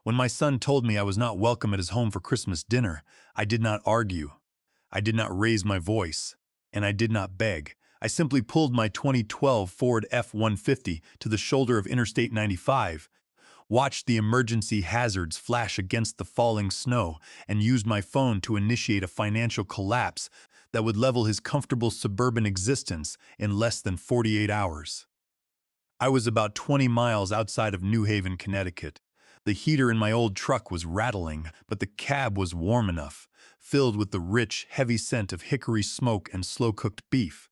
When my son told me I was not welcome at his home for Christmas dinner, I did not argue. I did not raise my voice. And I did not beg. I simply pulled my 2012 Ford F-150 to the shoulder of Interstate 95, watched the emergency hazards flash against the falling snow, and used my phone to initiate a financial collapse that would level his comfortable suburban existence in less than 48 hours. I was about 20 miles outside of New Haven, Connecticut. The heater in my old truck was rattling, but the cab was warm enough, filled with the rich, heavy scent of hickory smoke and slow-cooked beef.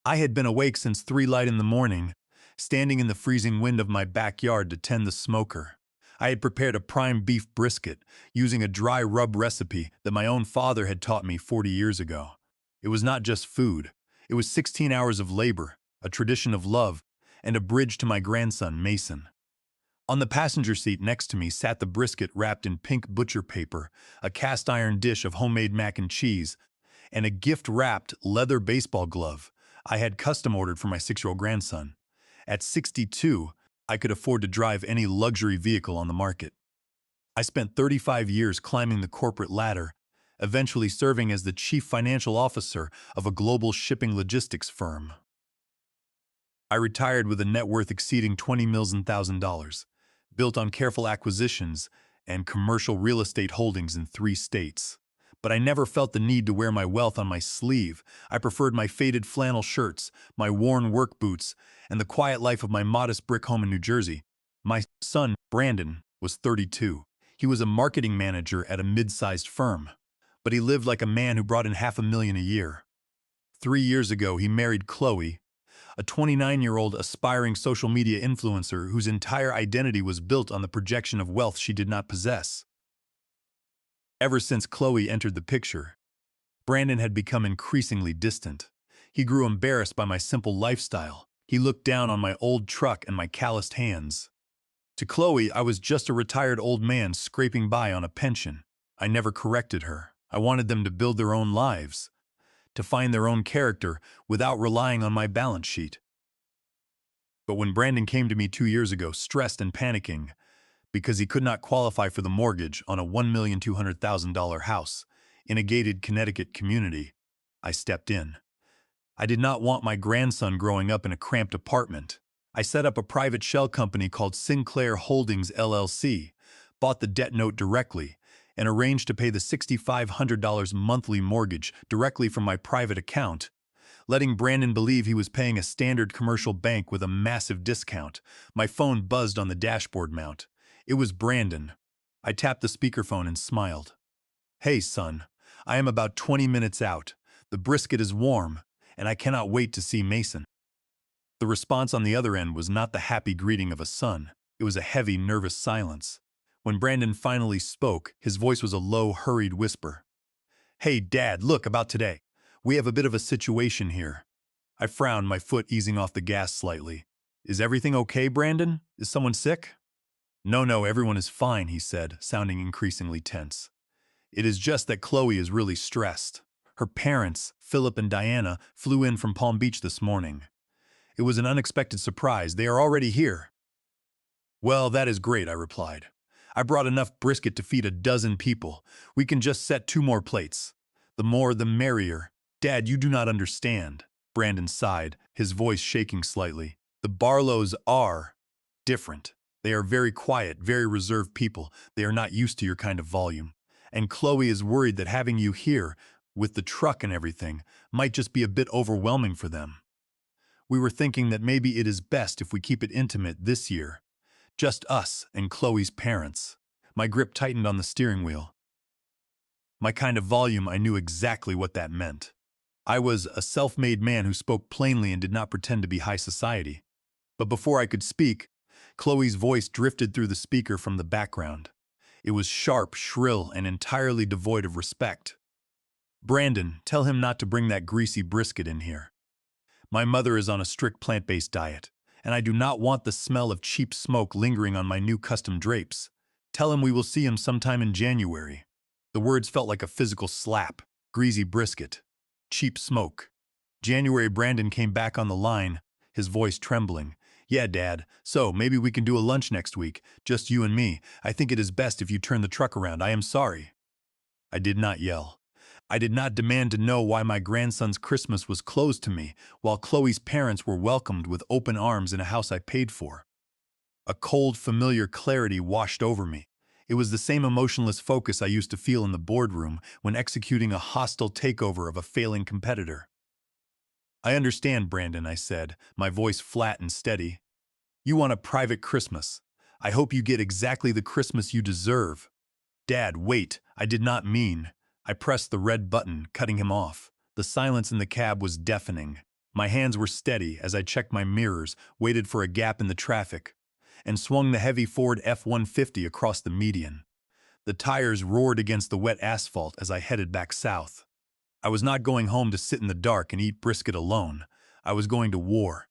I had been awake since 3 light in the morning, standing in the freezing wind of my backyard to tend the smoker. I had prepared a prime beef brisket, using a dry rub recipe that my own father had taught me 40 years ago. It was not just food. It was 16 hours of labor, a tradition of love, and a bridge to my grandson, Mason. On the passenger seat next to me sat the brisket wrapped in pink butcher paper, a cast-iron dish of homemade mac and cheese, and a gift-wrapped leather baseball glove I had custom-ordered for my 6-year-old grandson. At 62, I could afford to drive any luxury vehicle on the market. I spent 35 years climbing the corporate ladder, eventually serving as the chief financial officer of a global shipping logistics firm. I retired with a net worth exceeding $20 million, built on careful acquisitions and commercial real estate holdings in 3 states. But I never felt the need to wear my wealth on my sleeve. I preferred my faded flannel shirts, my worn work boots, and the quiet life of my modest brick home in New Jersey. My son, Brandon, was 32. He was a marketing manager at a mid-sized firm, but he lived like a man who brought in $500,000 a year. 3 years ago, he married Chloe, a 29-year-old aspiring social media influencer whose entire identity was built on the projection of wealth she did not possess. Ever since Chloe entered the picture, Brandon had become increasingly distant. He grew embarrassed by my simple lifestyle. He looked down on my old truck and my calloused hands. To Chloe, I was just a retired old man scraping by on a pension. I never corrected her. I wanted them to build their own lives, to find their own character without relying on my balance sheet. But when Brandon came to me 2 years ago, stressed and panicking, because he could not qualify for the mortgage on a $1,200,000 house in a gated Connecticut community, I stepped in. I did not want my grandson growing up in a cramped apartment. I set up a private shell company called Sinclair Holdings LLC, bought the debt note directly, and arranged to pay the $6,500 monthly mortgage directly from my private account, letting Brandon believe he was paying a standard commercial bank with a massive discount. My phone buzzed on the dashboard mount. It was Brandon. I tapped the speakerphone and smiled. "Hey, son. I am about 20 minutes out. The brisket is warm, and I cannot wait to see Mason." The response on the other end was not the happy greeting of a son. It was a heavy, nervous silence. When Brandon finally spoke, his voice was a low, hurried whisper. "Hey, Dad, look, about today. We have a bit of a situation here." I frowned, my foot easing off the gas slightly. "Is everything okay, Brandon? Is someone sick?" No, everyone is fine," he said, sounding increasingly tense. "It is just that Chloe is really stressed. Her parents, Philip and Diana, flew in from Palm Beach this morning. It was an unexpected surprise. They are already here." "Well, that is great," I replied. "I brought enough brisket to feed a dozen people. We can just set 2 more plates. The more, the merrier." "Dad, you do not understand," Brandon sighed, his voice shaking slightly. "The Barlows are different. They are very quiet, very reserved people. They are not used to your kind of volume. And Chloe is worried that having you here, with the truck and everything, might just be a bit overwhelming for them. We were thinking that maybe it is best if we keep it intimate this year. Just us and Chloe's parents." My grip tightened on the steering wheel. My kind of volume, I knew exactly what that meant. I was a self-made man who spoke plainly and did not pretend to be high society. But before I could speak, Chloe's voice drifted through the speaker from the background. It was sharp, shrill, and entirely devoid of respect. "Brandon, tell him not to bring that greasy brisket in here. My mother is on a strict plant-based diet, and I do not want the smell of cheap smoke lingering on my new custom drapes. Tell him we will see him sometime in January." The words felt like a physical slap. Greasy brisket. Cheap smoke. January. Brandon came back on the line, his voice trembling. Yeah, Dad. So, maybe we can do a lunch next week, just you and me. I think it is best if you turn the truck around. I am sorry. I did not yell. I did not demand to know why my grandson's Christmas was closed to me, while Chloe's parents were welcomed with open arms in a house I paid for. A cold, familiar clarity washed over me. It was the same emotionless focus I used to feel in the boardroom when executing a hostile takeover of a failing competitor. I understand, Brandon, I said, my voice flat and steady. You want a private Christmas. I hope you get exactly the Christmas you deserve. Dad, wait, I did not mean. I pressed the red button, cutting him off. The silence in the cab was deafening. My hands were steady as I checked my mirrors, waited for a gap in the traffic, and swung the heavy Ford F-150 across the median. The tires roared against the wet asphalt as I headed back south. I was not going home to sit in the dark and eat brisket alone. I was going to war.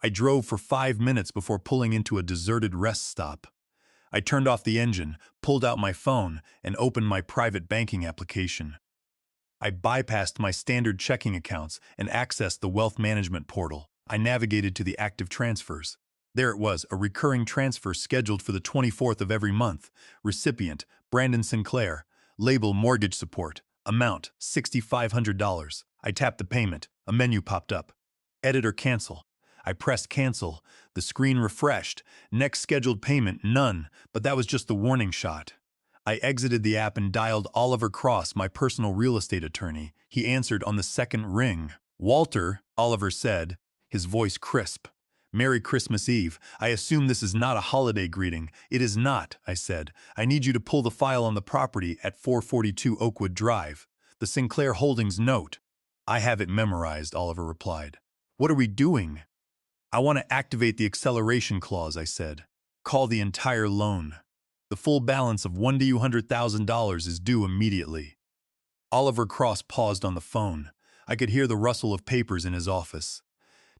I drove for 5 minutes before pulling into a deserted rest stop. I turned off the engine, pulled out my phone, and opened my private banking application. I bypassed my standard checking accounts and accessed the wealth management portal. I navigated to the active transfers. There it was, a recurring transfer scheduled for the 24th of every month. Recipient, Brandon Sinclair. Label, mortgage support. Amount, $6,500. I tapped the payment. A menu popped up. Edit or cancel. I pressed cancel. The screen refreshed. Next scheduled payment, none, but that was just the warning shot. I exited the app and dialed Oliver Cross, my personal real estate attorney. He answered on the second ring. Walter, Oliver said, his voice crisp. Merry Christmas Eve. I assume this is not a holiday greeting. It is not, I said. I need you to pull the file on the property at 442 Oakwood Drive. The Sinclair Holdings note. I have it memorized, Oliver replied. What are we doing? I want to activate the acceleration clause, I said. Call the entire loan. The full balance of $100,000 is due immediately. Oliver Cross paused on the phone. I could hear the rustle of papers in his office.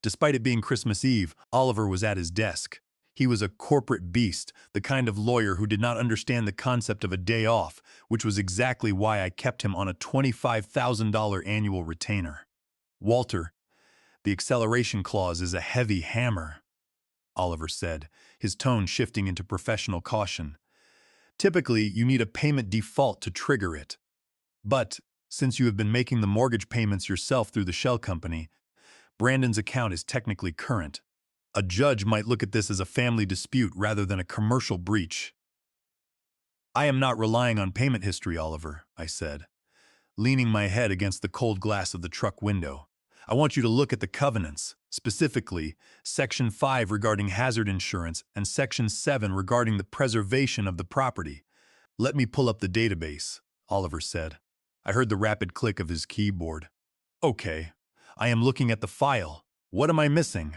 Despite it being Christmas Eve, Oliver was at his desk. He was a corporate beast, the kind of lawyer who did not understand the concept of a day off, which was exactly why I kept him on a $25,000 annual retainer. Walter, the acceleration clause is a heavy hammer, Oliver said, his tone shifting into professional caution. Typically, you need a payment default to trigger it. But, since you have been making the mortgage payments yourself through the shell company, Brandon's account is technically current. A judge might look at this as a family dispute rather than a commercial breach. I am not relying on payment history, Oliver, I said, leaning my head against the cold glass of the truck window. I want you to look at the covenants, specifically Section 5 regarding hazard insurance and Section 7 regarding the preservation of the property. Let me pull up the database, Oliver said. I heard the rapid click of his keyboard. Okay, I am looking at the file. What am I missing?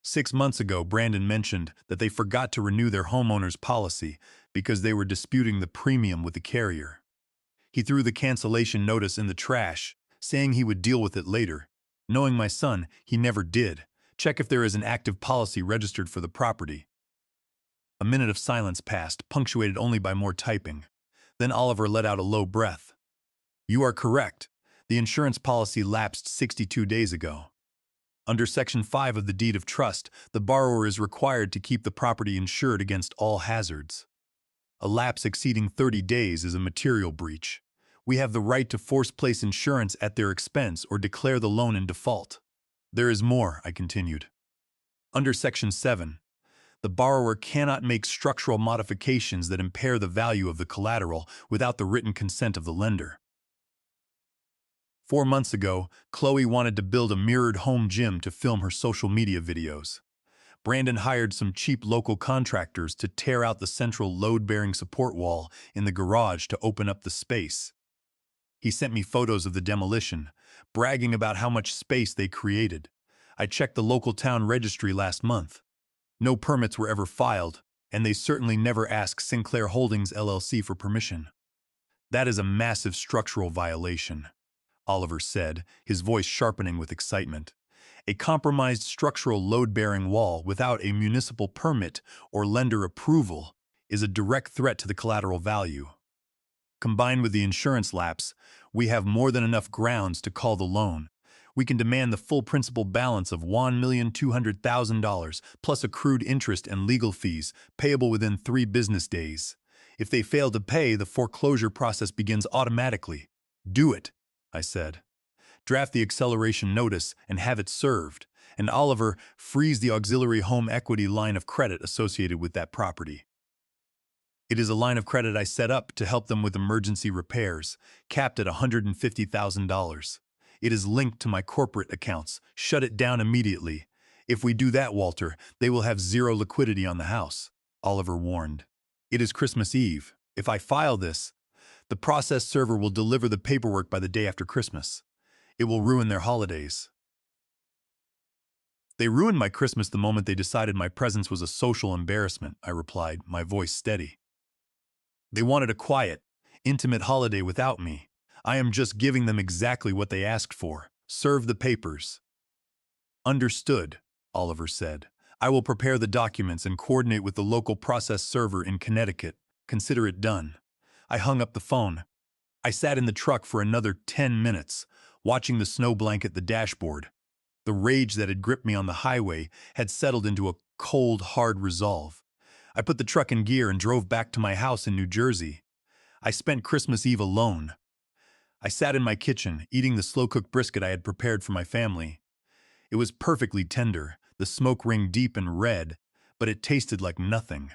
6 months ago, Brandon mentioned that they forgot to renew their homeowner's policy because they were disputing the premium with the carrier. He threw the cancellation notice in the trash, saying he would deal with it later. Knowing my son, he never did. Check if there is an active policy registered for the property. A minute of silence passed, punctuated only by more typing. Then Oliver let out a low breath. You are correct. The insurance policy lapsed 62 days ago. Under Section 5 of the Deed of Trust, the borrower is required to keep the property insured against all hazards. A lapse exceeding 30 days is a material breach. We have the right to force-place insurance at their expense or declare the loan in default. There is more, I continued. Under Section 7, the borrower cannot make structural modifications that impair the value of the collateral without the written consent of the lender. 4 months ago, Chloe wanted to build a mirrored home gym to film her social media videos. Brandon hired some cheap local contractors to tear out the central load-bearing support wall in the garage to open up the space. He sent me photos of the demolition, bragging about how much space they created. I checked the local town registry last month. No permits were ever filed, and they certainly never asked Sinclair Holdings LLC for permission. That is a massive structural violation, Oliver said, his voice sharpening with excitement. A compromised structural load-bearing wall without a municipal permit or lender approval is a direct threat to the collateral value. Combined with the insurance lapse, we have more than enough grounds to call the loan. We can demand the full principal balance of $1,200,000 plus accrued interest and legal fees, payable within 3 business days. If they fail to pay, the foreclosure process begins automatically. Do it, I said. Draft the acceleration notice and have it served. And Oliver, freeze the auxiliary home equity line of credit associated with that property. It is a line of credit I set up to help them with emergency repairs, capped at $150,000. It is linked to my corporate accounts. Shut it down immediately. If we do that, Walter, they will have zero liquidity on the house, Oliver warned. It is Christmas Eve. If I file this, the process server will deliver the paperwork by the day after Christmas. It will ruin their holidays. They ruined my Christmas the moment they decided my presence was a social embarrassment, I replied, my voice steady. They wanted a quiet, intimate holiday without me. I am just giving them exactly what they asked for. Serve the papers. Understood, Oliver said. I will prepare the documents and coordinate with the local process server in Connecticut. Consider it done. I hung up the phone. I sat in the truck for another 10 minutes, watching the snow blanket the dashboard. The rage that had gripped me on the highway had settled into a cold, hard resolve. I put the truck in gear and drove back to my house in New Jersey. I spent Christmas Eve alone. I sat in my kitchen, eating the slow-cooked brisket I had prepared for my family. It was perfectly tender, the smoke ring deep and red, but it tasted like nothing.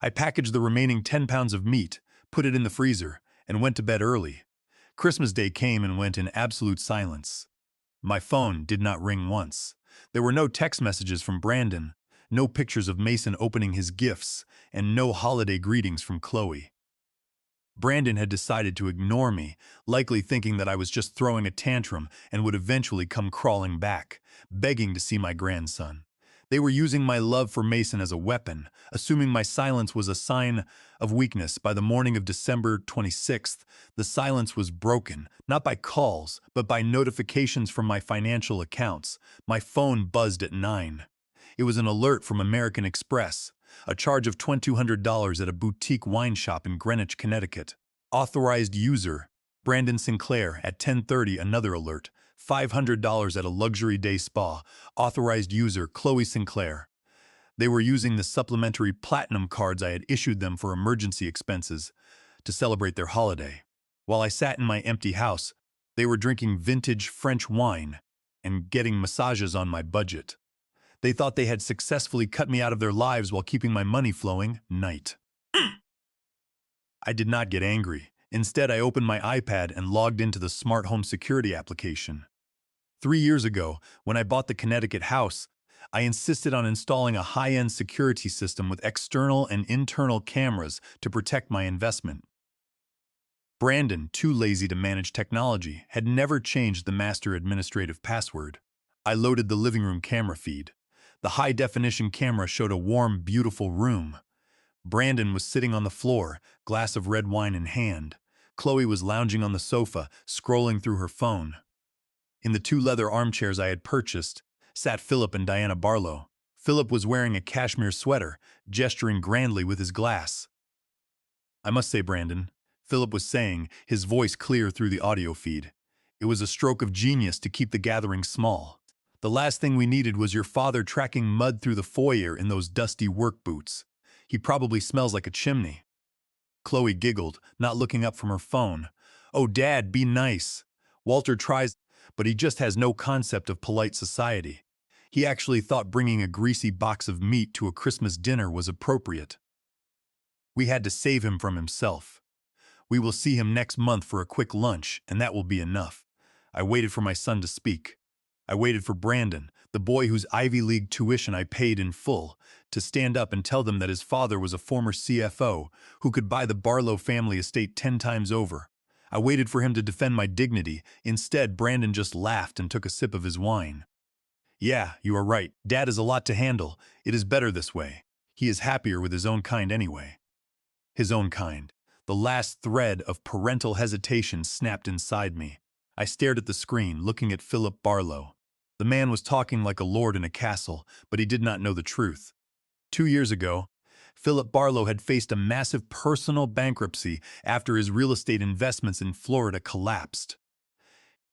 I packaged the remaining 10 pounds of meat, put it in the freezer, and went to bed early. Christmas Day came and went in absolute silence. My phone did not ring once. There were no text messages from Brandon, no pictures of Mason opening his gifts, and no holiday greetings from Chloe. Brandon had decided to ignore me, likely thinking that I was just throwing a tantrum and would eventually come crawling back, begging to see my grandson. They were using my love for Mason as a weapon, assuming my silence was a sign of weakness. By the morning of December 26th, the silence was broken, not by calls, but by notifications from my financial accounts. My phone buzzed at 9. It was an alert from American Express, a charge of $2,200 at a boutique wine shop in Greenwich, Connecticut. Authorized user, Brandon Sinclair. At 10:30, another alert, $500 at a luxury day spa. Authorized user, Chloe Sinclair. They were using the supplementary platinum cards I had issued them for emergency expenses to celebrate their holiday. While I sat in my empty house, they were drinking vintage French wine and getting massages on my budget. They thought they had successfully cut me out of their lives while keeping my money flowing. Night. I did not get angry. Instead, I opened my iPad and logged into the smart home security application. 3 years ago, when I bought the Connecticut house, I insisted on installing a high-end security system with external and internal cameras to protect my investment. Brandon, too lazy to manage technology, had never changed the master administrative password. I loaded the living room camera feed. The high-definition camera showed a warm, beautiful room. Brandon was sitting on the floor, glass of red wine in hand. Chloe was lounging on the sofa, scrolling through her phone. In the 2 leather armchairs I had purchased sat Philip and Diana Barlow. Philip was wearing a cashmere sweater, gesturing grandly with his glass. I must say, Brandon, Philip was saying, his voice clear through the audio feed. It was a stroke of genius to keep the gathering small. The last thing we needed was your father tracking mud through the foyer in those dusty work boots. He probably smells like a chimney. Chloe giggled, not looking up from her phone. Oh, Dad, be nice. Walter tries, but he just has no concept of polite society. He actually thought bringing a greasy box of meat to a Christmas dinner was appropriate. We had to save him from himself. We will see him next month for a quick lunch, and that will be enough. I waited for my son to speak. I waited for Brandon, the boy whose Ivy League tuition I paid in full, to stand up and tell them that his father was a former CFO who could buy the Barlow family estate 10 times over. I waited for him to defend my dignity. Instead, Brandon just laughed and took a sip of his wine. Yeah, you are right. Dad is a lot to handle. It is better this way. He is happier with his own kind anyway. His own kind. The last thread of parental hesitation snapped inside me. I stared at the screen, looking at Philip Barlow. The man was talking like a lord in a castle, but he did not know the truth. 2 years ago, Philip Barlow had faced a massive personal bankruptcy after his real estate investments in Florida collapsed.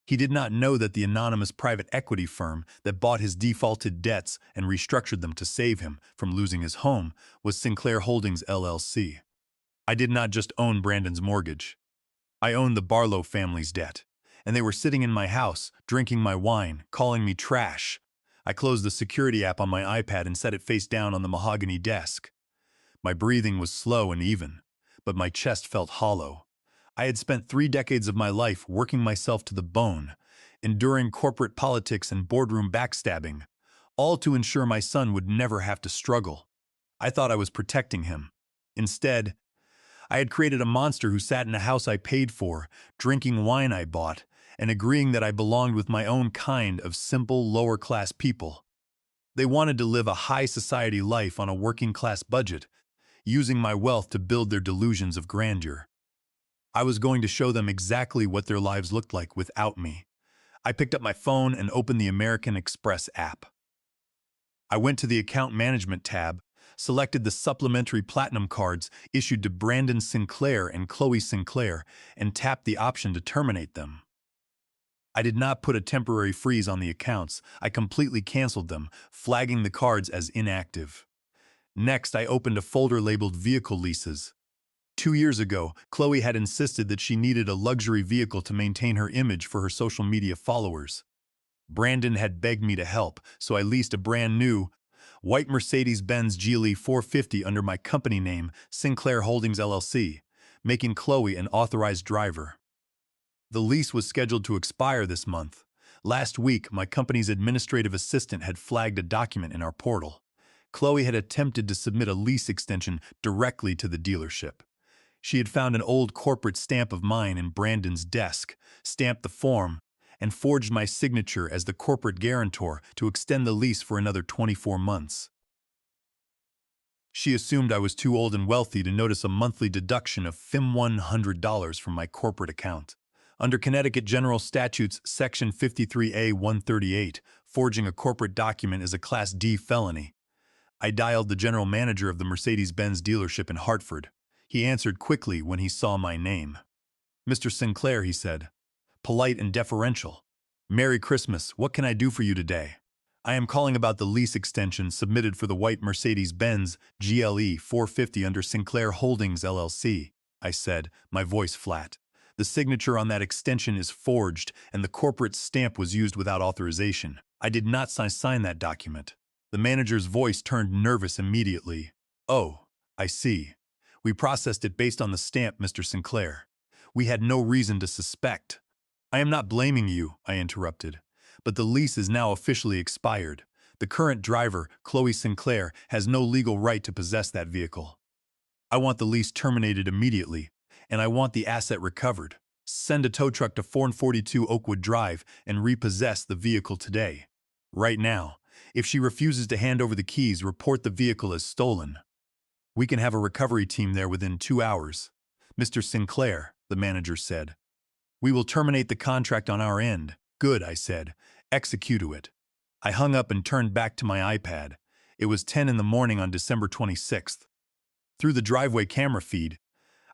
He did not know that the anonymous private equity firm that bought his defaulted debts and restructured them to save him from losing his home was Sinclair Holdings LLC. I did not just own Brandon's mortgage. I owned the Barlow family's debt, and they were sitting in my house, drinking my wine, calling me trash. I closed the security app on my iPad and set it face down on the mahogany desk. My breathing was slow and even, but my chest felt hollow. I had spent 3 decades of my life working myself to the bone, enduring corporate politics and boardroom backstabbing, all to ensure my son would never have to struggle. I thought I was protecting him. Instead, I had created a monster who sat in a house I paid for, drinking wine I bought, and agreeing that I belonged with my own kind of simple, lower-class people. They wanted to live a high society life on a working-class budget, using my wealth to build their delusions of grandeur. I was going to show them exactly what their lives looked like without me. I picked up my phone and opened the American Express app. I went to the Account Management tab, selected the supplementary platinum cards issued to Brandon Sinclair and Chloe Sinclair, and tapped the option to terminate them. I did not put a temporary freeze on the accounts. I completely canceled them, flagging the cards as inactive. Next, I opened a folder labeled Vehicle Leases. 2 years ago, Chloe had insisted that she needed a luxury vehicle to maintain her image for her social media followers. Brandon had begged me to help, so I leased a brand new, white Mercedes-Benz GLE 450 under my company name, Sinclair Holdings LLC, making Chloe an authorized driver. The lease was scheduled to expire this month. Last week, my company's administrative assistant had flagged a document in our portal. Chloe had attempted to submit a lease extension directly to the dealership. She had found an old corporate stamp of mine in Brandon's desk, stamped the form, and forged my signature as the corporate guarantor to extend the lease for another 24 months. She assumed I was too old and wealthy to notice a monthly deduction of $100 from my corporate account. Under Connecticut General Statutes Section 53A 138, forging a corporate document is a Class D felony. I dialed the general manager of the Mercedes-Benz dealership in Hartford. He answered quickly when he saw my name. "Mr. Sinclair," he said, polite and deferential. "Merry Christmas. What can I do for you today?" "I am calling about the lease extension submitted for the white Mercedes-Benz GLE 450 under Sinclair Holdings LLC," I said, my voice flat. "The signature on that extension is forged, and the corporate stamp was used without authorization. I did not sign that document." The manager's voice turned nervous immediately. "Oh, I see. We processed it based on the stamp, Mr. Sinclair. We had no reason to suspect." "I am not blaming you," I interrupted, "but the lease is now officially expired. The current driver, Chloe Sinclair, has no legal right to possess that vehicle. I want the lease terminated immediately, and I want the asset recovered. Send a tow truck to 442 Oakwood Drive and repossess the vehicle today. Right now. If she refuses to hand over the keys, report the vehicle as stolen. We can have a recovery team there within 2 hours." "Mr. Sinclair," the manager said, "we will terminate the contract on our end." "Good," I said. "Execute it." I hung up and turned back to my iPad. It was 10 in the morning on December 26th. Through the driveway camera feed,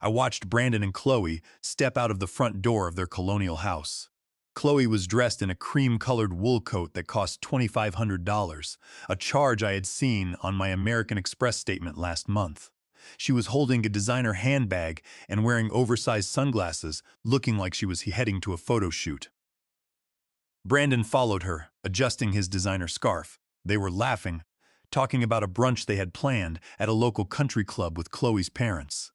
I watched Brandon and Chloe step out of the front door of their colonial house. Chloe was dressed in a cream-colored wool coat that cost $2,500, a charge I had seen on my American Express statement last month. She was holding a designer handbag and wearing oversized sunglasses, looking like she was heading to a photo shoot. Brandon followed her, adjusting his designer scarf. They were laughing, talking about a brunch they had planned at a local country club with Chloe's parents.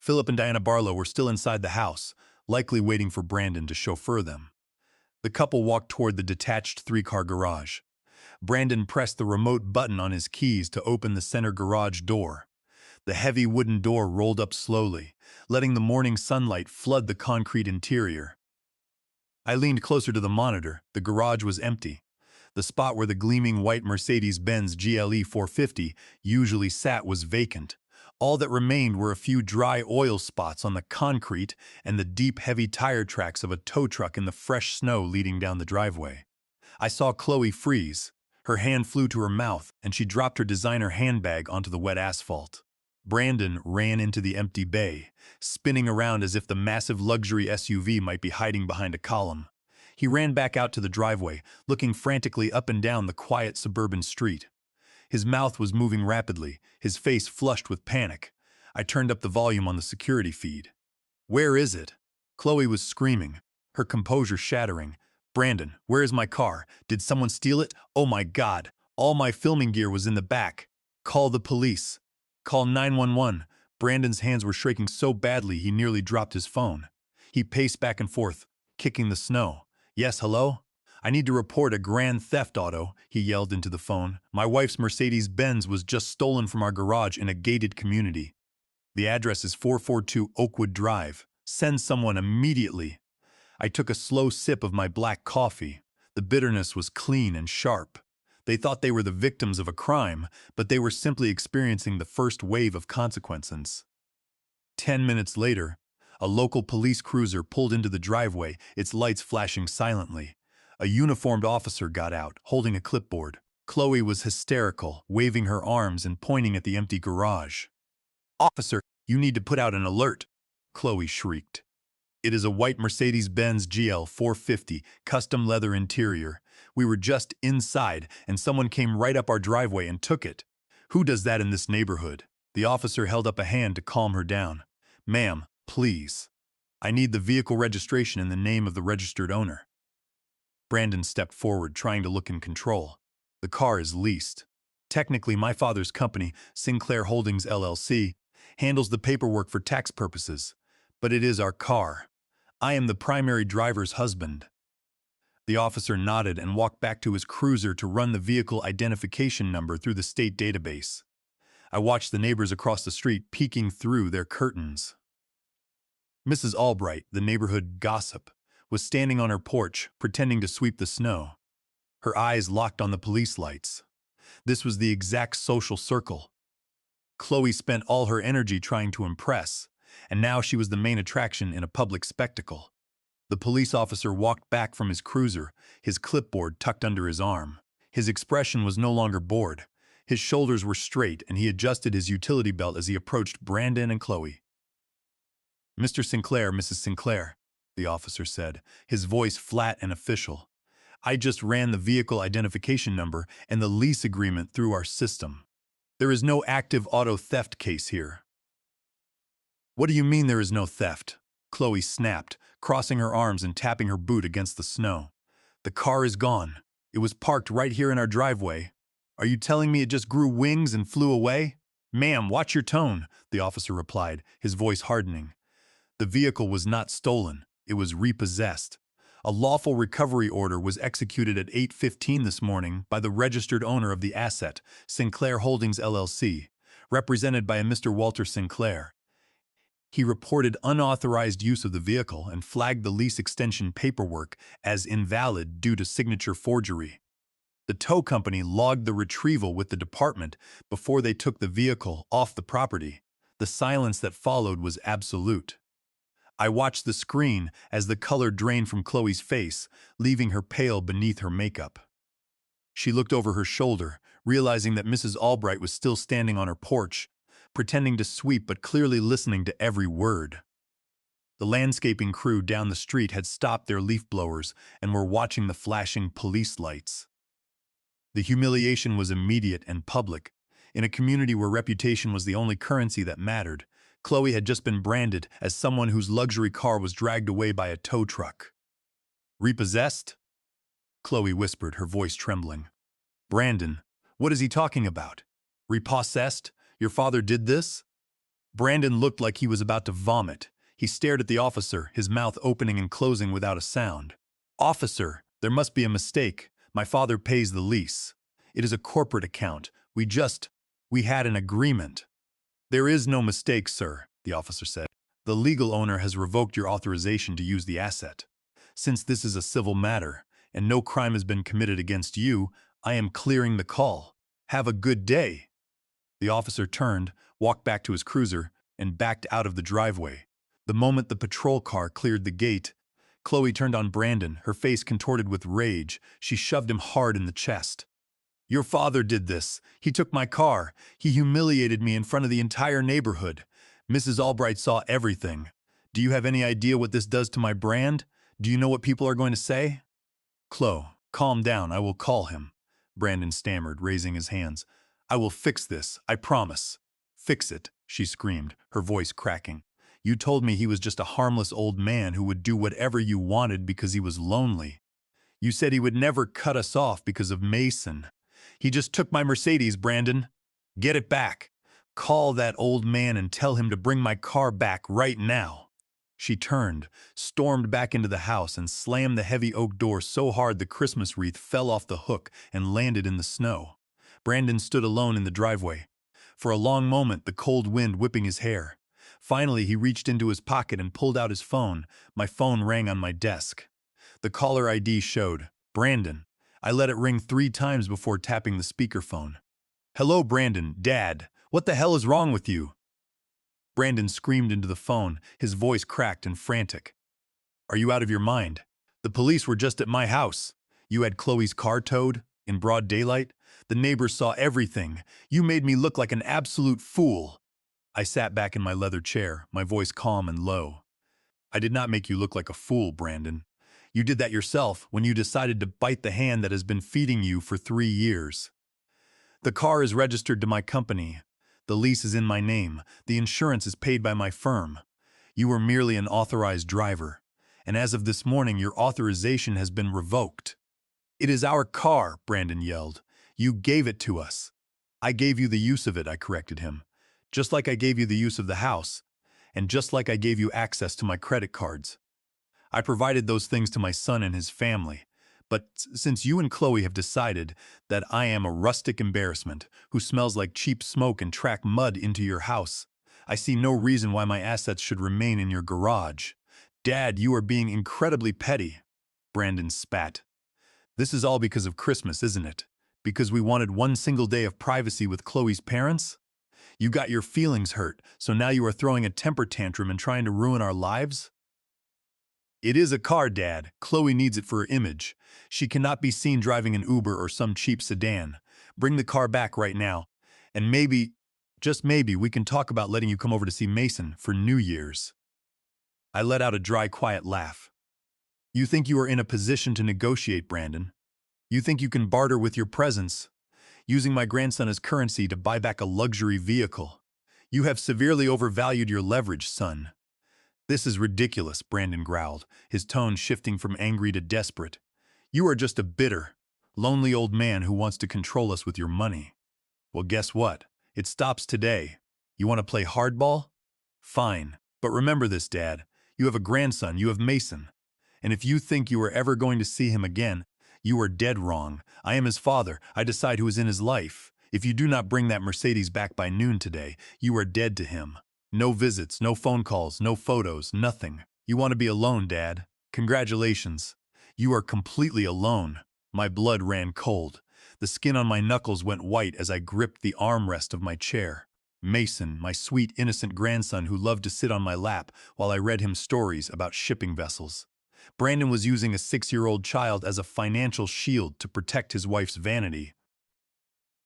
Philip and Diana Barlow were still inside the house, likely waiting for Brandon to chauffeur them. The couple walked toward the detached 3-car garage. Brandon pressed the remote button on his keys to open the center garage door. The heavy wooden door rolled up slowly, letting the morning sunlight flood the concrete interior. I leaned closer to the monitor. The garage was empty. The spot where the gleaming white Mercedes-Benz GLE 450 usually sat was vacant. All that remained were a few dry oil spots on the concrete and the deep, heavy tire tracks of a tow truck in the fresh snow leading down the driveway. I saw Chloe freeze. Her hand flew to her mouth, and she dropped her designer handbag onto the wet asphalt. Brandon ran into the empty bay, spinning around as if the massive luxury SUV might be hiding behind a column. He ran back out to the driveway, looking frantically up and down the quiet suburban street. His mouth was moving rapidly, his face flushed with panic. I turned up the volume on the security feed. "Where is it?" Chloe was screaming, her composure shattering. "Brandon, where is my car? Did someone steal it? Oh my God! All my filming gear was in the back. Call the police. Call 911. Brandon's hands were shaking so badly he nearly dropped his phone. He paced back and forth, kicking the snow. "Yes, hello? I need to report a grand theft auto," he yelled into the phone. "My wife's Mercedes-Benz was just stolen from our garage in a gated community. The address is 442 Oakwood Drive. Send someone immediately." I took a slow sip of my black coffee. The bitterness was clean and sharp. They thought they were the victims of a crime, but they were simply experiencing the first wave of consequences. 10 minutes later, a local police cruiser pulled into the driveway, its lights flashing silently. A uniformed officer got out, holding a clipboard. Chloe was hysterical, waving her arms and pointing at the empty garage. "Officer, you need to put out an alert," Chloe shrieked. "It is a white Mercedes-Benz GL 450, custom leather interior. We were just inside, and someone came right up our driveway and took it. Who does that in this neighborhood?" The officer held up a hand to calm her down. "Ma'am, please. I need the vehicle registration in the name of the registered owner." Brandon stepped forward, trying to look in control. "The car is leased. Technically, my father's company, Sinclair Holdings LLC, handles the paperwork for tax purposes, but it is our car. I am the primary driver's husband." The officer nodded and walked back to his cruiser to run the vehicle identification number through the state database. I watched the neighbors across the street peeking through their curtains. Mrs. Albright, the neighborhood gossip, was standing on her porch, pretending to sweep the snow. Her eyes locked on the police lights. This was the exact social circle. Chloe spent all her energy trying to impress, and now she was the main attraction in a public spectacle. The police officer walked back from his cruiser, his clipboard tucked under his arm. His expression was no longer bored. His shoulders were straight, and he adjusted his utility belt as he approached Brandon and Chloe. "Mr. Sinclair, Mrs. Sinclair," the officer said, his voice flat and official. "I just ran the vehicle identification number and the lease agreement through our system. There is no active auto theft case here." "What do you mean there is no theft?" Chloe snapped, crossing her arms and tapping her boot against the snow. "The car is gone. It was parked right here in our driveway. Are you telling me it just grew wings and flew away?" "Ma'am, watch your tone," the officer replied, his voice hardening. "The vehicle was not stolen. It was repossessed. A lawful recovery order was executed at 8:15 this morning by the registered owner of the asset, Sinclair Holdings LLC, represented by a Mr. Walter Sinclair. He reported unauthorized use of the vehicle and flagged the lease extension paperwork as invalid due to signature forgery. The tow company logged the retrieval with the department before they took the vehicle off the property. The silence that followed was absolute. I watched the screen as the color drained from Chloe's face, leaving her pale beneath her makeup. She looked over her shoulder, realizing that Mrs. Albright was still standing on her porch, pretending to sweep but clearly listening to every word. The landscaping crew down the street had stopped their leaf blowers and were watching the flashing police lights. The humiliation was immediate and public. In a community where reputation was the only currency that mattered, Chloe had just been branded as someone whose luxury car was dragged away by a tow truck. "Repossessed?" Chloe whispered, her voice trembling. "Brandon, what is he talking about? Repossessed? Your father did this?" Brandon looked like he was about to vomit. He stared at the officer, his mouth opening and closing without a sound. "Officer, there must be a mistake. My father pays the lease. It is a corporate account. We had an agreement." "There is no mistake, sir," the officer said. "The legal owner has revoked your authorization to use the asset. Since this is a civil matter, and no crime has been committed against you, I am clearing the call. Have a good day." The officer turned, walked back to his cruiser, and backed out of the driveway. The moment the patrol car cleared the gate, Chloe turned on Brandon, her face contorted with rage. She shoved him hard in the chest. Your father did this. He took my car. He humiliated me in front of the entire neighborhood. Mrs. Albright saw everything. Do you have any idea what this does to my brand? Do you know what people are going to say? Chloe, calm down. I will call him. Brandon stammered, raising his hands. I will fix this. I promise. Fix it, she screamed, her voice cracking. You told me he was just a harmless old man who would do whatever you wanted because he was lonely. You said he would never cut us off because of Mason. He just took my Mercedes, Brandon. Get it back. Call that old man and tell him to bring my car back right now. She turned, stormed back into the house, and slammed the heavy oak door so hard the Christmas wreath fell off the hook and landed in the snow. Brandon stood alone in the driveway. For a long moment, the cold wind whipping his hair. Finally, he reached into his pocket and pulled out his phone. My phone rang on my desk. The caller ID showed, Brandon. I let it ring 3 times before tapping the speakerphone. Hello, Brandon, Dad. What the hell is wrong with you? Brandon screamed into the phone, his voice cracked and frantic. Are you out of your mind? The police were just at my house. You had Chloe's car towed? In broad daylight? The neighbors saw everything. You made me look like an absolute fool. I sat back in my leather chair, my voice calm and low. I did not make you look like a fool, Brandon. You did that yourself when you decided to bite the hand that has been feeding you for 3 years. The car is registered to my company. The lease is in my name. The insurance is paid by my firm. You were merely an authorized driver. And as of this morning, your authorization has been revoked. It is our car, Brandon yelled. You gave it to us. I gave you the use of it, I corrected him. Just like I gave you the use of the house. And just like I gave you access to my credit cards. I provided those things to my son and his family. But since you and Chloe have decided that I am a rustic embarrassment who smells like cheap smoke and track mud into your house, I see no reason why my assets should remain in your garage. Dad, you are being incredibly petty. Brandon spat. This is all because of Christmas, isn't it? Because we wanted one single day of privacy with Chloe's parents? You got your feelings hurt, so now you are throwing a temper tantrum and trying to ruin our lives? It is a car, Dad. Chloe needs it for her image. She cannot be seen driving an Uber or some cheap sedan. Bring the car back right now. And maybe, just maybe, we can talk about letting you come over to see Mason for New Year's. I let out a dry, quiet laugh. You think you are in a position to negotiate, Brandon? You think you can barter with your presence, using my grandson as currency to buy back a luxury vehicle? You have severely overvalued your leverage, son. This is ridiculous, Brandon growled, his tone shifting from angry to desperate. You are just a bitter, lonely old man who wants to control us with your money. Well, guess what? It stops today. You want to play hardball? Fine. But remember this, Dad. You have a grandson, you have Mason. And if you think you are ever going to see him again, you are dead wrong. I am his father. I decide who is in his life. If you do not bring that Mercedes back by noon today, you are dead to him. No visits, no phone calls, no photos, nothing. You want to be alone, Dad. Congratulations. You are completely alone. My blood ran cold. The skin on my knuckles went white as I gripped the armrest of my chair. Mason, my sweet, innocent grandson who loved to sit on my lap while I read him stories about shipping vessels. Brandon was using a 6-year-old child as a financial shield to protect his wife's vanity.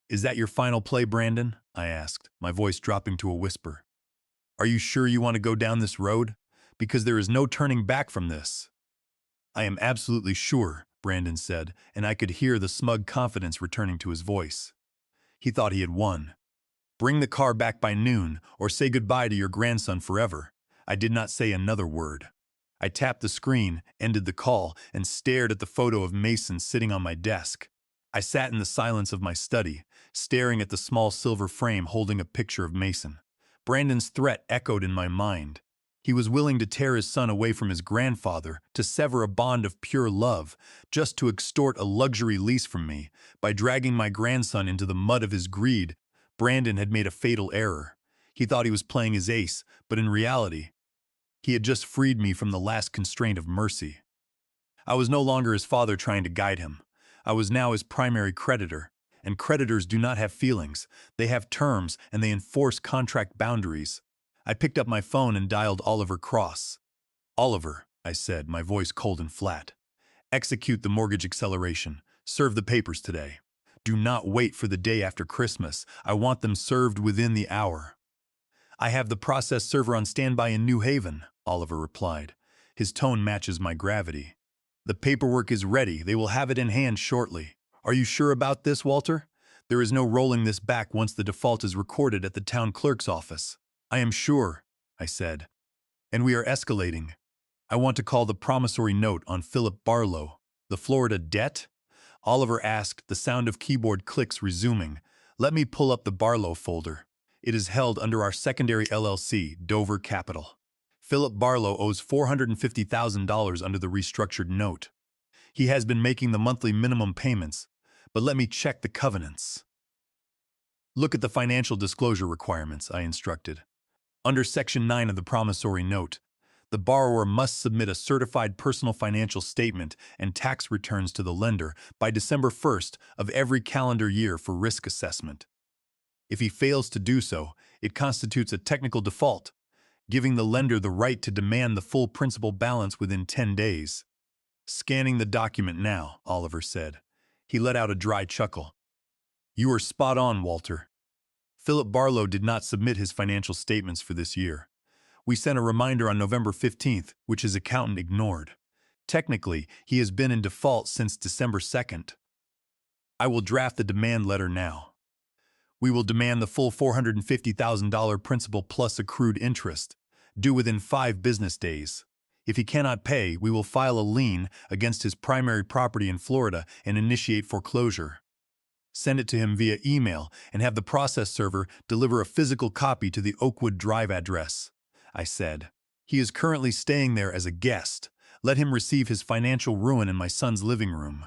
Is that your final play, Brandon? I asked, my voice dropping to a whisper. Are you sure you want to go down this road? Because there is no turning back from this. I am absolutely sure, Brandon said, and I could hear the smug confidence returning to his voice. He thought he had won. Bring the car back by noon, or say goodbye to your grandson forever. I did not say another word. I tapped the screen, ended the call, and stared at the photo of Mason sitting on my desk. I sat in the silence of my study, staring at the small silver frame holding a picture of Mason. Brandon's threat echoed in my mind. He was willing to tear his son away from his grandfather, to sever a bond of pure love, just to extort a luxury lease from me. By dragging my grandson into the mud of his greed, Brandon had made a fatal error. He thought he was playing his ace, but in reality, he had just freed me from the last constraint of mercy. I was no longer his father trying to guide him. I was now his primary creditor. And creditors do not have feelings. They have terms, and they enforce contract boundaries. I picked up my phone and dialed Oliver Cross. Oliver, I said, my voice cold and flat. Execute the mortgage acceleration. Serve the papers today. Do not wait for the day after Christmas. I want them served within the hour. I have the process server on standby in New Haven, Oliver replied. His tone matches my gravity. The paperwork is ready. They will have it in hand shortly. Are you sure about this, Walter? There is no rolling this back once the default is recorded at the town clerk's office. I am sure, I said. And we are escalating. I want to call the promissory note on Philip Barlow. The Florida debt? Oliver asked, the sound of keyboard clicks resuming. Let me pull up the Barlow folder. It is held under our secondary LLC, Dover Capital. Philip Barlow owes $450,000 under the restructured note. He has been making the monthly minimum payments, but let me check the covenants. Look at the financial disclosure requirements, I instructed. Under Section 9 of the promissory note, the borrower must submit a certified personal financial statement and tax returns to the lender by December 1st of every calendar year for risk assessment. If he fails to do so, it constitutes a technical default, giving the lender the right to demand the full principal balance within 10 days. Scanning the document now, Oliver said. He let out a dry chuckle. You are spot on, Walter. Philip Barlow did not submit his financial statements for this year. We sent a reminder on November 15th, which his accountant ignored. Technically, he has been in default since December 2nd. I will draft the demand letter now. We will demand the full $450,000 principal plus accrued interest, due within 5 business days. If he cannot pay, we will file a lien against his primary property in Florida and initiate foreclosure. Send it to him via email and have the process server deliver a physical copy to the Oakwood Drive address, I said. He is currently staying there as a guest. Let him receive his financial ruin in my son's living room.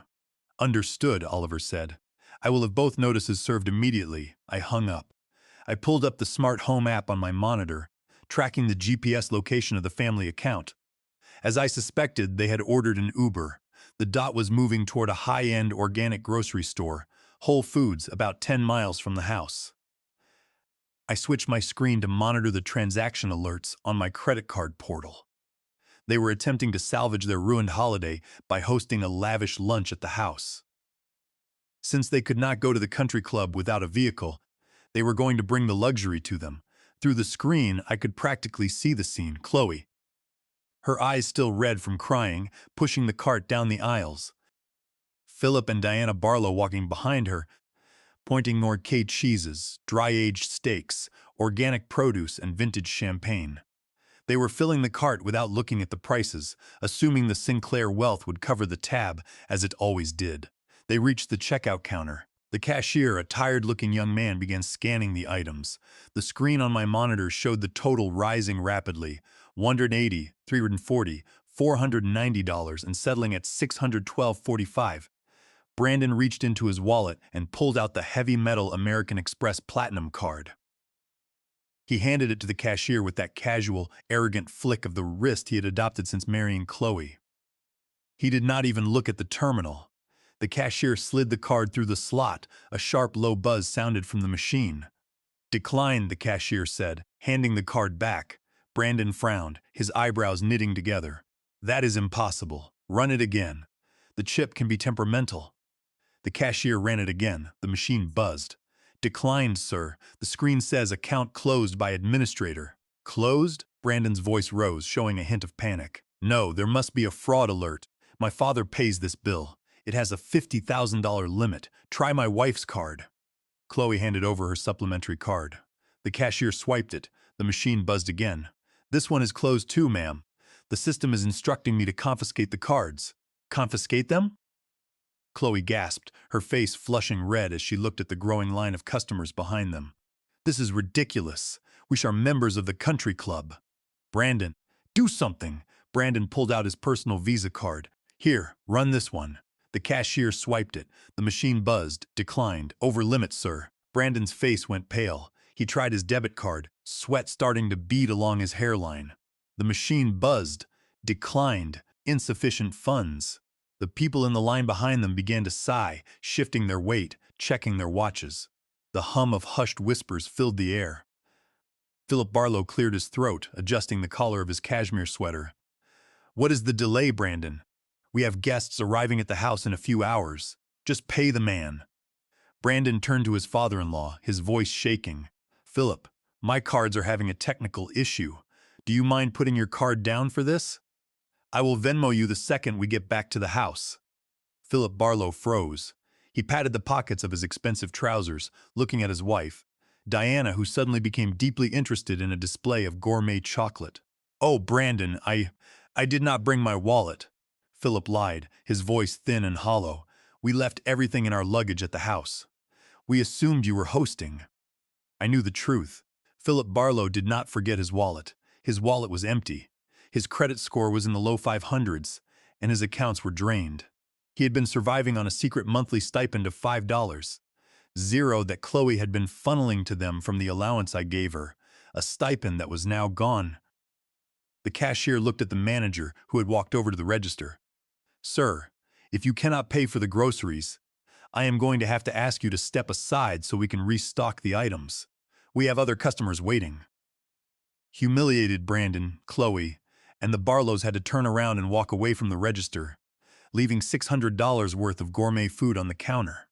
Understood, Oliver said. I will have both notices served immediately. I hung up. I pulled up the smart home app on my monitor, tracking the GPS location of the family account. As I suspected, they had ordered an Uber. The dot was moving toward a high-end organic grocery store, Whole Foods, about 10 miles from the house. I switched my screen to monitor the transaction alerts on my credit card portal. They were attempting to salvage their ruined holiday by hosting a lavish lunch at the house. Since they could not go to the country club without a vehicle, they were going to bring the luxury to them. Through the screen, I could practically see the scene. Chloe, her eyes still red from crying, pushing the cart down the aisles. Philip and Diana Barlow walking behind her, pointing Norcade cheeses, dry-aged steaks, organic produce, and vintage champagne. They were filling the cart without looking at the prices, assuming the Sinclair wealth would cover the tab, as it always did. They reached the checkout counter. The cashier, a tired-looking young man, began scanning the items. The screen on my monitor showed the total rising rapidly, $180, $340, $490, and settling at $612.45. Brandon reached into his wallet and pulled out the heavy metal American Express Platinum card. He handed it to the cashier with that casual, arrogant flick of the wrist he had adopted since marrying Chloe. He did not even look at the terminal. The cashier slid the card through the slot. A sharp, low buzz sounded from the machine. Declined, the cashier said, handing the card back. Brandon frowned, his eyebrows knitting together. That is impossible. Run it again. The chip can be temperamental. The cashier ran it again. The machine buzzed. Declined, sir. The screen says account closed by administrator. Closed? Brandon's voice rose, showing a hint of panic. No, there must be a fraud alert. My father pays this bill. It has a $50,000 limit. Try my wife's card. Chloe handed over her supplementary card. The cashier swiped it. The machine buzzed again. This one is closed too, ma'am. The system is instructing me to confiscate the cards. Confiscate them? Chloe gasped, her face flushing red as she looked at the growing line of customers behind them. This is ridiculous. We are members of the country club. Brandon, do something. Brandon pulled out his personal Visa card. Here, run this one. The cashier swiped it. The machine buzzed. Declined. Over limit, sir. Brandon's face went pale. He tried his debit card, sweat starting to bead along his hairline. The machine buzzed. Declined. Insufficient funds. The people in the line behind them began to sigh, shifting their weight, checking their watches. The hum of hushed whispers filled the air. Philip Barlow cleared his throat, adjusting the collar of his cashmere sweater. What is the delay, Brandon? We have guests arriving at the house in a few hours. Just pay the man. Brandon turned to his father-in-law, his voice shaking. "Philip, my cards are having a technical issue. Do you mind putting your card down for this? I will Venmo you the second we get back to the house." Philip Barlow froze. He patted the pockets of his expensive trousers, looking at his wife, Diana, who suddenly became deeply interested in a display of gourmet chocolate. "Oh, Brandon, I did not bring my wallet." Philip lied, his voice thin and hollow. "We left everything in our luggage at the house. We assumed you were hosting." I knew the truth. Philip Barlow did not forget his wallet. His wallet was empty. His credit score was in the low 500s, and his accounts were drained. He had been surviving on a secret monthly stipend of $5, zero that Chloe had been funneling to them from the allowance I gave her, a stipend that was now gone. The cashier looked at the manager, who had walked over to the register. "Sir, if you cannot pay for the groceries, I am going to have to ask you to step aside so we can restock the items. We have other customers waiting." Humiliated, Brandon, Chloe, and the Barlows had to turn around and walk away from the register, leaving $600 worth of gourmet food on the counter.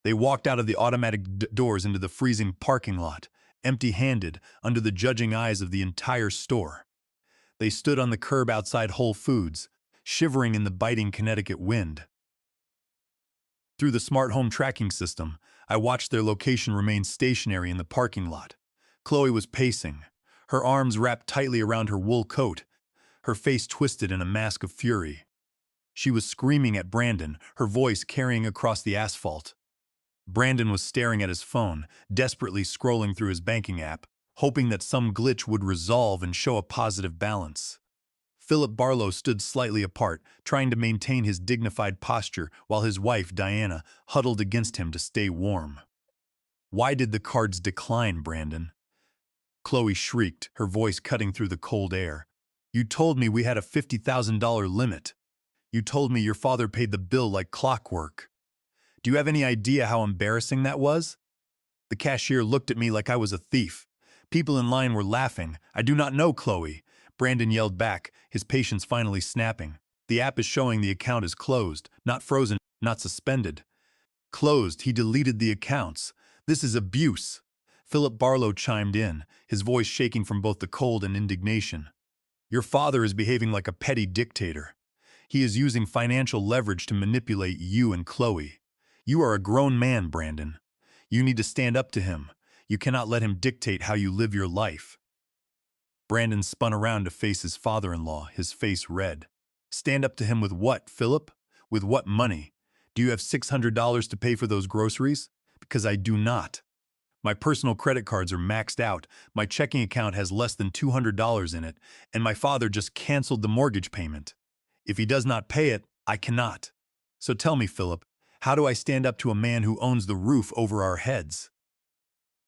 They walked out of the automatic doors into the freezing parking lot, empty-handed, under the judging eyes of the entire store. They stood on the curb outside Whole Foods, shivering in the biting Connecticut wind. Through the smart home tracking system, I watched their location remain stationary in the parking lot. Chloe was pacing, her arms wrapped tightly around her wool coat, her face twisted in a mask of fury. She was screaming at Brandon, her voice carrying across the asphalt. Brandon was staring at his phone, desperately scrolling through his banking app, hoping that some glitch would resolve and show a positive balance. Philip Barlow stood slightly apart, trying to maintain his dignified posture while his wife, Diana, huddled against him to stay warm. "Why did the cards decline, Brandon?" Chloe shrieked, her voice cutting through the cold air. "You told me we had a $50,000 limit. You told me your father paid the bill like clockwork. Do you have any idea how embarrassing that was?" The cashier looked at me like I was a thief. People in line were laughing. "I do not know, Chloe," Brandon yelled back, his patience finally snapping. "The app is showing the account is closed, not frozen, not suspended." "Closed," he deleted the accounts. "This is abuse." Philip Barlow chimed in, his voice shaking from both the cold and indignation. "Your father is behaving like a petty dictator. He is using financial leverage to manipulate you and Chloe. You are a grown man, Brandon. You need to stand up to him. You cannot let him dictate how you live your life." Brandon spun around to face his father-in-law, his face red. "Stand up to him with what, Philip? With what money? Do you have $600 to pay for those groceries? Because I do not. My personal credit cards are maxed out, my checking account has less than $200 in it, and my father just canceled the mortgage payment. If he does not pay it, I cannot. So tell me, Philip, how do I stand up to a man who owns the roof over our heads?"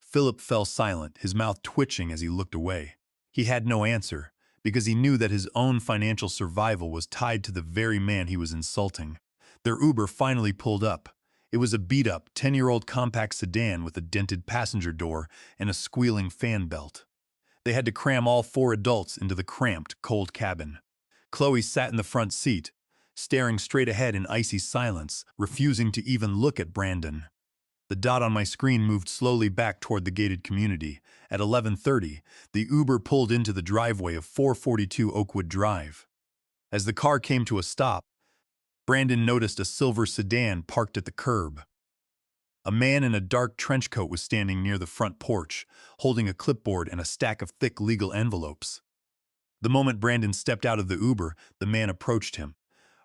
Philip fell silent, his mouth twitching as he looked away. He had no answer, because he knew that his own financial survival was tied to the very man he was insulting. Their Uber finally pulled up. It was a beat-up, 10-year-old compact sedan with a dented passenger door and a squealing fan belt. They had to cram all 4 adults into the cramped, cold cabin. Chloe sat in the front seat, staring straight ahead in icy silence, refusing to even look at Brandon. The dot on my screen moved slowly back toward the gated community. At 11:30, the Uber pulled into the driveway of 442 Oakwood Drive. As the car came to a stop, Brandon noticed a silver sedan parked at the curb. A man in a dark trench coat was standing near the front porch, holding a clipboard and a stack of thick legal envelopes. The moment Brandon stepped out of the Uber, the man approached him.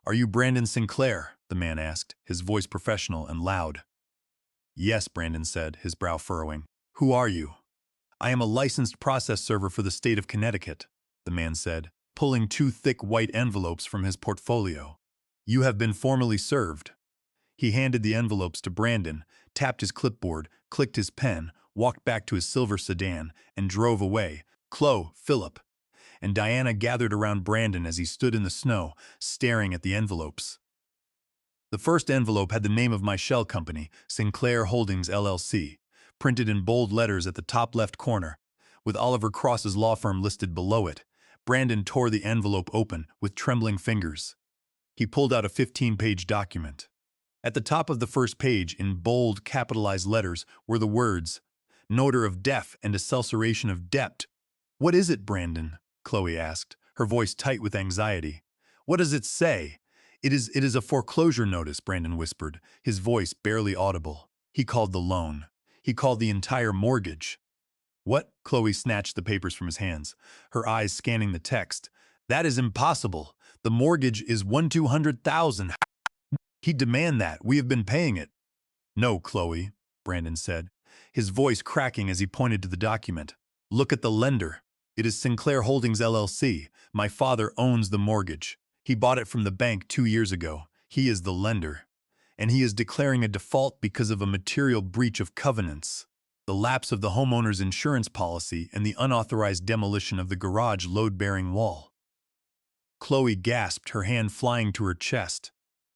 "Are you Brandon Sinclair?" the man asked, his voice professional and loud. "Yes," Brandon said, his brow furrowing. "Who are you?" "I am a licensed process server for the state of Connecticut," the man said, pulling 2 thick white envelopes from his portfolio. "You have been formally served." He handed the envelopes to Brandon, tapped his clipboard, clicked his pen, walked back to his silver sedan, and drove away. Chloe, Philip, and Diana gathered around Brandon as he stood in the snow, staring at the envelopes. The first envelope had the name of my shell company, Sinclair Holdings LLC, printed in bold letters at the top left corner, with Oliver Cross's law firm listed below it. Brandon tore the envelope open with trembling fingers. He pulled out a 15-page document. At the top of the first page, in bold, capitalized letters, were the words, "Noter of deaf and acceleration of debt." "What is it, Brandon?" Chloe asked, her voice tight with anxiety. "What does it say?" It is a foreclosure notice," Brandon whispered, his voice barely audible. He called the loan. He called the entire mortgage. "What?" Chloe snatched the papers from his hands, her eyes scanning the text. "That is impossible. The mortgage is 1,200,000. He'd demand that. We have been paying it." "No, Chloe," Brandon said, his voice cracking as he pointed to the document. "Look at the lender. It is Sinclair Holdings LLC. My father owns the mortgage. He bought it from the bank 2 years ago. He is the lender. And he is declaring a default because of a material breach of covenants, the lapse of the homeowner's insurance policy, and the unauthorized demolition of the garage load-bearing wall." Chloe gasped, her hand flying to her chest.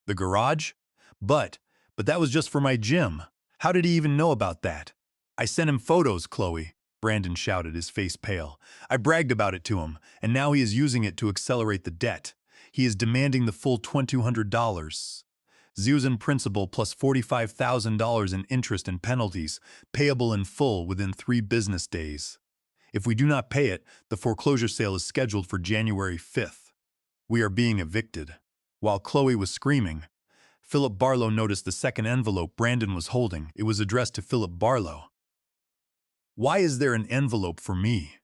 "The garage? But that was just for my gym. How did he even know about that?" "I sent him photos, Chloe," Brandon shouted, his face pale. "I bragged about it to him, and now he is using it to accelerate the debt. He is demanding the full $2,200. Zeus in principal plus $45,000 in interest and penalties, payable in full within 3 business days. If we do not pay it, the foreclosure sale is scheduled for January 5th. We are being evicted." While Chloe was screaming, Philip Barlow noticed the second envelope Brandon was holding. It was addressed to Philip Barlow. "Why is there an envelope for me?"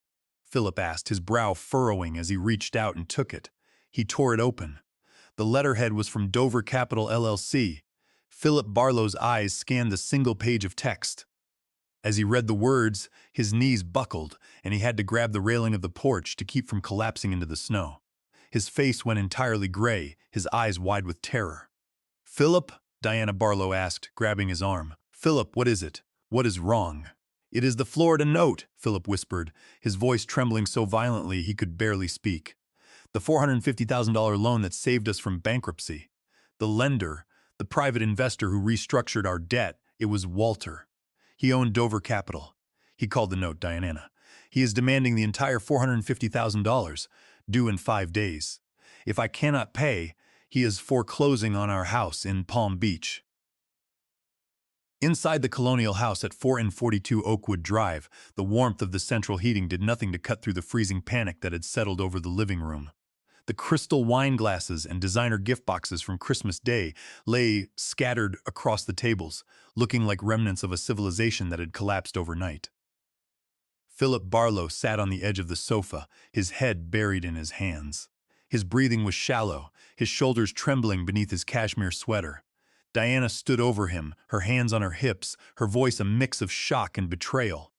Philip asked, his brow furrowing as he reached out and took it. He tore it open. The letterhead was from Dover Capital LLC. Philip Barlow's eyes scanned the single page of text. As he read the words, his knees buckled, and he had to grab the railing of the porch to keep from collapsing into the snow. His face went entirely gray, his eyes wide with terror. "Philip?" Diana Barlow asked, grabbing his arm. "Philip, what is it? What is wrong?" "It is the Florida note," Philip whispered, his voice trembling so violently he could barely speak. "The $450,000 loan that saved us from bankruptcy. The lender, the private investor who restructured our debt, it was Walter. He owned Dover Capital." He called the note Diana. "He is demanding the entire $450,000, due in 5 days. If I cannot pay, he is foreclosing on our house in Palm Beach." Inside the colonial house at 442 Oakwood Drive, the warmth of the central heating did nothing to cut through the freezing panic that had settled over the living room. The crystal wine glasses and designer gift boxes from Christmas Day lay scattered across the tables, looking like remnants of a civilization that had collapsed overnight. Philip Barlow sat on the edge of the sofa, his head buried in his hands. His breathing was shallow, his shoulders trembling beneath his cashmere sweater. Diana stood over him, her hands on her hips, her voice a mix of shock and betrayal.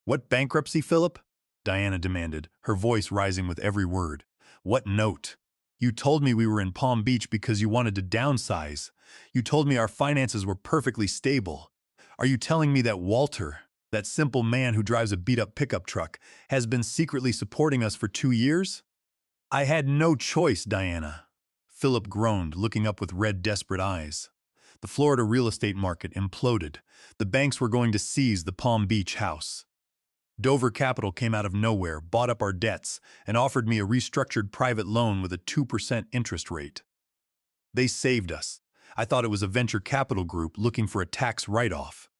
"What bankruptcy, Philip?" Diana demanded, her voice rising with every word. "What note? You told me we were in Palm Beach because you wanted to downsize. You told me our finances were perfectly stable. Are you telling me that Walter, that simple man who drives a beat-up pickup truck, has been secretly supporting us for 2 years?" "I had no choice, Diana," Philip groaned, looking up with red, desperate eyes. The Florida real estate market imploded. The banks were going to seize the Palm Beach house. Dover Capital came out of nowhere, bought up our debts, and offered me a restructured private loan with a 2% interest rate. They saved us. I thought it was a venture capital group looking for a tax write-off.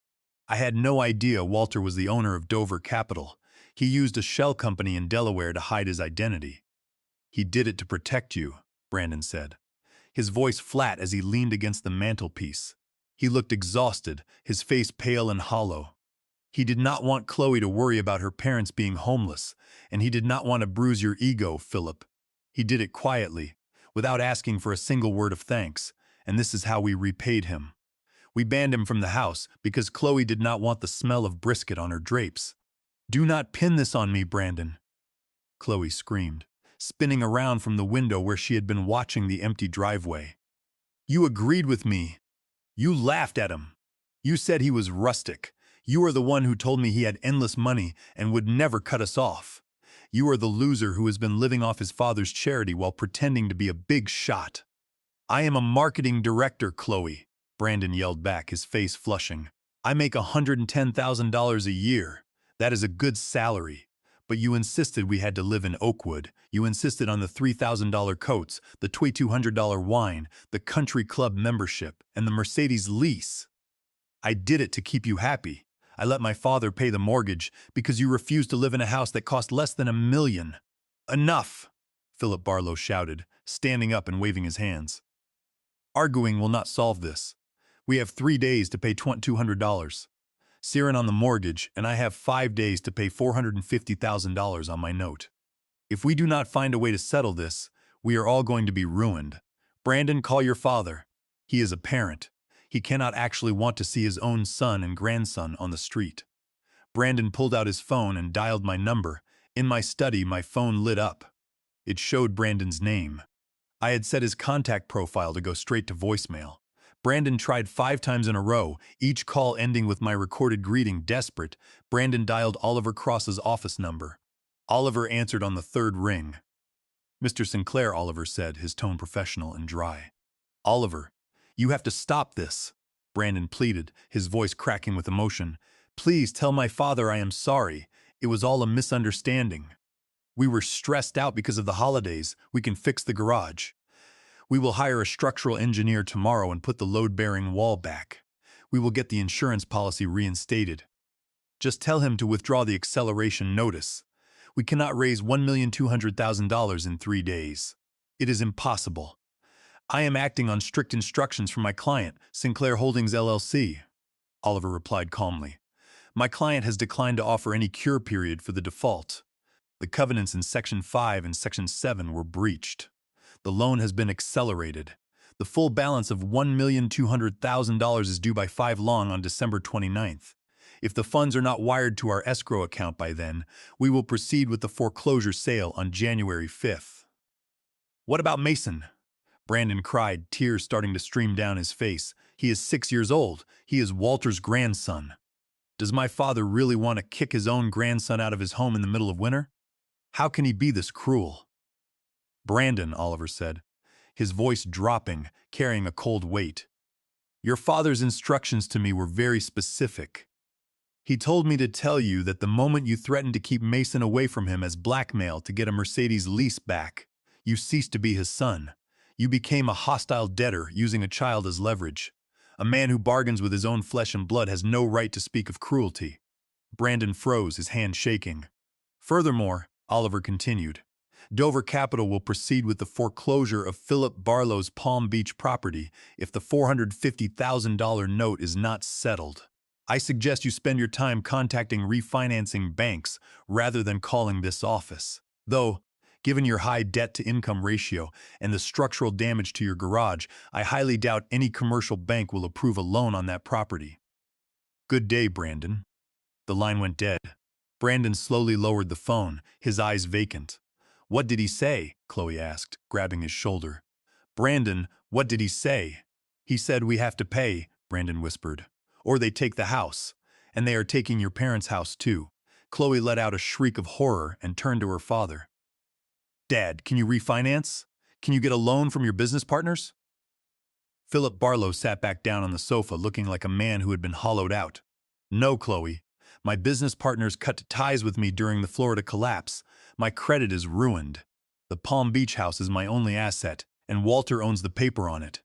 I had no idea Walter was the owner of Dover Capital. He used a shell company in Delaware to hide his identity. "He did it to protect you," Brandon said, his voice flat as he leaned against the mantelpiece. He looked exhausted, his face pale and hollow. "He did not want Chloe to worry about her parents being homeless, and he did not want to bruise your ego, Philip. He did it quietly, without asking for a single word of thanks, and this is how we repaid him. We banned him from the house because Chloe did not want the smell of brisket on her drapes." "Do not pin this on me, Brandon," Chloe screamed, spinning around from the window where she had been watching the empty driveway. "You agreed with me. You laughed at him. You said he was rustic. You are the one who told me he had endless money and would never cut us off. You are the loser who has been living off his father's charity while pretending to be a big shot." "I am a marketing director, Chloe," Brandon yelled back, his face flushing. "I make $110,000 a year. That is a good salary. But you insisted we had to live in Oakwood. You insisted on the $3,000 coats, the $2,200 wine, the country club membership, and the Mercedes lease. I did it to keep you happy. I let my father pay the mortgage because you refused to live in a house that cost less than $1 million. Enough! Philip Barlow shouted, standing up and waving his hands. Arguing will not solve this. We have 3 days to pay $2,200. Siren on the mortgage, and I have 5 days to pay $450,000 on my note. If we do not find a way to settle this, we are all going to be ruined. Brandon, call your father. He is a parent. He cannot actually want to see his own son and grandson on the street. Brandon pulled out his phone and dialed my number. In my study, my phone lit up. It showed Brandon's name. I had set his contact profile to go straight to voicemail. Brandon tried 5 times in a row, each call ending with my recorded greeting. Desperate, Brandon dialed Oliver Cross's office number. Oliver answered on the 3rd ring. Mr. Sinclair, Oliver said, his tone professional and dry. Oliver, you have to stop this, Brandon pleaded, his voice cracking with emotion. Please tell my father I am sorry. It was all a misunderstanding. We were stressed out because of the holidays. We can fix the garage. We will hire a structural engineer tomorrow and put the load-bearing wall back. We will get the insurance policy reinstated. Just tell him to withdraw the acceleration notice. We cannot raise $1,200,000 in 3 days. It is impossible. I am acting on strict instructions from my client, Sinclair Holdings LLC. Oliver replied calmly. My client has declined to offer any cure period for the default. The covenants in Section 5 and Section 7 were breached. The loan has been accelerated. The full balance of $1,200,000 is due by 5 long on December 29th. If the funds are not wired to our escrow account by then, we will proceed with the foreclosure sale on January 5th. What about Mason? Brandon cried, tears starting to stream down his face. He is 6 years old. He is Walter's grandson. Does my father really want to kick his own grandson out of his home in the middle of winter? How can he be this cruel? Brandon, Oliver said, his voice dropping, carrying a cold weight. Your father's instructions to me were very specific. He told me to tell you that the moment you threatened to keep Mason away from him as blackmail to get a Mercedes lease back, you ceased to be his son. You became a hostile debtor using a child as leverage. A man who bargains with his own flesh and blood has no right to speak of cruelty. Brandon froze, his hand shaking. Furthermore, Oliver continued, Dover Capital will proceed with the foreclosure of Philip Barlow's Palm Beach property if the $450,000 note is not settled. I suggest you spend your time contacting refinancing banks rather than calling this office. Though, given your high debt-to-income ratio and the structural damage to your garage, I highly doubt any commercial bank will approve a loan on that property. Good day, Brandon. The line went dead. Brandon slowly lowered the phone, his eyes vacant. What did he say? Chloe asked, grabbing his shoulder. Brandon, what did he say? He said we have to pay, Brandon whispered. Or they take the house. And they are taking your parents' house too. Chloe let out a shriek of horror and turned to her father. Dad, can you refinance? Can you get a loan from your business partners? Philip Barlow sat back down on the sofa looking like a man who had been hollowed out. No, Chloe. My business partners cut ties with me during the Florida collapse. My credit is ruined. The Palm Beach house is my only asset, and Walter owns the paper on it.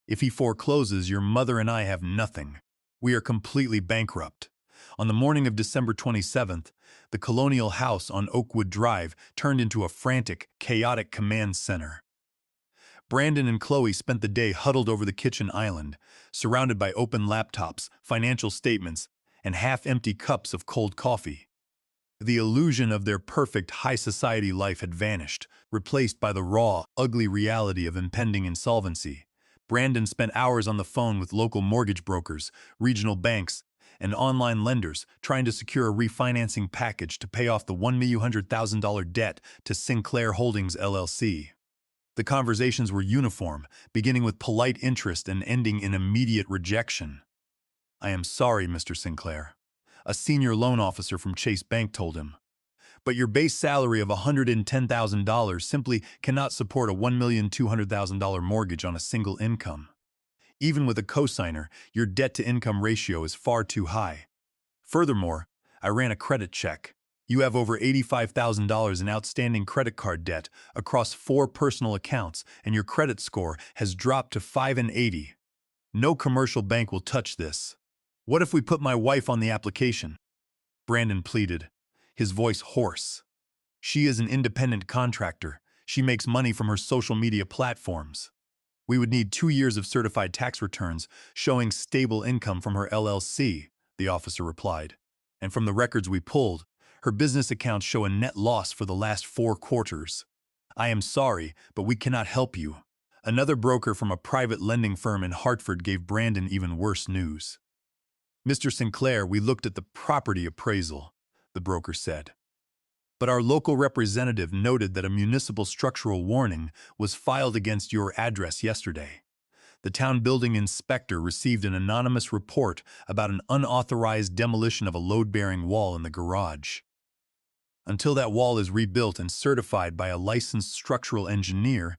If he forecloses, your mother and I have nothing. We are completely bankrupt. On the morning of December 27th, the colonial house on Oakwood Drive turned into a frantic, chaotic command center. Brandon and Chloe spent the day huddled over the kitchen island, surrounded by open laptops, financial statements, and half-empty cups of cold coffee. The illusion of their perfect high society life had vanished, replaced by the raw, ugly reality of impending insolvency. Brandon spent hours on the phone with local mortgage brokers, regional banks, and online lenders trying to secure a refinancing package to pay off the $1,200,000 debt to Sinclair Holdings LLC. The conversations were uniform, beginning with polite interest and ending in immediate rejection. I am sorry, Mr. Sinclair, a senior loan officer from Chase Bank told him. But your base salary of $110,000 simply cannot support a $1,200,000 mortgage on a single income. Even with a cosigner, your debt-to-income ratio is far too high. Furthermore, I ran a credit check. You have over $85,000 in outstanding credit card debt across 4 personal accounts, and your credit score has dropped to 580. No commercial bank will touch this. What if we put my wife on the application? Brandon pleaded, his voice hoarse. She is an independent contractor. She makes money from her social media platforms. We would need 2 years of certified tax returns showing stable income from her LLC, the officer replied. And from the records we pulled, her business accounts show a net loss for the last 4 quarters. I am sorry, but we cannot help you. Another broker from a private lending firm in Hartford gave Brandon even worse news. Mr. Sinclair, we looked at the property appraisal, the broker said. But our local representative noted that a municipal structural warning was filed against your address yesterday. The town building inspector received an anonymous report about an unauthorized demolition of a load-bearing wall in the garage. Until that wall is rebuilt and certified by a licensed structural engineer,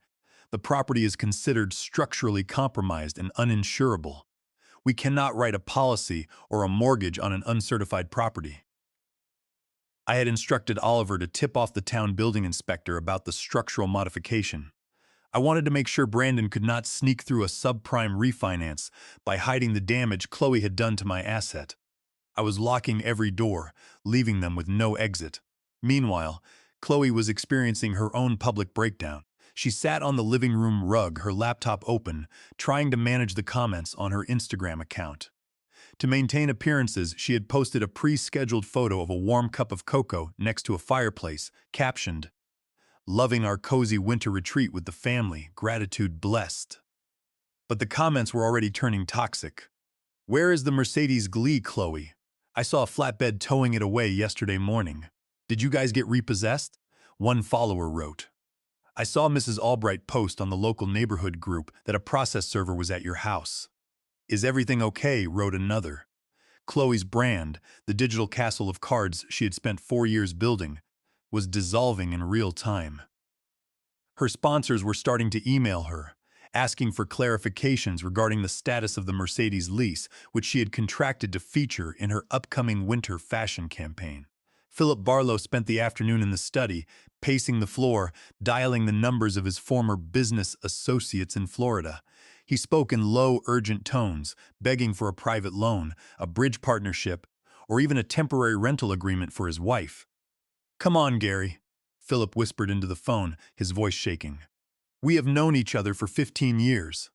the property is considered structurally compromised and uninsurable. We cannot write a policy or a mortgage on an uncertified property. I had instructed Oliver to tip off the town building inspector about the structural modification. I wanted to make sure Brandon could not sneak through a subprime refinance by hiding the damage Chloe had done to my asset. I was locking every door, leaving them with no exit. Meanwhile, Chloe was experiencing her own public breakdown. She sat on the living room rug, her laptop open, trying to manage the comments on her Instagram account. To maintain appearances, she had posted a pre-scheduled photo of a warm cup of cocoa next to a fireplace, captioned, "Loving our cozy winter retreat with the family, gratitude blessed." But the comments were already turning toxic. "Where is the Mercedes Glee, Chloe? I saw a flatbed towing it away yesterday morning. Did you guys get repossessed?" One follower wrote. "I saw Mrs. Albright post on the local neighborhood group that a process server was at your house." "Is everything okay?" wrote another. Chloe's brand, the digital castle of cards she had spent 4 years building, was dissolving in real time. Her sponsors were starting to email her, asking for clarifications regarding the status of the Mercedes lease, which she had contracted to feature in her upcoming winter fashion campaign. Philip Barlow spent the afternoon in the study, pacing the floor, dialing the numbers of his former business associates in Florida. He spoke in low, urgent tones, begging for a private loan, a bridge partnership, or even a temporary rental agreement for his wife. "Come on, Gary," Philip whispered into the phone, his voice shaking. "We have known each other for 15 years.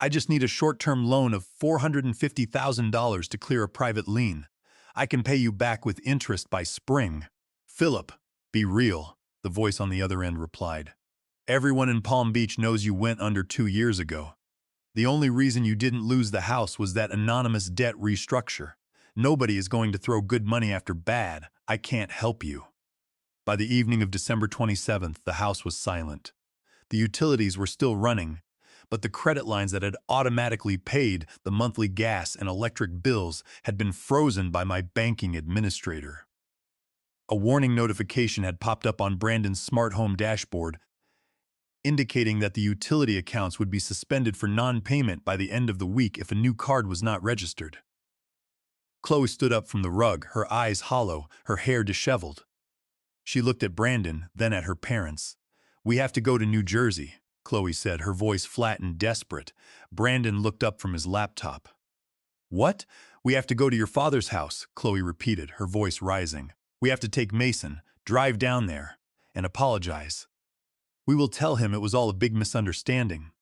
I just need a short-term loan of $450,000 to clear a private lien. I can pay you back with interest by spring." "Philip, be real," the voice on the other end replied. "Everyone in Palm Beach knows you went under 2 years ago. The only reason you didn't lose the house was that anonymous debt restructure. Nobody is going to throw good money after bad. I can't help you." By the evening of December 27th, the house was silent. The utilities were still running, but the credit lines that had automatically paid the monthly gas and electric bills had been frozen by my banking administrator. A warning notification had popped up on Brandon's smart home dashboard, indicating that the utility accounts would be suspended for non-payment by the end of the week if a new card was not registered. Chloe stood up from the rug, her eyes hollow, her hair disheveled. She looked at Brandon, then at her parents. "We have to go to New Jersey," Chloe said, her voice flat and desperate. Brandon looked up from his laptop. "What? We have to go to your father's house," Chloe repeated, her voice rising. "We have to take Mason, drive down there, and apologize. We will tell him it was all a big misunderstanding.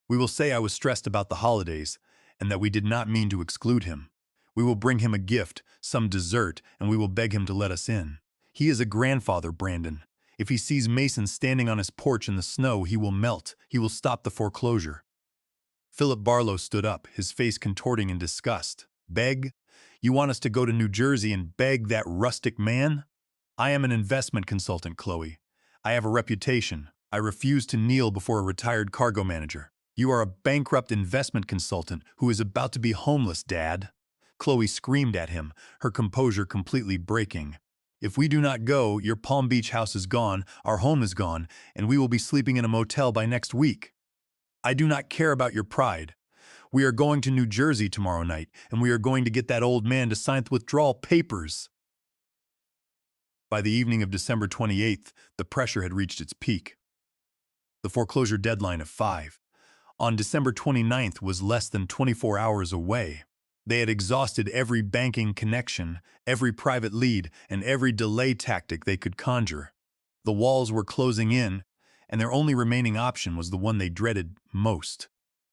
We will say I was stressed about the holidays, and that we did not mean to exclude him. We will bring him a gift, some dessert, and we will beg him to let us in. He is a grandfather, Brandon. If he sees Mason standing on his porch in the snow, he will melt. He will stop the foreclosure." Philip Barlow stood up, his face contorting in disgust. "Beg? You want us to go to New Jersey and beg that rustic man? I am an investment consultant, Chloe. I have a reputation. I refuse to kneel before a retired cargo manager. You are a bankrupt investment consultant who is about to be homeless, Dad." Chloe screamed at him, her composure completely breaking. "If we do not go, your Palm Beach house is gone, our home is gone, and we will be sleeping in a motel by next week. I do not care about your pride. We are going to New Jersey tomorrow night, and we are going to get that old man to sign the withdrawal papers." By the evening of December 28th, the pressure had reached its peak. The foreclosure deadline of 5 on December 29th was less than 24 hours away. They had exhausted every banking connection, every private lead, and every delay tactic they could conjure. The walls were closing in, and their only remaining option was the one they dreaded most.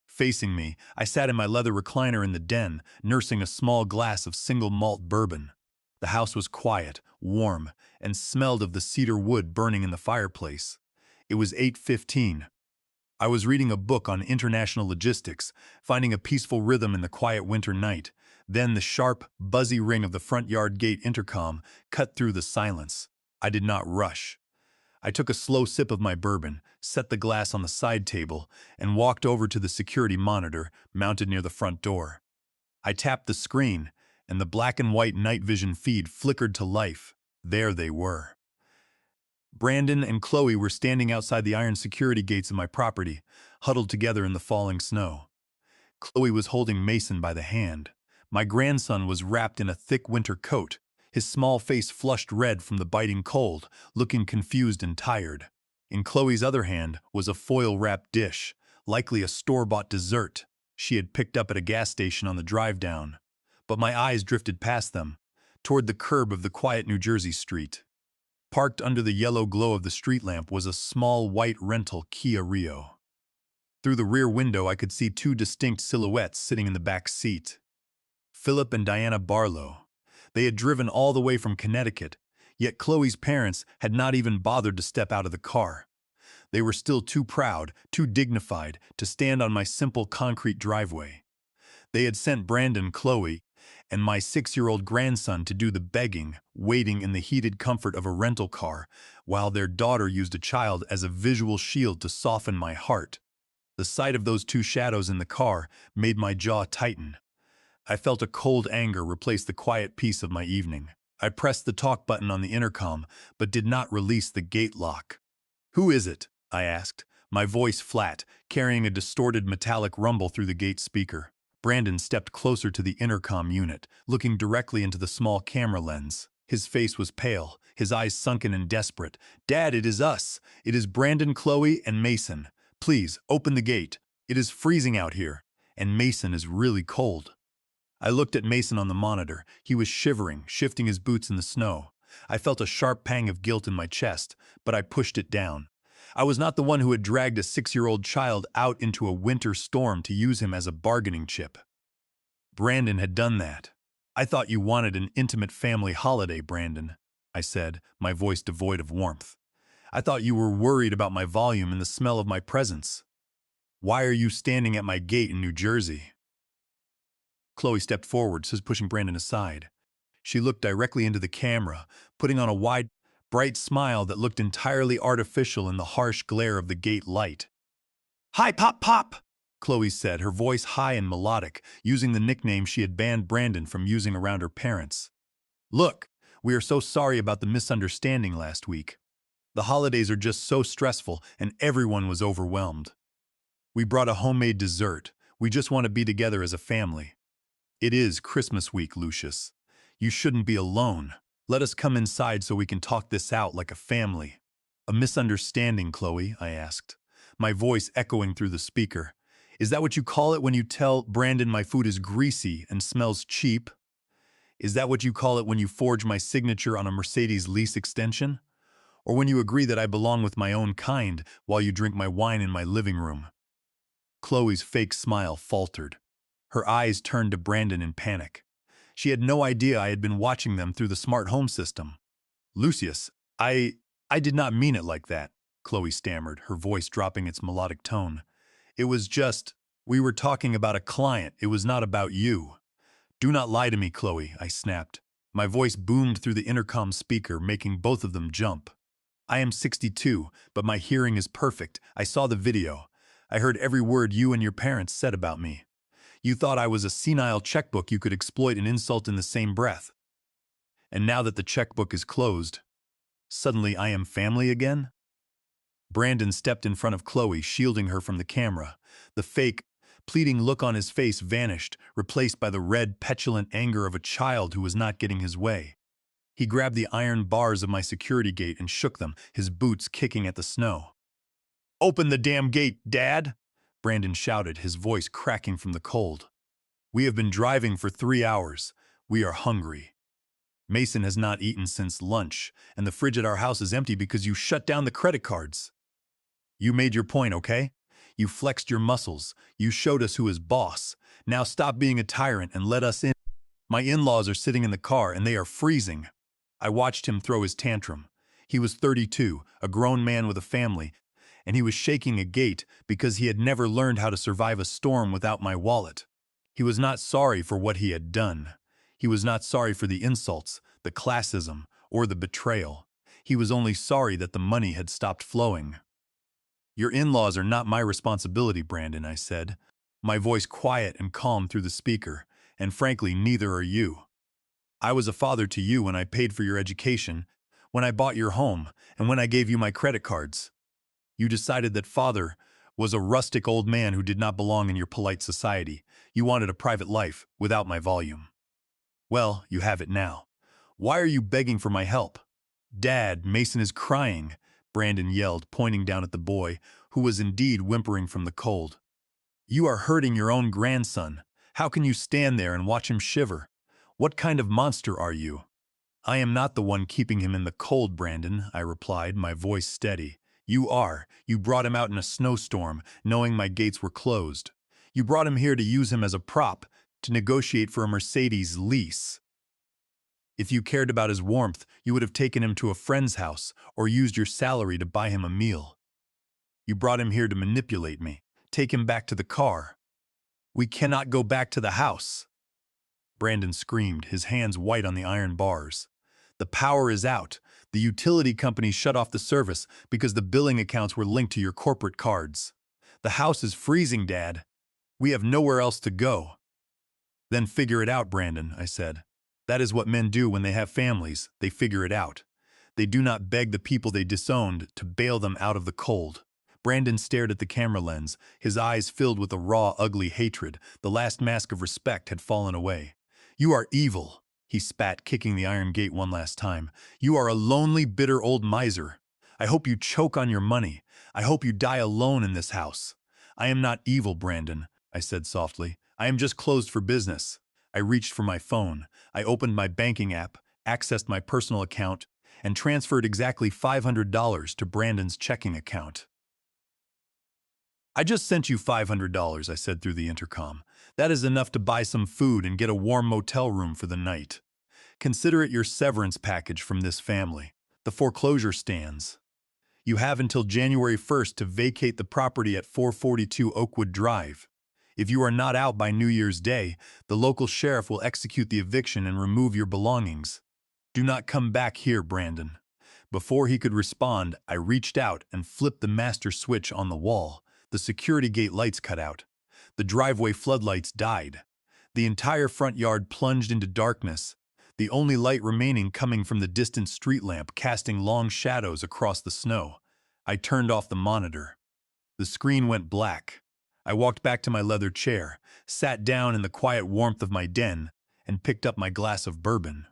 Facing me, I sat in my leather recliner in the den, nursing a small glass of single malt bourbon. The house was quiet, warm, and smelled of the cedar wood burning in the fireplace. It was 8:15. I was reading a book on international logistics, finding a peaceful rhythm in the quiet winter night. Then the sharp, buzzy ring of the front yard gate intercom cut through the silence. I did not rush. I took a slow sip of my bourbon, set the glass on the side table, and walked over to the security monitor mounted near the front door. I tapped the screen, and the black and white night vision feed flickered to life. There they were. Brandon and Chloe were standing outside the iron security gates of my property, huddled together in the falling snow. Chloe was holding Mason by the hand. My grandson was wrapped in a thick winter coat, his small face flushed red from the biting cold, looking confused and tired. In Chloe's other hand was a foil-wrapped dish, likely a store-bought dessert she had picked up at a gas station on the drive down. But my eyes drifted past them, toward the curb of the quiet New Jersey street. Parked under the yellow glow of the street lamp was a small white rental Kia Rio. Through the rear window I could see two distinct silhouettes sitting in the back seat. Philip and Diana Barlow. They had driven all the way from Connecticut, yet Chloe's parents had not even bothered to step out of the car. They were still too proud, too dignified, to stand on my simple concrete driveway. They had sent Brandon, Chloe, and my 6-year-old grandson to do the begging, waiting in the heated comfort of a rental car, while their daughter used a child as a visual shield to soften my heart. The sight of those two shadows in the car made my jaw tighten. I felt a cold anger replace the quiet peace of my evening. I pressed the talk button on the intercom, but did not release the gate lock. "Who is it?" I asked, my voice flat, carrying a distorted metallic rumble through the gate speaker. Brandon stepped closer to the intercom unit, looking directly into the small camera lens. His face was pale, his eyes sunken and desperate. "Dad, it is us. It is Brandon, Chloe, and Mason. Please, open the gate. It is freezing out here, and Mason is really cold." I looked at Mason on the monitor. He was shivering, shifting his boots in the snow. I felt a sharp pang of guilt in my chest, but I pushed it down. I was not the one who had dragged a 6-year-old child out into a winter storm to use him as a bargaining chip. Brandon had done that. "I thought you wanted an intimate family holiday, Brandon," I said, my voice devoid of warmth. "I thought you were worried about my volume and the smell of my presence. Why are you standing at my gate in New Jersey?" Chloe stepped forward, pushing Brandon aside. She looked directly into the camera, putting on a wide, bright smile that looked entirely artificial in the harsh glare of the gate light. "Hi, Pop Pop!" Chloe said, her voice high and melodic, using the nickname she had banned Brandon from using around her parents. "Look, we are so sorry about the misunderstanding last week. The holidays are just so stressful and everyone was overwhelmed. We brought a homemade dessert. We just want to be together as a family. It is Christmas week, Lucius. You shouldn't be alone. Let us come inside so we can talk this out like a family." "A misunderstanding, Chloe?" I asked, my voice echoing through the speaker. "Is that what you call it when you tell Brandon my food is greasy and smells cheap? Is that what you call it when you forge my signature on a Mercedes lease extension? Or when you agree that I belong with my own kind while you drink my wine in my living room?" Chloe's fake smile faltered. Her eyes turned to Brandon in panic. She had no idea I had been watching them through the smart home system. "Lucius, I did not mean it like that," Chloe stammered, her voice dropping its melodic tone. "It was just, we were talking about a client. It was not about you." "Do not lie to me, Chloe," I snapped. My voice boomed through the intercom speaker, making both of them jump. "I am 62, but my hearing is perfect. I saw the video. I heard every word you and your parents said about me. You thought I was a senile checkbook you could exploit and insult in the same breath. And now that the checkbook is closed, suddenly I am family again?" Brandon stepped in front of Chloe, shielding her from the camera. The fake, pleading look on his face vanished, replaced by the red, petulant anger of a child who was not getting his way. He grabbed the iron bars of my security gate and shook them, his boots kicking at the snow. "Open the damn gate, Dad!" Brandon shouted, his voice cracking from the cold. "We have been driving for 3 hours. We are hungry. Mason has not eaten since lunch, and the fridge at our house is empty because you shut down the credit cards. You made your point, okay? You flexed your muscles. You showed us who is boss. Now stop being a tyrant and let us in." My in-laws are sitting in the car and they are freezing. I watched him throw his tantrum. He was 32, a grown man with a family, and he was shaking a gate because he had never learned how to survive a storm without my wallet. He was not sorry for what he had done. He was not sorry for the insults, the classism, or the betrayal. He was only sorry that the money had stopped flowing. "Your in-laws are not my responsibility, Brandon," I said, my voice quiet and calm through the speaker, "and frankly, neither are you. I was a father to you when I paid for your education, when I bought your home, and when I gave you my credit cards. You decided that father was a rustic old man who did not belong in your polite society. You wanted a private life without my volume. Well, you have it now. Why are you begging for my help?" "Dad, Mason is crying," Brandon yelled, pointing down at the boy, who was indeed whimpering from the cold. "You are hurting your own grandson. How can you stand there and watch him shiver? What kind of monster are you?" "I am not the one keeping him in the cold, Brandon," I replied, my voice steady. "You are. You brought him out in a snowstorm, knowing my gates were closed. You brought him here to use him as a prop, to negotiate for a Mercedes lease. If you cared about his warmth, you would have taken him to a friend's house or used your salary to buy him a meal. You brought him here to manipulate me. Take him back to the car." "We cannot go back to the house," Brandon screamed, his hands white on the iron bars. "The power is out. The utility company shut off the service because the billing accounts were linked to your corporate cards. The house is freezing, Dad. We have nowhere else to go." "Then figure it out, Brandon," I said. "That is what men do when they have families. They figure it out. They do not beg the people they disowned to bail them out of the cold." Brandon stared at the camera lens, his eyes filled with a raw, ugly hatred. The last mask of respect had fallen away. "You are evil," he spat, kicking the iron gate one last time. "You are a lonely, bitter old miser. I hope you choke on your money. I hope you die alone in this house." "I am not evil, Brandon," I said softly. "I am just closed for business." I reached for my phone. I opened my banking app, accessed my personal account, and transferred exactly $500 to Brandon's checking account. "I just sent you $500, I said through the intercom. "That is enough to buy some food and get a warm motel room for the night. Consider it your severance package from this family. The foreclosure stands. You have until January 1st to vacate the property at 442 Oakwood Drive. If you are not out by New Year's Day, the local sheriff will execute the eviction and remove your belongings. Do not come back here, Brandon." Before he could respond, I reached out and flipped the master switch on the wall. The security gate lights cut out. The driveway floodlights died. The entire front yard plunged into darkness, the only light remaining coming from the distant street lamp casting long shadows across the snow. I turned off the monitor. The screen went black. I walked back to my leather chair, sat down in the quiet warmth of my den, and picked up my glass of bourbon.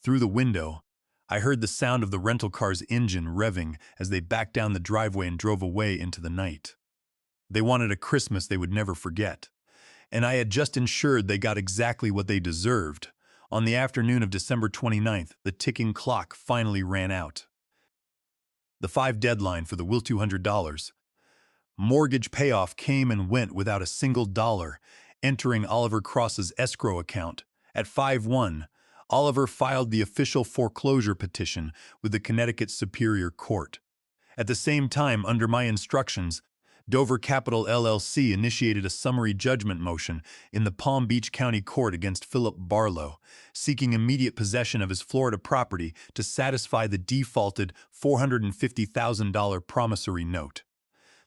Through the window, I heard the sound of the rental car's engine revving as they backed down the driveway and drove away into the night. They wanted a Christmas they would never forget, and I had just ensured they got exactly what they deserved. On the afternoon of December 29th, the ticking clock finally ran out. The 5 deadline for the will $200. Mortgage payoff came and went without a single dollar, entering Oliver Cross's escrow account. At 5/1, Oliver filed the official foreclosure petition with the Connecticut Superior Court. At the same time, under my instructions, Dover Capital LLC initiated a summary judgment motion in the Palm Beach County Court against Philip Barlow, seeking immediate possession of his Florida property to satisfy the defaulted $450,000 promissory note.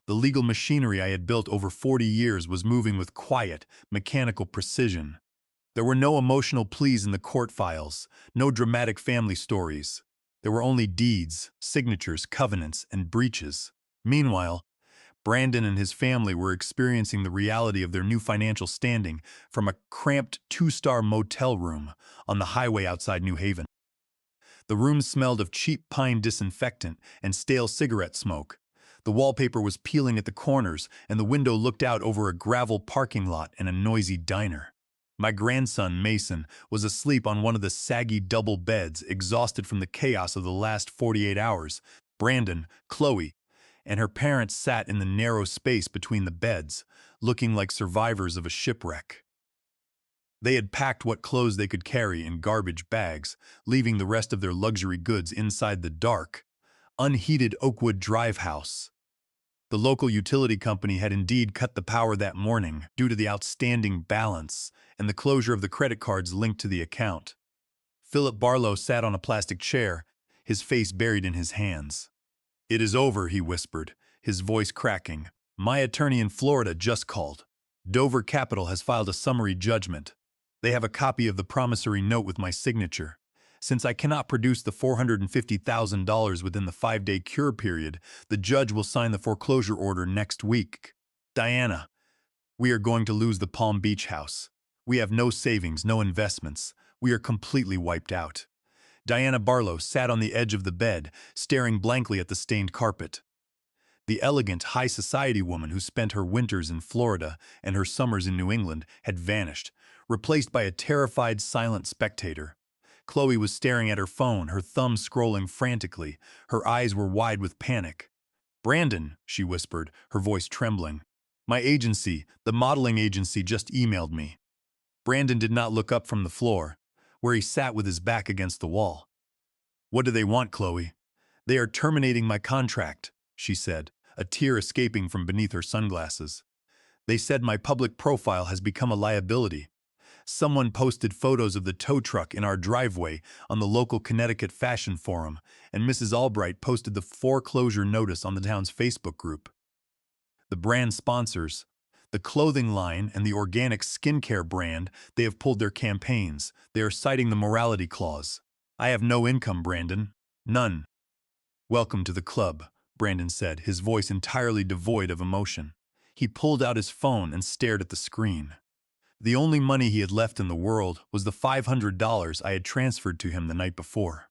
The legal machinery I had built over 40 years was moving with quiet, mechanical precision. There were no emotional pleas in the court files, no dramatic family stories. There were only deeds, signatures, covenants, and breaches. Meanwhile, Brandon and his family were experiencing the reality of their new financial standing from a cramped two-star motel room on the highway outside New Haven. The room smelled of cheap pine disinfectant and stale cigarette smoke. The wallpaper was peeling at the corners, and the window looked out over a gravel parking lot and a noisy diner. My grandson, Mason, was asleep on one of the saggy double beds, exhausted from the chaos of the last 48 hours. Brandon, Chloe, and her parents sat in the narrow space between the beds, looking like survivors of a shipwreck. They had packed what clothes they could carry in garbage bags, leaving the rest of their luxury goods inside the dark, unheated Oakwood Drive house. The local utility company had indeed cut the power that morning due to the outstanding balance and the closure of the credit cards linked to the account. Philip Barlow sat on a plastic chair, his face buried in his hands. "It is over," he whispered, his voice cracking. "My attorney in Florida just called. Dover Capital has filed a summary judgment. They have a copy of the promissory note with my signature. Since I cannot produce the $450,000 within the 5-day cure period, the judge will sign the foreclosure order next week. Diana, we are going to lose the Palm Beach house. We have no savings, no investments. We are completely wiped out." Diana Barlow sat on the edge of the bed, staring blankly at the stained carpet. The elegant, high society woman who spent her winters in Florida and her summers in New England had vanished, replaced by a terrified, silent spectator. Chloe was staring at her phone, her thumb scrolling frantically. Her eyes were wide with panic. "Brandon," she whispered, her voice trembling. "My agency, the modeling agency, just emailed me." Brandon did not look up from the floor, where he sat with his back against the wall. "What do they want, Chloe?" "They are terminating my contract," she said, a tear escaping from beneath her sunglasses. "They said my public profile has become a liability. Someone posted photos of the tow truck in our driveway on the local Connecticut fashion forum, and Mrs. Albright posted the foreclosure notice on the town's Facebook group. The brand sponsors, the clothing line and the organic skincare brand, they have pulled their campaigns. They are citing the morality clause. I have no income, Brandon. None." "Welcome to the club," Brandon said, his voice entirely devoid of emotion. He pulled out his phone and stared at the screen. The only money he had left in the world was the $500 I had transferred to him the night before.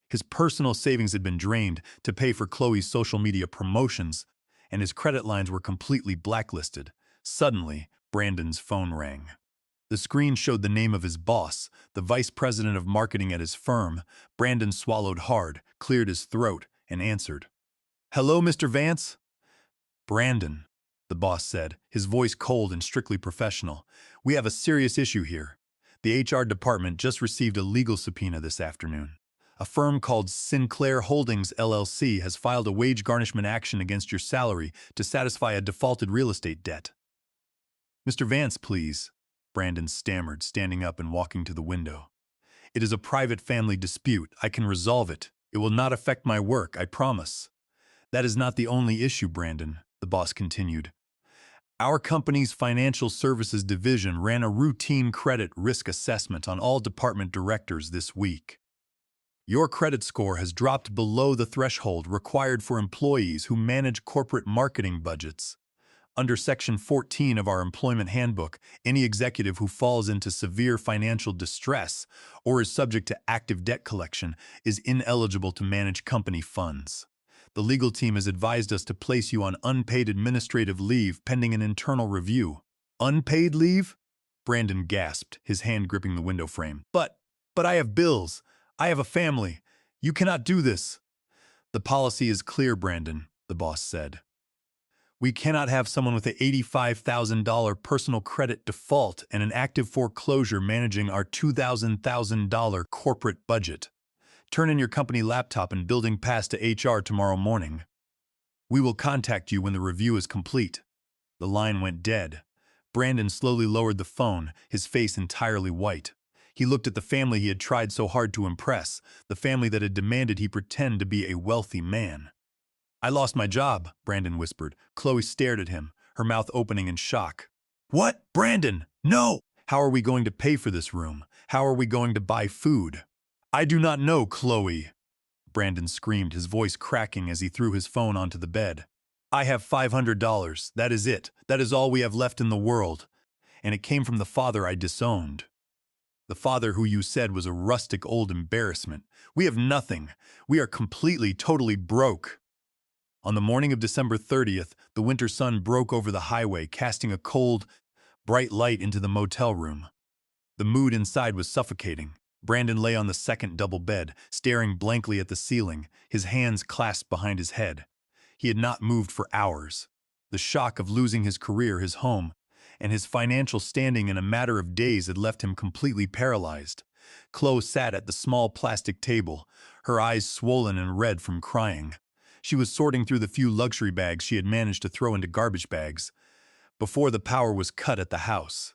His personal savings had been drained to pay for Chloe's social media promotions, and his credit lines were completely blacklisted. Suddenly, Brandon's phone rang. The screen showed the name of his boss, the vice president of marketing at his firm. Brandon swallowed hard, cleared his throat, and answered. "Hello, Mr. Vance?" "Brandon," the boss said, his voice cold and strictly professional. "We have a serious issue here. The HR department just received a legal subpoena this afternoon. A firm called Sinclair Holdings LLC has filed a wage garnishment action against your salary to satisfy a defaulted real estate debt." "Mr. Vance, please," Brandon stammered, standing up and walking to the window. "It is a private family dispute. I can resolve it. It will not affect my work, I promise." "That is not the only issue, Brandon," the boss continued. "Our company's financial services division ran a routine credit risk assessment on all department directors this week. Your credit score has dropped below the threshold required for employees who manage corporate marketing budgets. Under Section 14 of our employment handbook, any executive who falls into severe financial distress or is subject to active debt collection is ineligible to manage company funds. The legal team has advised us to place you on unpaid administrative leave pending an internal review." "Unpaid leave?" Brandon gasped, his hand gripping the window frame. But I have bills. I have a family. You cannot do this." "The policy is clear, Brandon," the boss said. "We cannot have someone with an $85,000 personal credit default and an active foreclosure managing our $2,000 corporate budget. Turn in your company laptop and building pass to HR tomorrow morning. We will contact you when the review is complete." The line went dead. Brandon slowly lowered the phone, his face entirely white. He looked at the family he had tried so hard to impress, the family that had demanded he pretend to be a wealthy man. "I lost my job," Brandon whispered. Chloe stared at him, her mouth opening in shock. "What? Brandon, no! How are we going to pay for this room? How are we going to buy food?" "I do not know, Chloe," Brandon screamed, his voice cracking as he threw his phone onto the bed. I have $500. That is it. That is all we have left in the world. And it came from the father I disowned. The father who you said was a rustic old embarrassment. We have nothing. We are completely, totally broke. On the morning of December 30th, the winter sun broke over the highway, casting a cold, bright light into the motel room. The mood inside was suffocating. Brandon lay on the second double bed, staring blankly at the ceiling, his hands clasped behind his head. He had not moved for hours. The shock of losing his career, his home, and his financial standing in a matter of days had left him completely paralyzed. Chloe sat at the small plastic table, her eyes swollen and red from crying. She was sorting through the few luxury bags she had managed to throw into garbage bags before the power was cut at the house.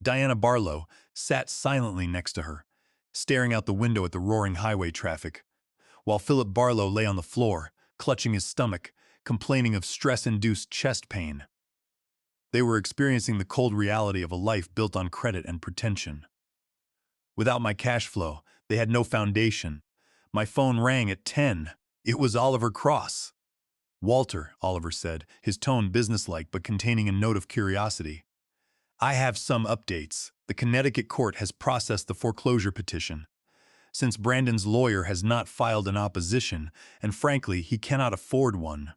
Diana Barlow sat silently next to her, staring out the window at the roaring highway traffic, while Philip Barlow lay on the floor, clutching his stomach, complaining of stress-induced chest pain. They were experiencing the cold reality of a life built on credit and pretension. Without my cash flow, they had no foundation. My phone rang at 10. It was Oliver Cross. "Walter," Oliver said, his tone businesslike but containing a note of curiosity. "I have some updates. The Connecticut court has processed the foreclosure petition. Since Brandon's lawyer has not filed an opposition, and frankly, he cannot afford one.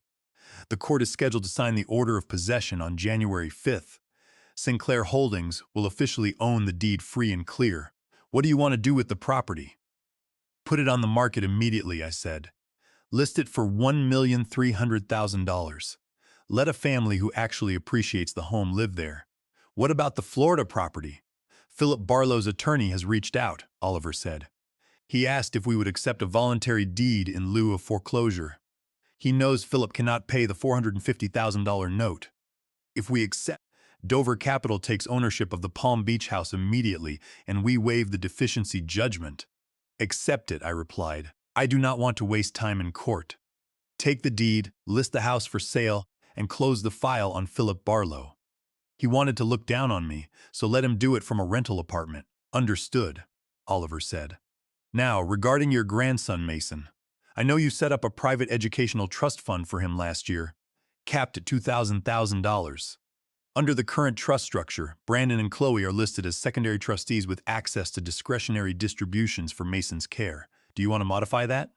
The court is scheduled to sign the order of possession on January 5th. Sinclair Holdings will officially own the deed free and clear. What do you want to do with the property?" "Put it on the market immediately," I said. "List it for $1,300,000. Let a family who actually appreciates the home live there." "What about the Florida property?" "Philip Barlow's attorney has reached out," Oliver said. "He asked if we would accept a voluntary deed in lieu of foreclosure. He knows Philip cannot pay the $450,000 note. If we accept, Dover Capital takes ownership of the Palm Beach house immediately, and we waive the deficiency judgment." "Accept it," I replied. "I do not want to waste time in court. Take the deed, list the house for sale, and close the file on Philip Barlow. He wanted to look down on me, so let him do it from a rental apartment." "Understood," Oliver said. "Now, regarding your grandson, Mason. I know you set up a private educational trust fund for him last year, capped at $2,000. Under the current trust structure, Brandon and Chloe are listed as secondary trustees with access to discretionary distributions for Mason's care. Do you want to modify that?"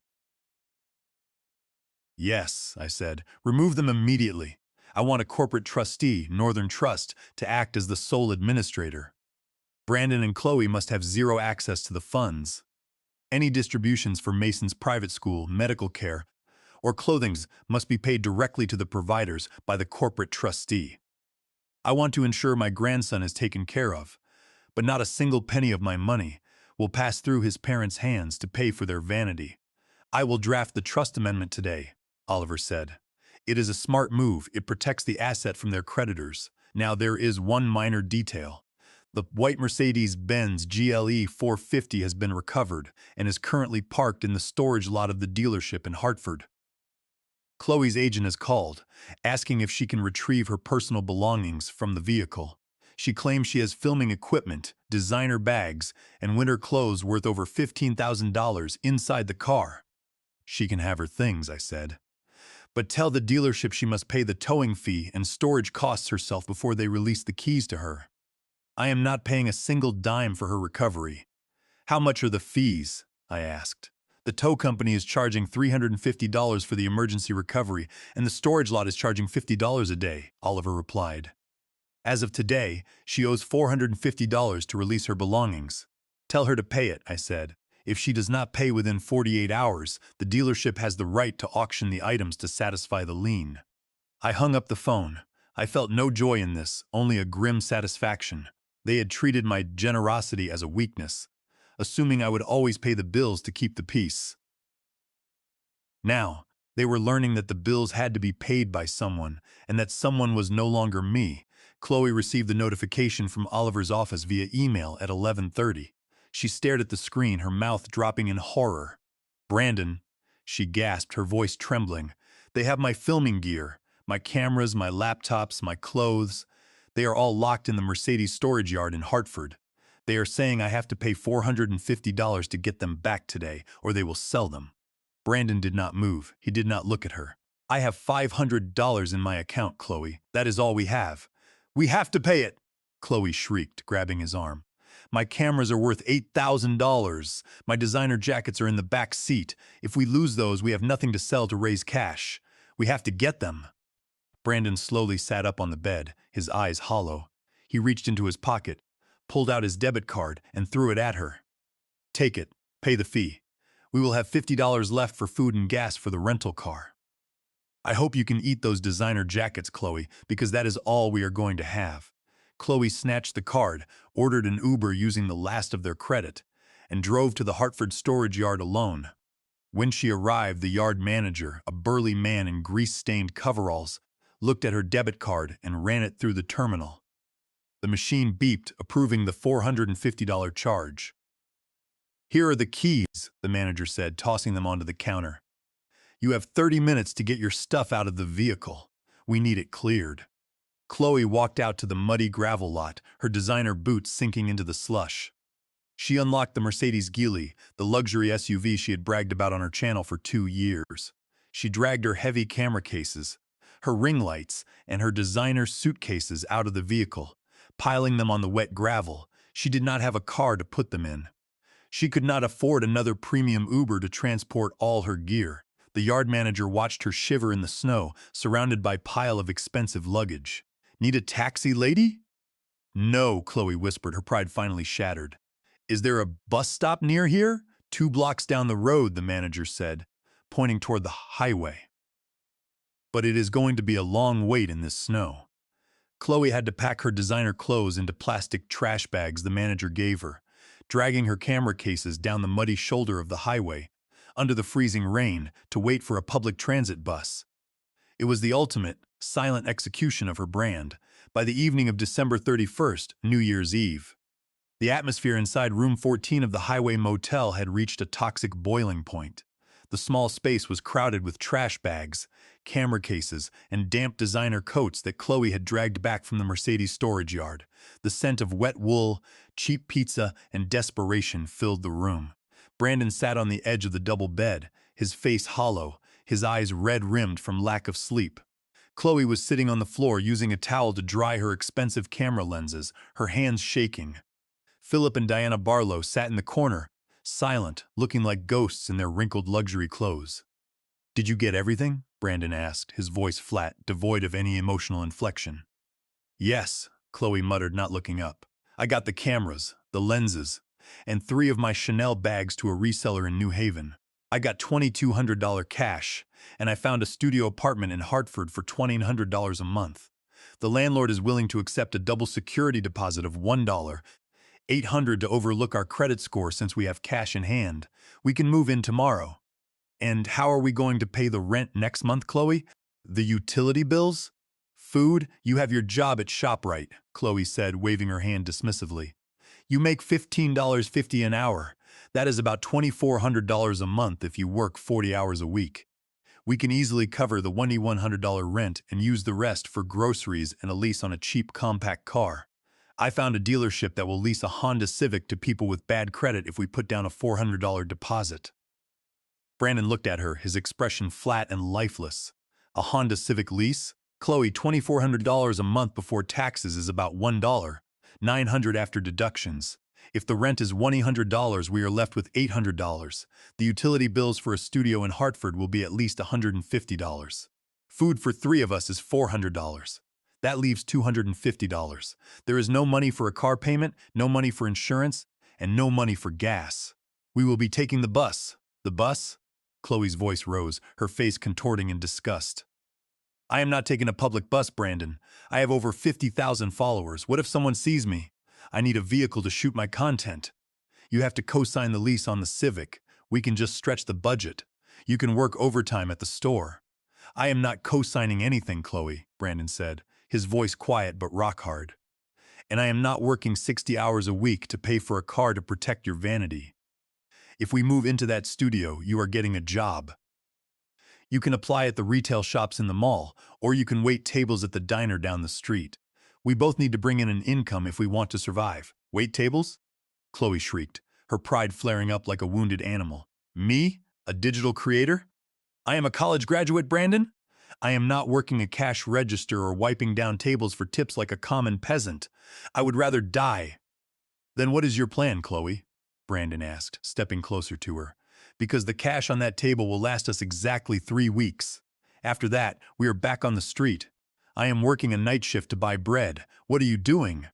"Yes," I said. "Remove them immediately. I want a corporate trustee, Northern Trust, to act as the sole administrator. Brandon and Chloe must have zero access to the funds. Any distributions for Mason's private school, medical care, or clothings must be paid directly to the providers by the corporate trustee. I want to ensure my grandson is taken care of, but not a single penny of my money will pass through his parents' hands to pay for their vanity." "I will draft the trust amendment today," Oliver said. "It is a smart move. It protects the asset from their creditors. Now there is one minor detail. The white Mercedes-Benz GLE 450 has been recovered and is currently parked in the storage lot of the dealership in Hartford. Chloe's agent has called, asking if she can retrieve her personal belongings from the vehicle. She claims she has filming equipment, designer bags, and winter clothes worth over $15,000 inside the car." "She can have her things," I said. "But tell the dealership she must pay the towing fee and storage costs herself before they release the keys to her. I am not paying a single dime for her recovery." "How much are the fees?" I asked. "The tow company is charging $350 for the emergency recovery, and the storage lot is charging $50 a day," Oliver replied. "As of today, she owes $450 to release her belongings." "Tell her to pay it," I said. "If she does not pay within 48 hours, the dealership has the right to auction the items to satisfy the lien." I hung up the phone. I felt no joy in this, only a grim satisfaction. They had treated my generosity as a weakness, assuming I would always pay the bills to keep the peace. Now, they were learning that the bills had to be paid by someone, and that someone was no longer me. Chloe received the notification from Oliver's office via email at 11:30. She stared at the screen, her mouth dropping in horror. "Brandon," she gasped, her voice trembling. "They have my filming gear, my cameras, my laptops, my clothes. They are all locked in the Mercedes storage yard in Hartford. They are saying I have to pay $450 to get them back today, or they will sell them." Brandon did not move. He did not look at her. I have $500 in my account, Chloe. That is all we have. We have to pay it, Chloe shrieked, grabbing his arm. My cameras are worth $8,000. My designer jackets are in the back seat. If we lose those, we have nothing to sell to raise cash. We have to get them. Brandon slowly sat up on the bed, his eyes hollow. He reached into his pocket, pulled out his debit card, and threw it at her. Take it. Pay the fee. We will have $50 left for food and gas for the rental car. I hope you can eat those designer jackets, Chloe, because that is all we are going to have. Chloe snatched the card, ordered an Uber using the last of their credit, and drove to the Hartford storage yard alone. When she arrived, the yard manager, a burly man in grease-stained coveralls, looked at her debit card and ran it through the terminal. The machine beeped, approving the $450 charge. Here are the keys, the manager said, tossing them onto the counter. You have 30 minutes to get your stuff out of the vehicle. We need it cleared. Chloe walked out to the muddy gravel lot, her designer boots sinking into the slush. She unlocked the Mercedes Geely, the luxury SUV she had bragged about on her channel for 2 years. She dragged her heavy camera cases, her ring lights, and her designer suitcases out of the vehicle, piling them on the wet gravel. She did not have a car to put them in. She could not afford another premium Uber to transport all her gear. The yard manager watched her shiver in the snow, surrounded by a pile of expensive luggage. Need a taxi, lady? No, Chloe whispered, her pride finally shattered. Is there a bus stop near here? 2 blocks down the road, the manager said, pointing toward the highway. But it is going to be a long wait in this snow. Chloe had to pack her designer clothes into plastic trash bags the manager gave her, dragging her camera cases down the muddy shoulder of the highway, under the freezing rain, to wait for a public transit bus. It was the ultimate, silent execution of her brand. By the evening of December 31st, New Year's Eve, the atmosphere inside room 14 of the Highway Motel had reached a toxic boiling point. The small space was crowded with trash bags, camera cases, and damp designer coats that Chloe had dragged back from the Mercedes storage yard. The scent of wet wool, cheap pizza, and desperation filled the room. Brandon sat on the edge of the double bed, his face hollow, his eyes red-rimmed from lack of sleep. Chloe was sitting on the floor using a towel to dry her expensive camera lenses, her hands shaking. Philip and Diana Barlow sat in the corner, silent, looking like ghosts in their wrinkled luxury clothes. Did you get everything? Brandon asked, his voice flat, devoid of any emotional inflection. Yes, Chloe muttered, not looking up. I got the cameras, the lenses, and 3 of my Chanel bags to a reseller in New Haven. I got $2,200 cash, and I found a studio apartment in Hartford for $2,900 a month. The landlord is willing to accept a double security deposit of $1, $800 to overlook our credit score since we have cash in hand. We can move in tomorrow. And how are we going to pay the rent next month, Chloe? The utility bills? Food? You have your job at ShopRite, Chloe said, waving her hand dismissively. You make $15.50 an hour. That is about $2,400 a month if you work 40 hours a week. We can easily cover the $2,100 rent and use the rest for groceries and a lease on a cheap compact car. I found a dealership that will lease a Honda Civic to people with bad credit if we put down a $400 deposit. Brandon looked at her, his expression flat and lifeless. A Honda Civic lease? Chloe, $2,400 a month before taxes is about $1, $900 after deductions. If the rent is $1,800, we are left with $800. The utility bills for a studio in Hartford will be at least $150. Food for 3 of us is $400. That leaves $250. There is no money for a car payment, no money for insurance, and no money for gas. We will be taking the bus. The bus? Chloe's voice rose, her face contorting in disgust. I am not taking a public bus, Brandon. I have over 50,000 followers. What if someone sees me? I need a vehicle to shoot my content. You have to co-sign the lease on the Civic. We can just stretch the budget. You can work overtime at the store. I am not co-signing anything, Chloe, Brandon said, his voice quiet but rock hard. And I am not working 60 hours a week to pay for a car to protect your vanity. If we move into that studio, you are getting a job. You can apply at the retail shops in the mall, or you can wait tables at the diner down the street. We both need to bring in an income if we want to survive. Wait tables? Chloe shrieked, her pride flaring up like a wounded animal. Me? A digital creator? I am a college graduate, Brandon? I am not working a cash register or wiping down tables for tips like a common peasant. I would rather die. Then what is your plan, Chloe? Brandon asked, stepping closer to her. Because the cash on that table will last us exactly 3 weeks. After that, we are back on the street. I am working a night shift to buy bread. What are you doing?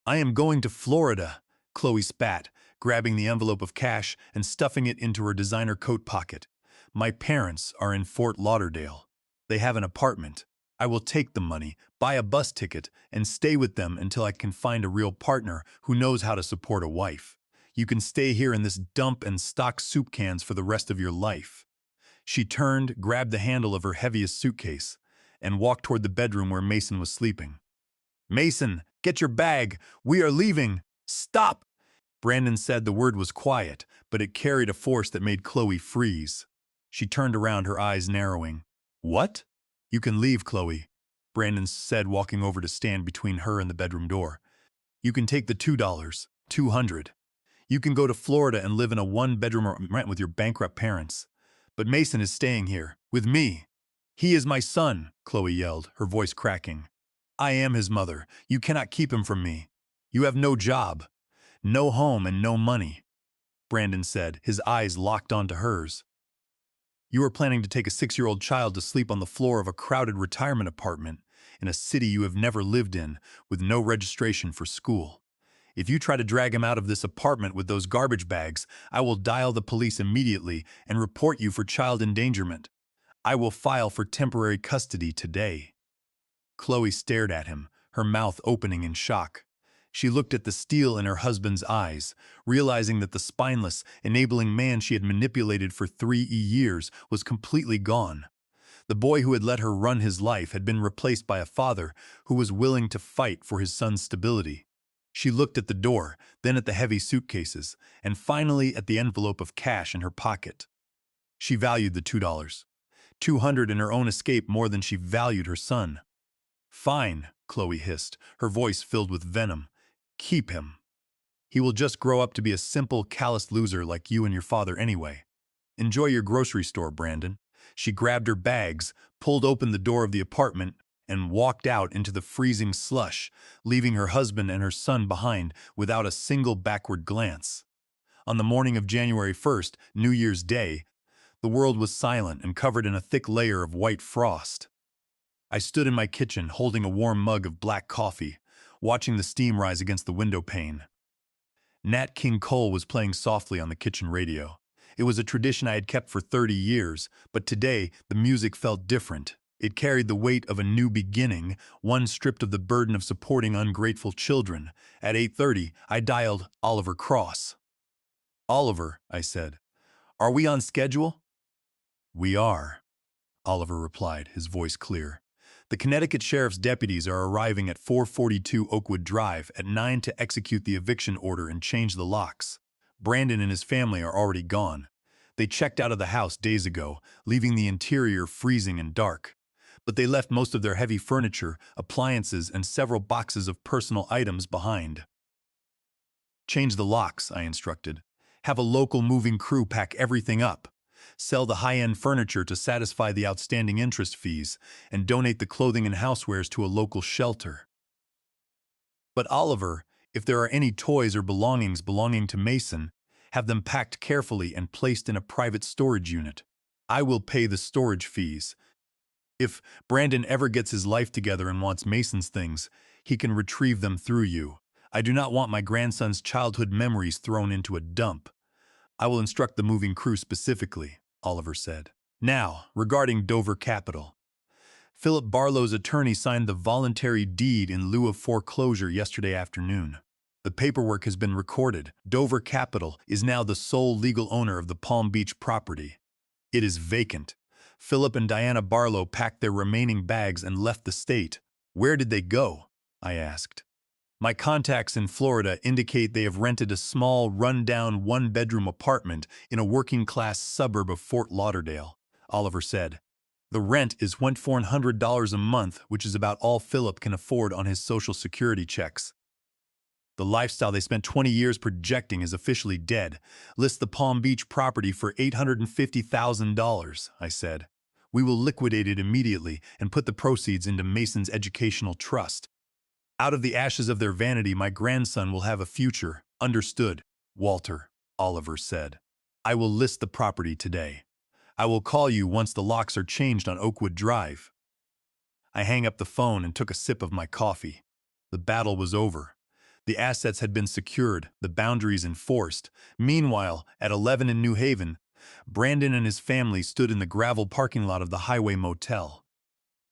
I am going to Florida, Chloe spat, grabbing the envelope of cash and stuffing it into her designer coat pocket. My parents are in Fort Lauderdale. They have an apartment. I will take the money, buy a bus ticket, and stay with them until I can find a real partner who knows how to support a wife. You can stay here in this dump and stock soup cans for the rest of your life. She turned, grabbed the handle of her heaviest suitcase, and walked toward the bedroom where Mason was sleeping. Mason, get your bag. We are leaving. Stop! Brandon said the word was quiet, but it carried a force that made Chloe freeze. She turned around, her eyes narrowing. What? You can leave, Chloe, Brandon said, walking over to stand between her and the bedroom door. You can take the $2, 200. You can go to Florida and live in a one-bedroom rent with your bankrupt parents. But Mason is staying here, with me. He is my son, Chloe yelled, her voice cracking. I am his mother. You cannot keep him from me. You have no job, no home, and no money, Brandon said, his eyes locked onto hers. You are planning to take a 6-year-old child to sleep on the floor of a crowded retirement apartment in a city you have never lived in, with no registration for school. If you try to drag him out of this apartment with those garbage bags, I will dial the police immediately and report you for child endangerment. I will file for temporary custody today. Chloe stared at him, her mouth opening in shock. She looked at the steel in her husband's eyes, realizing that the spineless, enabling man she had manipulated for 3 years was completely gone. The boy who had let her run his life had been replaced by a father who was willing to fight for his son's stability. She looked at the door, then at the heavy suitcases, and finally at the envelope of cash in her pocket. She valued the $2, 200 in her own escape more than she valued her son. Fine, Chloe hissed, her voice filled with venom. Keep him. He will just grow up to be a simple, callous loser like you and your father anyway. Enjoy your grocery store, Brandon. She grabbed her bags, pulled open the door of the apartment, and walked out into the freezing slush, leaving her husband and her son behind without a single backward glance. On the morning of January 1st, New Year's Day, the world was silent and covered in a thick layer of white frost. I stood in my kitchen holding a warm mug of black coffee, watching the steam rise against the window pane. Nat King Cole was playing softly on the kitchen radio. It was a tradition I had kept for 30 years, but today the music felt different. It carried the weight of a new beginning, one stripped of the burden of supporting ungrateful children. At 8:30, I dialed Oliver Cross. Oliver, I said, are we on schedule? We are, Oliver replied, his voice clear. The Connecticut Sheriff's deputies are arriving at 442 Oakwood Drive at 9 to execute the eviction order and change the locks. Brandon and his family are already gone. They checked out of the house days ago, leaving the interior freezing and dark. But they left most of their heavy furniture, appliances, and several boxes of personal items behind. Change the locks, I instructed. Have a local moving crew pack everything up. Sell the high-end furniture to satisfy the outstanding interest fees, and donate the clothing and housewares to a local shelter. But Oliver, if there are any toys or belongings belonging to Mason, have them packed carefully and placed in a private storage unit. I will pay the storage fees. If Brandon ever gets his life together and wants Mason's things, he can retrieve them through you. I do not want my grandson's childhood memories thrown into a dump. I will instruct the moving crew specifically, Oliver said. Now, regarding Dover Capital. Philip Barlow's attorney signed the voluntary deed in lieu of foreclosure yesterday afternoon. The paperwork has been recorded. Dover Capital is now the sole legal owner of the Palm Beach property. It is vacant. Philip and Diana Barlow packed their remaining bags and left the state. Where did they go? I asked. My contacts in Florida indicate they have rented a small, run-down, one-bedroom apartment in a working-class suburb of Fort Lauderdale, Oliver said. The rent is $1,400 a month, which is about all Philip can afford on his Social Security checks. The lifestyle they spent 20 years projecting is officially dead. List the Palm Beach property for $850,000, I said. We will liquidate it immediately and put the proceeds into Mason's educational trust. Out of the ashes of their vanity, my grandson will have a future. Understood, Walter, Oliver said. I will list the property today. I will call you once the locks are changed on Oakwood Drive. I hung up the phone and took a sip of my coffee. The battle was over. The assets had been secured, the boundaries enforced. Meanwhile, at 11 in New Haven, Brandon and his family stood in the gravel parking lot of the Highway Motel.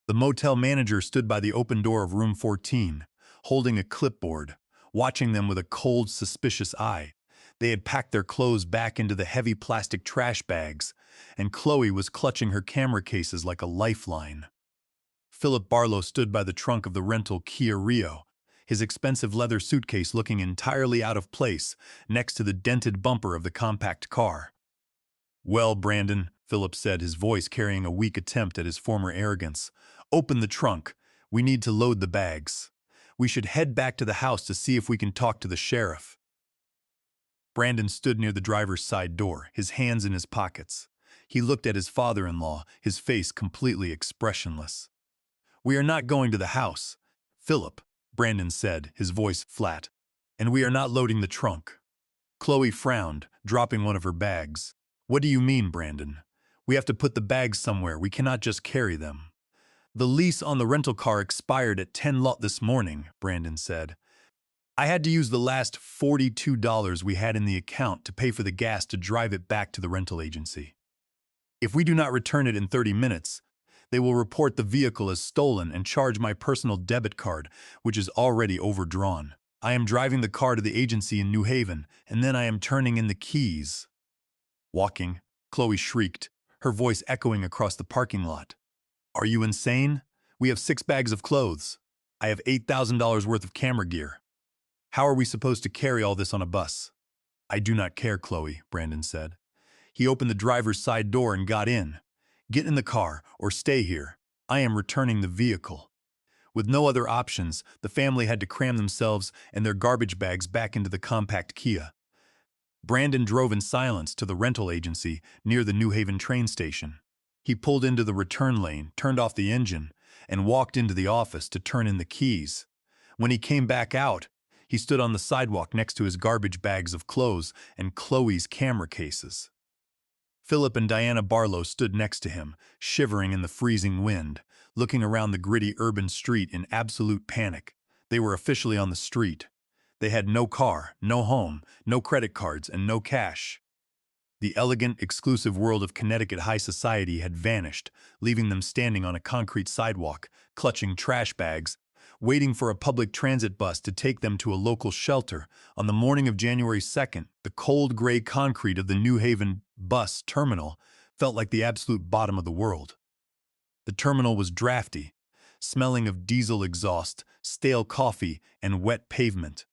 The motel manager stood by the open door of room 14, holding a clipboard, watching them with a cold, suspicious eye. They had packed their clothes back into the heavy plastic trash bags, and Chloe was clutching her camera cases like a lifeline. Philip Barlow stood by the trunk of the rental Kia Rio, his expensive leather suitcase looking entirely out of place next to the dented bumper of the compact car. Well, Brandon, Philip said, his voice carrying a weak attempt at his former arrogance. Open the trunk. We need to load the bags. We should head back to the house to see if we can talk to the sheriff. Brandon stood near the driver's side door, his hands in his pockets. He looked at his father-in-law, his face completely expressionless. We are not going to the house, Philip, Brandon said, his voice flat. And we are not loading the trunk. Chloe frowned, dropping one of her bags. What do you mean, Brandon? We have to put the bags somewhere. We cannot just carry them. The lease on the rental car expired at 10 lot this morning, Brandon said. I had to use the last $42 we had in the account to pay for the gas to drive it back to the rental agency. If we do not return it in 30 minutes, they will report the vehicle as stolen and charge my personal debit card, which is already overdrawn. I am driving the car to the agency in New Haven, and then I am turning in the keys. Walking, Chloe shrieked, her voice echoing across the parking lot. Are you insane? We have 6 bags of clothes. I have $8,000 worth of camera gear. How are we supposed to carry all this on a bus? I do not care, Chloe, Brandon said. He opened the driver's side door and got in. Get in the car or stay here. I am returning the vehicle. With no other options, the family had to cram themselves and their garbage bags back into the compact Kia. Brandon drove in silence to the rental agency near the New Haven train station. He pulled into the return lane, turned off the engine, and walked into the office to turn in the keys. When he came back out, he stood on the sidewalk next to his garbage bags of clothes and Chloe's camera cases. Philip and Diana Barlow stood next to him, shivering in the freezing wind, looking around the gritty urban street in absolute panic. They were officially on the street. They had no car, no home, no credit cards, and no cash. The elegant, exclusive world of Connecticut high society had vanished, leaving them standing on a concrete sidewalk, clutching trash bags, waiting for a public transit bus to take them to a local shelter. On the morning of January 2nd, the cold gray concrete of the New Haven bus terminal felt like the absolute bottom of the world. The terminal was drafty, smelling of diesel exhaust, stale coffee, and wet pavement.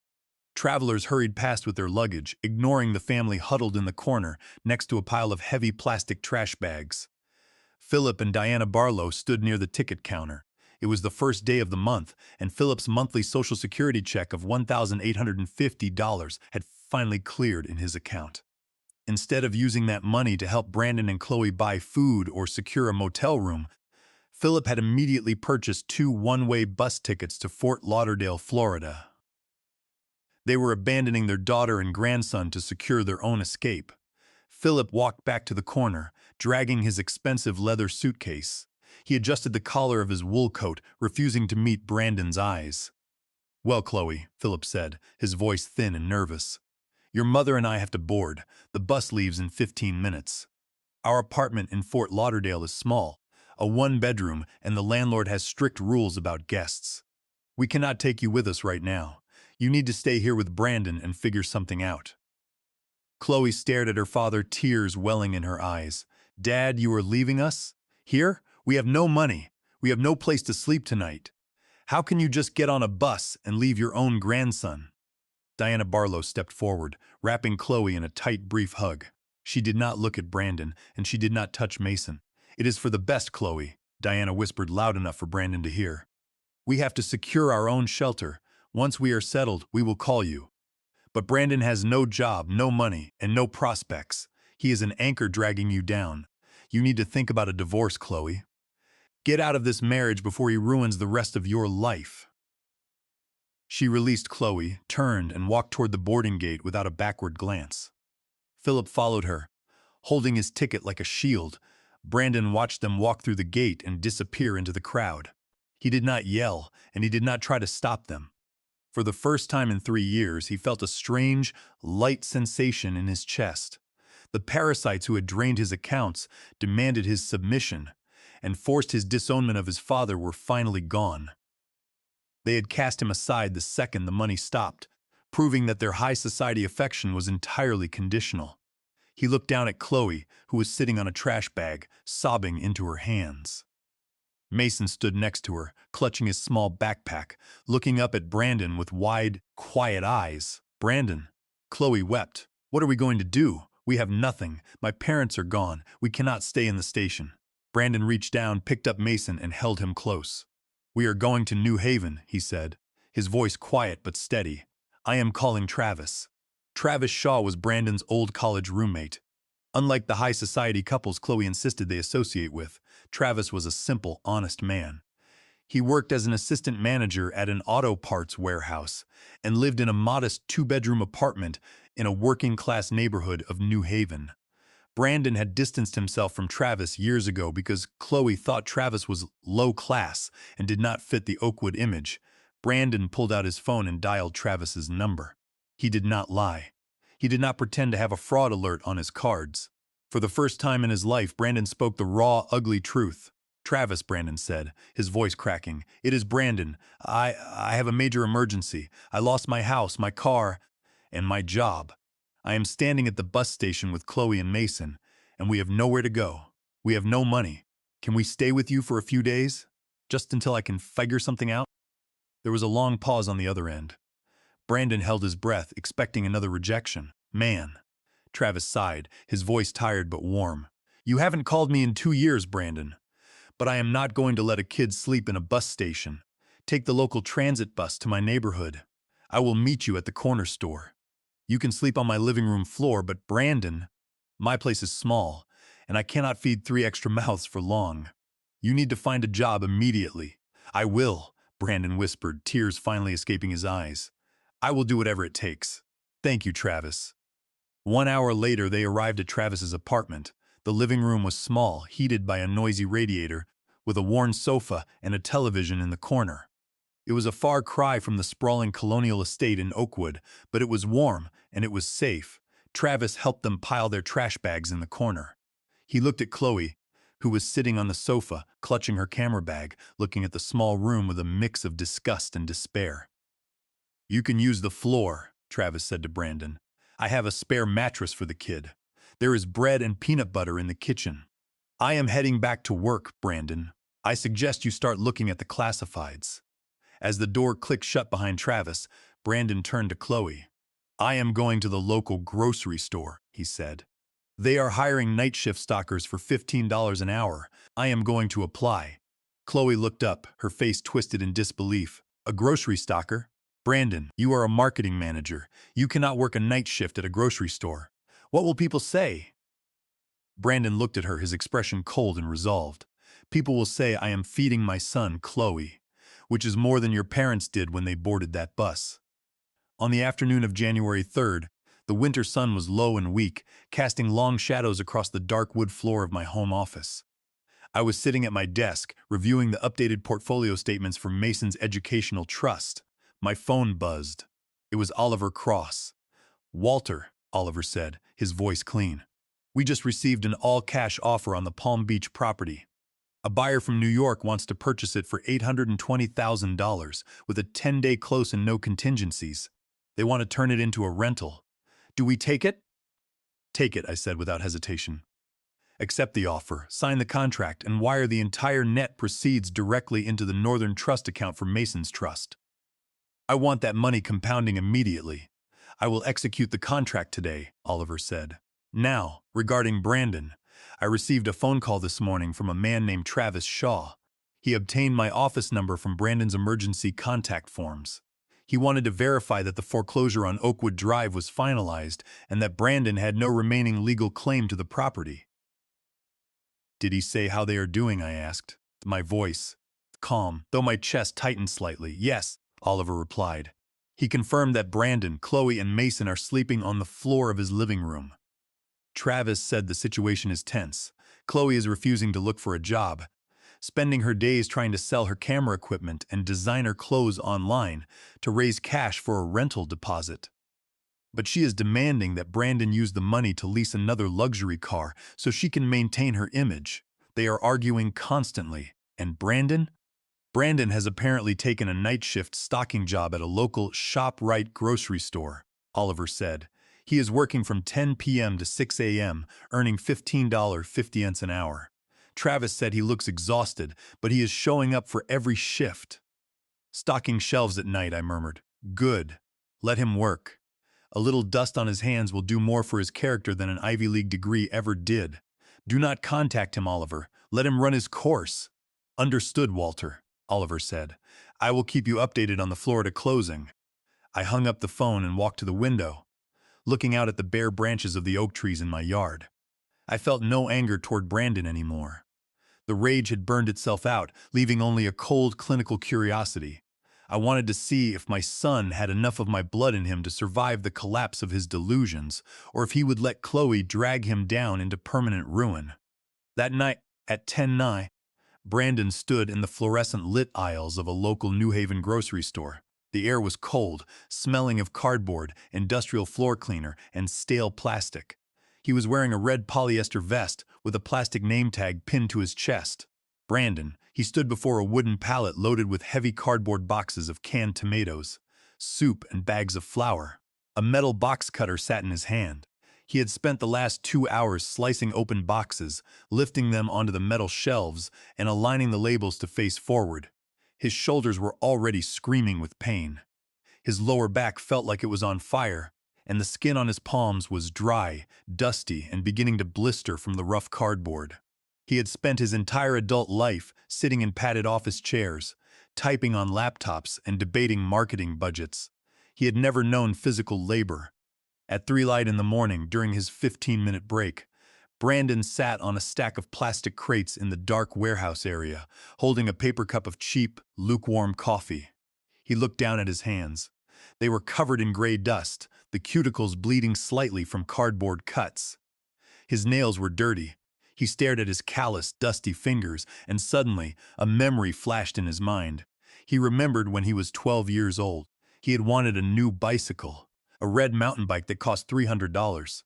Travelers hurried past with their luggage, ignoring the family huddled in the corner next to a pile of heavy plastic trash bags. Philip and Diana Barlow stood near the ticket counter. It was the first day of the month, and Philip's monthly Social Security check of $1,850 had finally cleared in his account. Instead of using that money to help Brandon and Chloe buy food or secure a motel room, Philip had immediately purchased 2 one-way bus tickets to Fort Lauderdale, Florida. They were abandoning their daughter and grandson to secure their own escape. Philip walked back to the corner, dragging his expensive leather suitcase. He adjusted the collar of his wool coat, refusing to meet Brandon's eyes. Well, Chloe, Philip said, his voice thin and nervous. Your mother and I have to board. The bus leaves in 15 minutes. Our apartment in Fort Lauderdale is small, a 1-bedroom, and the landlord has strict rules about guests. We cannot take you with us right now. You need to stay here with Brandon and figure something out. Chloe stared at her father, tears welling in her eyes. Dad, you are leaving us? Here? We have no money. We have no place to sleep tonight. How can you just get on a bus and leave your own grandson? Diana Barlow stepped forward, wrapping Chloe in a tight, brief hug. She did not look at Brandon, and she did not touch Mason. It is for the best, Chloe, Diana whispered loud enough for Brandon to hear. We have to secure our own shelter. Once we are settled, we will call you. But Brandon has no job, no money, and no prospects. He is an anchor dragging you down. You need to think about a divorce, Chloe. Get out of this marriage before he ruins the rest of your life. She released Chloe, turned, and walked toward the boarding gate without a backward glance. Philip followed her, holding his ticket like a shield. Brandon watched them walk through the gate and disappear into the crowd. He did not yell, and he did not try to stop them. For the first time in 3 years, he felt a strange, light sensation in his chest. The parasites who had drained his accounts, demanded his submission, and forced his disownment of his father were finally gone. They had cast him aside the second the money stopped, proving that their high society affection was entirely conditional. He looked down at Chloe, who was sitting on a trash bag, sobbing into her hands. Mason stood next to her, clutching his small backpack, looking up at Brandon with wide, quiet eyes. "Brandon," Chloe wept. "What are we going to do? We have nothing. My parents are gone. We cannot stay in the station." Brandon reached down, picked up Mason, and held him close. "We are going to New Haven," he said, his voice quiet but steady. "I am calling Travis." Travis Shaw was Brandon's old college roommate. Unlike the high society couples Chloe insisted they associate with, Travis was a simple, honest man. He worked as an assistant manager at an auto parts warehouse and lived in a modest 2-bedroom apartment in a working-class neighborhood of New Haven. Brandon had distanced himself from Travis years ago because Chloe thought Travis was low class and did not fit the Oakwood image. Brandon pulled out his phone and dialed Travis's number. He did not lie. He did not pretend to have a fraud alert on his cards. For the first time in his life, Brandon spoke the raw, ugly truth. "Travis," Brandon said, his voice cracking. "It is Brandon. I have a major emergency. I lost my house, my car, and my job. I am standing at the bus station with Chloe and Mason, and we have nowhere to go. We have no money. Can we stay with you for a few days? Just until I can figure something out?" There was a long pause on the other end. Brandon held his breath, expecting another rejection. "Man." Travis sighed, his voice tired but warm. "You haven't called me in 2 years, Brandon. But I am not going to let a kid sleep in a bus station. Take the local transit bus to my neighborhood. I will meet you at the corner store. You can sleep on my living room floor, but Brandon, my place is small, and I cannot feed 3 extra mouths for long. You need to find a job immediately." "I will," Brandon whispered, tears finally escaping his eyes. "I will do whatever it takes. Thank you, Travis." 1 hour later, they arrived at Travis's apartment. The living room was small, heated by a noisy radiator, with a worn sofa and a television in the corner. It was a far cry from the sprawling colonial estate in Oakwood, but it was warm and it was safe. Travis helped them pile their trash bags in the corner. He looked at Chloe, who was sitting on the sofa, clutching her camera bag, looking at the small room with a mix of disgust and despair. "You can use the floor," Travis said to Brandon. "I have a spare mattress for the kid. There is bread and peanut butter in the kitchen. I am heading back to work, Brandon. I suggest you start looking at the classifieds." As the door clicked shut behind Travis, Brandon turned to Chloe. "I am going to the local grocery store," he said. "They are hiring night shift stockers for $15 an hour. I am going to apply." Chloe looked up, her face twisted in disbelief. "A grocery stocker? Brandon, you are a marketing manager. You cannot work a night shift at a grocery store. What will people say?" Brandon looked at her, his expression cold and resolved. "People will say I am feeding my son, Chloe, which is more than your parents did when they boarded that bus." On the afternoon of January 3rd, the winter sun was low and weak, casting long shadows across the dark wood floor of my home office. I was sitting at my desk, reviewing the updated portfolio statements for Mason's Educational Trust. My phone buzzed. It was Oliver Cross. "Walter," Oliver said, his voice clean. "We just received an all-cash offer on the Palm Beach property. A buyer from New York wants to purchase it for $820,000 with a 10-day close and no contingencies. They want to turn it into a rental. Do we take it?" "Take it," I said without hesitation. "Accept the offer, sign the contract, and wire the entire net proceeds directly into the Northern Trust account for Mason's Trust. I want that money compounding immediately. I will execute the contract today," Oliver said. "Now, regarding Brandon, I received a phone call this morning from a man named Travis Shaw. He obtained my office number from Brandon's emergency contact forms. He wanted to verify that the foreclosure on Oakwood Drive was finalized and that Brandon had no remaining legal claim to the property. Did he say how they are doing? I asked, my voice calm, though my chest tightened slightly. Yes, Oliver replied. He confirmed that Brandon, Chloe, and Mason are sleeping on the floor of his living room. Travis said the situation is tense. Chloe is refusing to look for a job, spending her days trying to sell her camera equipment and designer clothes online to raise cash for a rental deposit. But she is demanding that Brandon use the money to lease another luxury car so she can maintain her image. They are arguing constantly. And Brandon has apparently taken a night shift stocking job at a local ShopRite grocery store, Oliver said. He is working from 10 p.m. to 6 a.m., earning $15.50 an hour. Travis said he looks exhausted, but he is showing up for every shift. Stocking shelves at night, I murmured. Good. Let him work. A little dust on his hands will do more for his character than an Ivy League degree ever did. Do not contact him, Oliver. Let him run his course. Understood, Walter, Oliver said. I will keep you updated on the Florida closing. I hung up the phone and walked to the window, looking out at the bare branches of the oak trees in my yard. I felt no anger toward Brandon anymore. The rage had burned itself out, leaving only a cold, clinical curiosity. I wanted to see if my son had enough of my blood in him to survive the collapse of his delusions, or if he would let Chloe drag him down into permanent ruin. That night, at 10:09, Brandon stood in the fluorescent lit aisles of a local New Haven grocery store. The air was cold, smelling of cardboard, industrial floor cleaner, and stale plastic. He was wearing a red polyester vest with a plastic name tag pinned to his chest. Brandon, he stood before a wooden pallet loaded with heavy cardboard boxes of canned tomatoes, soup, and bags of flour. A metal box cutter sat in his hand. He had spent the last 2 hours slicing open boxes, lifting them onto the metal shelves, and aligning the labels to face forward. His shoulders were already screaming with pain. His lower back felt like it was on fire, and the skin on his palms was dry, dusty, and beginning to blister from the rough cardboard. He had spent his entire adult life sitting in padded office chairs, typing on laptops and debating marketing budgets. He had never known physical labor. At 3 light in the morning, during his 15-minute break, Brandon sat on a stack of plastic crates in the dark warehouse area, holding a paper cup of cheap, lukewarm coffee. He looked down at his hands. They were covered in gray dust, the cuticles bleeding slightly from cardboard cuts. His nails were dirty. He stared at his calloused, dusty fingers, and suddenly, a memory flashed in his mind. He remembered when he was 12 years old. He had wanted a new bicycle, a red mountain bike that cost $300.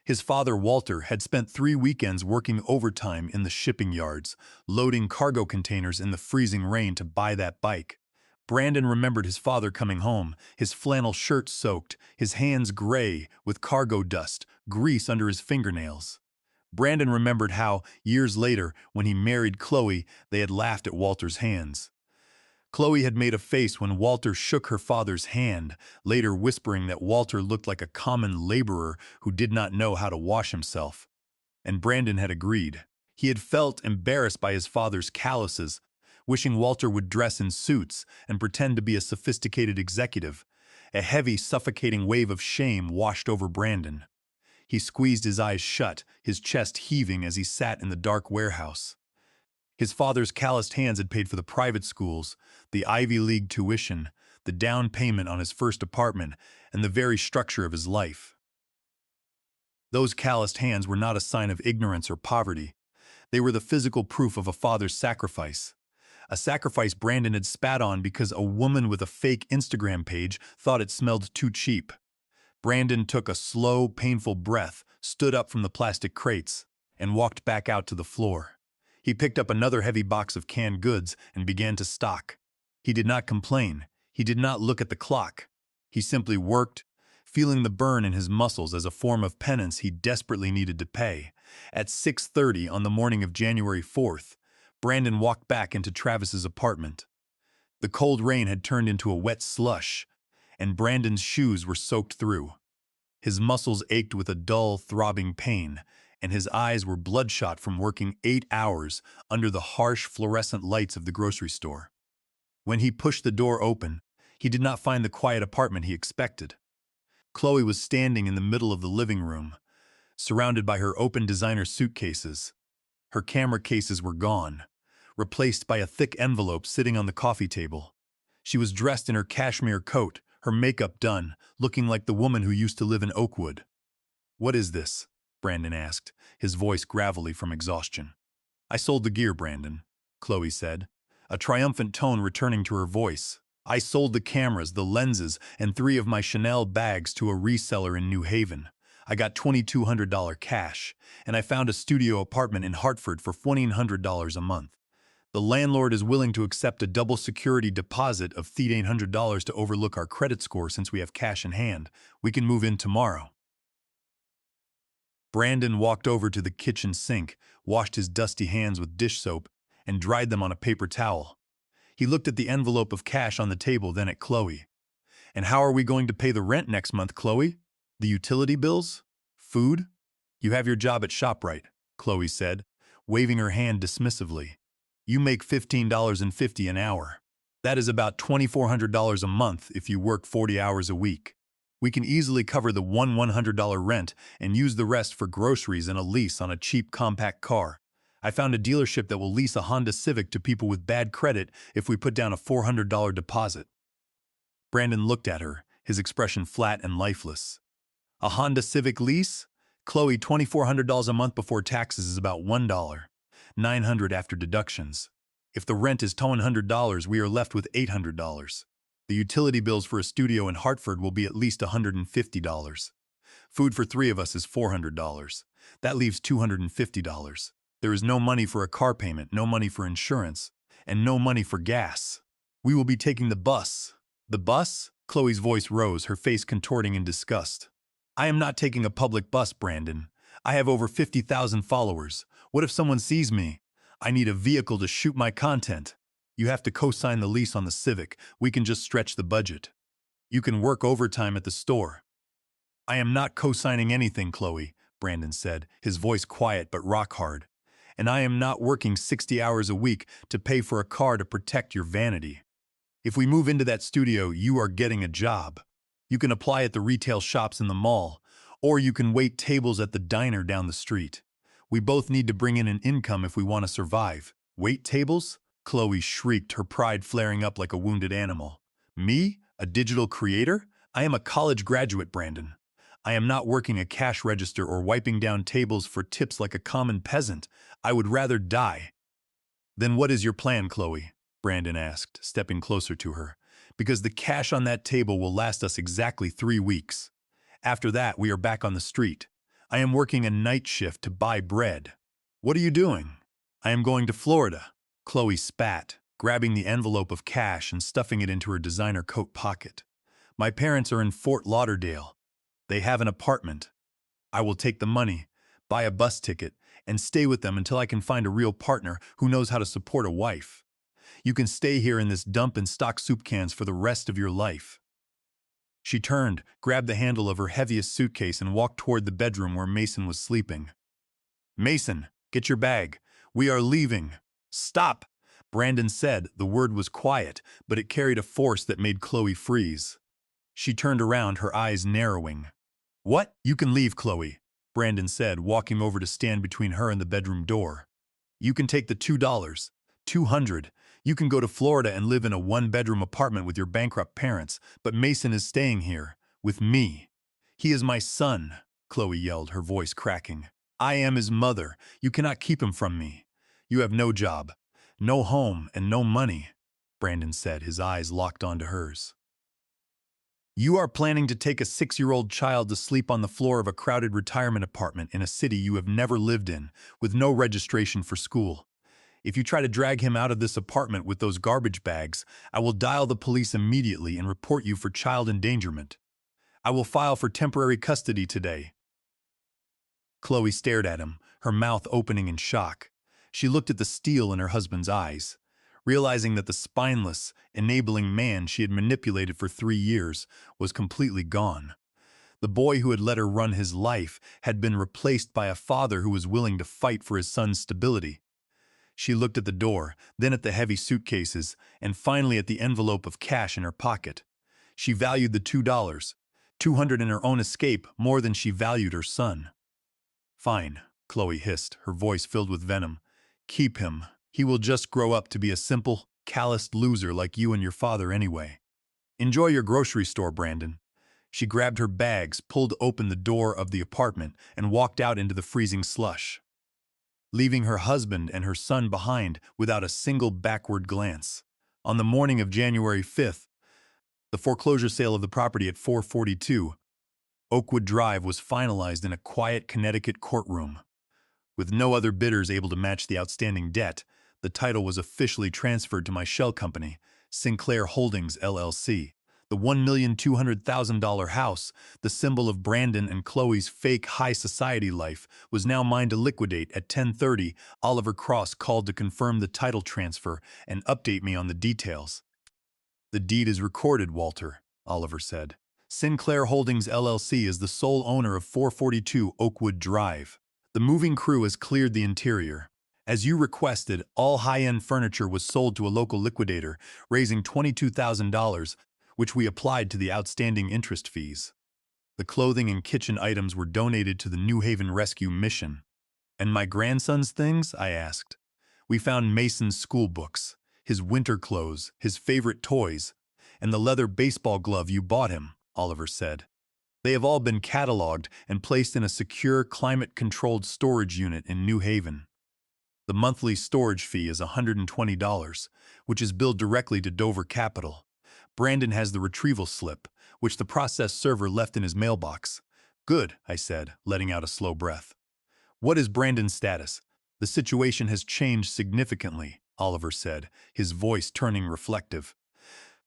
His father, Walter, had spent 3 weekends working overtime in the shipping yards, loading cargo containers in the freezing rain to buy that bike. Brandon remembered his father coming home, his flannel shirt soaked, his hands gray with cargo dust, grease under his fingernails. Brandon remembered how, years later, when he married Chloe, they had laughed at Walter's hands. Chloe had made a face when Walter shook her father's hand, later whispering that Walter looked like a common laborer who did not know how to wash himself. And Brandon had agreed. He had felt embarrassed by his father's calluses, wishing Walter would dress in suits and pretend to be a sophisticated executive. A heavy, suffocating wave of shame washed over Brandon. He squeezed his eyes shut, his chest heaving as he sat in the dark warehouse. His father's calloused hands had paid for the private schools, the Ivy League tuition, the down payment on his first apartment, and the very structure of his life. Those calloused hands were not a sign of ignorance or poverty. They were the physical proof of a father's sacrifice. A sacrifice Brandon had spat on because a woman with a fake Instagram page thought it smelled too cheap. Brandon took a slow, painful breath, stood up from the plastic crates, and walked back out to the floor. He picked up another heavy box of canned goods and began to stock. He did not complain. He did not look at the clock. He simply worked, feeling the burn in his muscles as a form of penance he desperately needed to pay. At 6:30 on the morning of January 4th, Brandon walked back into Travis's apartment. The cold rain had turned into a wet slush, and Brandon's shoes were soaked through. His muscles ached with a dull, throbbing pain, and his eyes were bloodshot from working 8 hours under the harsh fluorescent lights of the grocery store. When he pushed the door open, he did not find the quiet apartment he expected. Chloe was standing in the middle of the living room, surrounded by her open designer suitcases. Her camera cases were gone, replaced by a thick envelope sitting on the coffee table. She was dressed in her cashmere coat, her makeup done, looking like the woman who used to live in Oakwood. "What is this?" Brandon asked, his voice gravelly from exhaustion. "I sold the gear, Brandon," Chloe said, a triumphant tone returning to her voice. "I sold the cameras, the lenses, and 3 of my Chanel bags to a reseller in New Haven. I got $2,200 cash, and I found a studio apartment in Hartford for $1,400 a month. The landlord is willing to accept a double security deposit of $800 to overlook our credit score since we have cash in hand. We can move in tomorrow." Brandon walked over to the kitchen sink, washed his dusty hands with dish soap, and dried them on a paper towel. He looked at the envelope of cash on the table, then at Chloe. "And how are we going to pay the rent next month, Chloe? The utility bills? Food?" "You have your job at ShopRite," Chloe said, waving her hand dismissively. "You make $15.50 an hour. That is about $2,400 a month if you work 40 hours a week. We can easily cover the $100 rent and use the rest for groceries and a lease on a cheap compact car. I found a dealership that will lease a Honda Civic to people with bad credit if we put down a $400 deposit." Brandon looked at her, his expression flat and lifeless. "A Honda Civic lease? Chloe, $2,400 a month before taxes is about $1,900 after deductions. If the rent is $200, we are left with $800. The utility bills for a studio in Hartford will be at least $150. Food for 3 of us is $400. That leaves $250. There is no money for a car payment, no money for insurance, and no money for gas. We will be taking the bus." "The bus?" Chloe's voice rose, her face contorting in disgust. "I am not taking a public bus, Brandon. I have over 50,000 followers. What if someone sees me? I need a vehicle to shoot my content. You have to co-sign the lease on the Civic. We can just stretch the budget. You can work overtime at the store." "I am not co-signing anything, Chloe," Brandon said, his voice quiet but rock hard. "And I am not working 60 hours a week to pay for a car to protect your vanity. If we move into that studio, you are getting a job. You can apply at the retail shops in the mall, or you can wait tables at the diner down the street. We both need to bring in an income if we want to survive." "Wait tables?" Chloe shrieked, her pride flaring up like a wounded animal. "Me? A digital creator? I am a college graduate, Brandon. I am not working a cash register or wiping down tables for tips like a common peasant. I would rather die." "Then what is your plan, Chloe?" Brandon asked, stepping closer to her. "Because the cash on that table will last us exactly 3 weeks. After that, we are back on the street. I am working a night shift to buy bread." "What are you doing?" "I am going to Florida." Chloe spat, grabbing the envelope of cash and stuffing it into her designer coat pocket. "My parents are in Fort Lauderdale. They have an apartment. I will take the money, buy a bus ticket, and stay with them until I can find a real partner who knows how to support a wife. You can stay here in this dump and stock soup cans for the rest of your life." She turned, grabbed the handle of her heaviest suitcase, and walked toward the bedroom where Mason was sleeping. "Mason, get your bag. We are leaving." "Stop!" Brandon said. The word was quiet, but it carried a force that made Chloe freeze. She turned around, her eyes narrowing. "What? You can leave, Chloe," Brandon said, walking over to stand between her and the bedroom door. "You can take the $2. 200. You can go to Florida and live in a 1-bedroom apartment with your bankrupt parents, but Mason is staying here, with me. He is my son," Chloe yelled, her voice cracking. "I am his mother. You cannot keep him from me. You have no job, no home, and no money," Brandon said, his eyes locked onto hers. "You are planning to take a 6-year-old child to sleep on the floor of a crowded retirement apartment in a city you have never lived in, with no registration for school. If you try to drag him out of this apartment with those garbage bags, I will dial the police immediately and report you for child endangerment. I will file for temporary custody today." Chloe stared at him, her mouth opening in shock. She looked at the steel in her husband's eyes, realizing that the spineless, enabling man she had manipulated for 3 years was completely gone. The boy who had let her run his life had been replaced by a father who was willing to fight for his son's stability. She looked at the door, then at the heavy suitcases, and finally at the envelope of cash in her pocket. She valued the $2, 200 in her own escape, more than she valued her son. "Fine," Chloe hissed, her voice filled with venom. Keep him. He will just grow up to be a simple, calloused loser like you and your father anyway. Enjoy your grocery store, Brandon. She grabbed her bags, pulled open the door of the apartment, and walked out into the freezing slush, leaving her husband and her son behind without a single backward glance. On the morning of January 5th, the foreclosure sale of the property at 442 Oakwood Drive was finalized in a quiet Connecticut courtroom. With no other bidders able to match the outstanding debt, the title was officially transferred to my shell company, Sinclair Holdings, LLC. The $1,200,000 house, the symbol of Brandon and Chloe's fake high society life, was now mine to liquidate. At 10:30, Oliver Cross called to confirm the title transfer and update me on the details. The deed is recorded, Walter, Oliver said. Sinclair Holdings, LLC is the sole owner of 442 Oakwood Drive. The moving crew has cleared the interior. As you requested, all high-end furniture was sold to a local liquidator, raising $22,000, which we applied to the outstanding interest fees. The clothing and kitchen items were donated to the New Haven Rescue Mission. And my grandson's things? I asked. We found Mason's school books, his winter clothes, his favorite toys, and the leather baseball glove you bought him, Oliver said. They have all been cataloged and placed in a secure, climate-controlled storage unit in New Haven. The monthly storage fee is $120, which is billed directly to Dover Capital. Brandon has the retrieval slip, which the process server left in his mailbox. Good, I said, letting out a slow breath. What is Brandon's status? The situation has changed significantly, Oliver said, his voice turning reflective.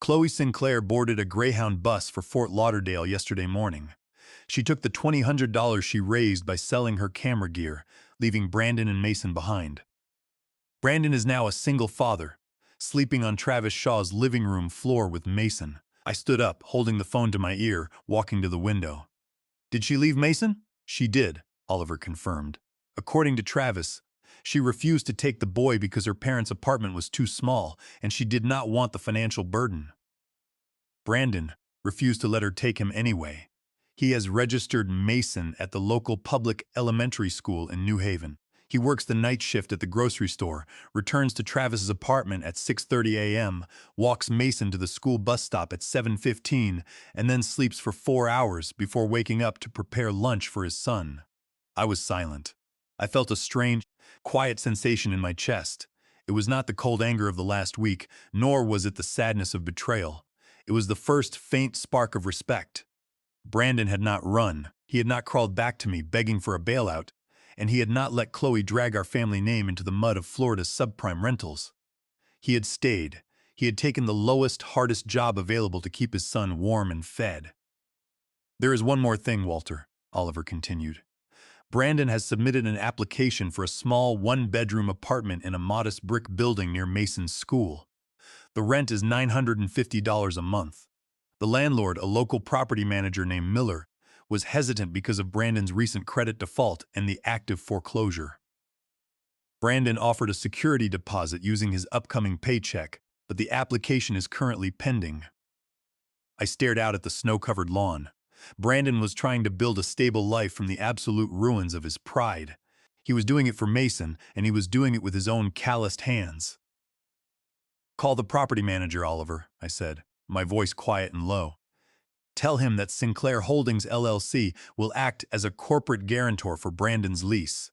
Chloe Sinclair boarded a Greyhound bus for Fort Lauderdale yesterday morning. She took the $200 she raised by selling her camera gear, leaving Brandon and Mason behind. Brandon is now a single father, sleeping on Travis Shaw's living room floor with Mason. I stood up, holding the phone to my ear, walking to the window. Did she leave Mason? She did, Oliver confirmed. According to Travis, she refused to take the boy because her parents' apartment was too small and she did not want the financial burden. Brandon refused to let her take him anyway. He has registered Mason at the local public elementary school in New Haven. He works the night shift at the grocery store, returns to Travis's apartment at 6:30 a.m., walks Mason to the school bus stop at 7:15, and then sleeps for 4 hours before waking up to prepare lunch for his son. I was silent. I felt a strange, quiet sensation in my chest. It was not the cold anger of the last week, nor was it the sadness of betrayal. It was the first faint spark of respect. Brandon had not run. He had not crawled back to me begging for a bailout, and he had not let Chloe drag our family name into the mud of Florida's subprime rentals. He had stayed. He had taken the lowest, hardest job available to keep his son warm and fed. There is one more thing, Walter, Oliver continued. Brandon has submitted an application for a small one-bedroom apartment in a modest brick building near Mason's school. The rent is $950 a month. The landlord, a local property manager named Miller, was hesitant because of Brandon's recent credit default and the active foreclosure. Brandon offered a security deposit using his upcoming paycheck, but the application is currently pending. I stared out at the snow-covered lawn. Brandon was trying to build a stable life from the absolute ruins of his pride. He was doing it for Mason, and he was doing it with his own calloused hands. Call the property manager, Oliver, I said, my voice quiet and low. Tell him that Sinclair Holdings, LLC will act as a corporate guarantor for Brandon's lease.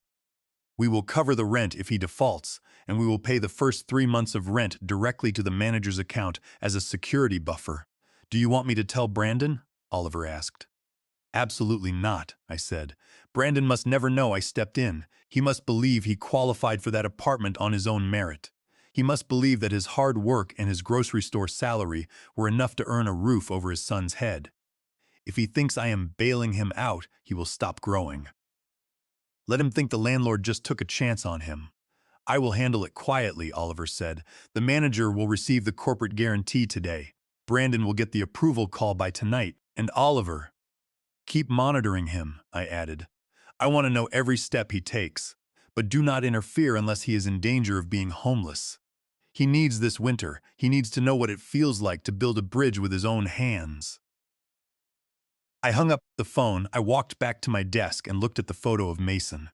We will cover the rent if he defaults, and we will pay the first 3 months of rent directly to the manager's account as a security buffer. Do you want me to tell Brandon? Oliver asked. Absolutely not, I said. Brandon must never know I stepped in. He must believe he qualified for that apartment on his own merit. He must believe that his hard work and his grocery store salary were enough to earn a roof over his son's head. If he thinks I am bailing him out, he will stop growing. Let him think the landlord just took a chance on him. I will handle it quietly, Oliver said. The manager will receive the corporate guarantee today. Brandon will get the approval call by tonight. And Oliver, keep monitoring him, I added. I want to know every step he takes, but do not interfere unless he is in danger of being homeless. He needs this winter. He needs to know what it feels like to build a bridge with his own hands. I hung up the phone. I walked back to my desk and looked at the photo of Mason.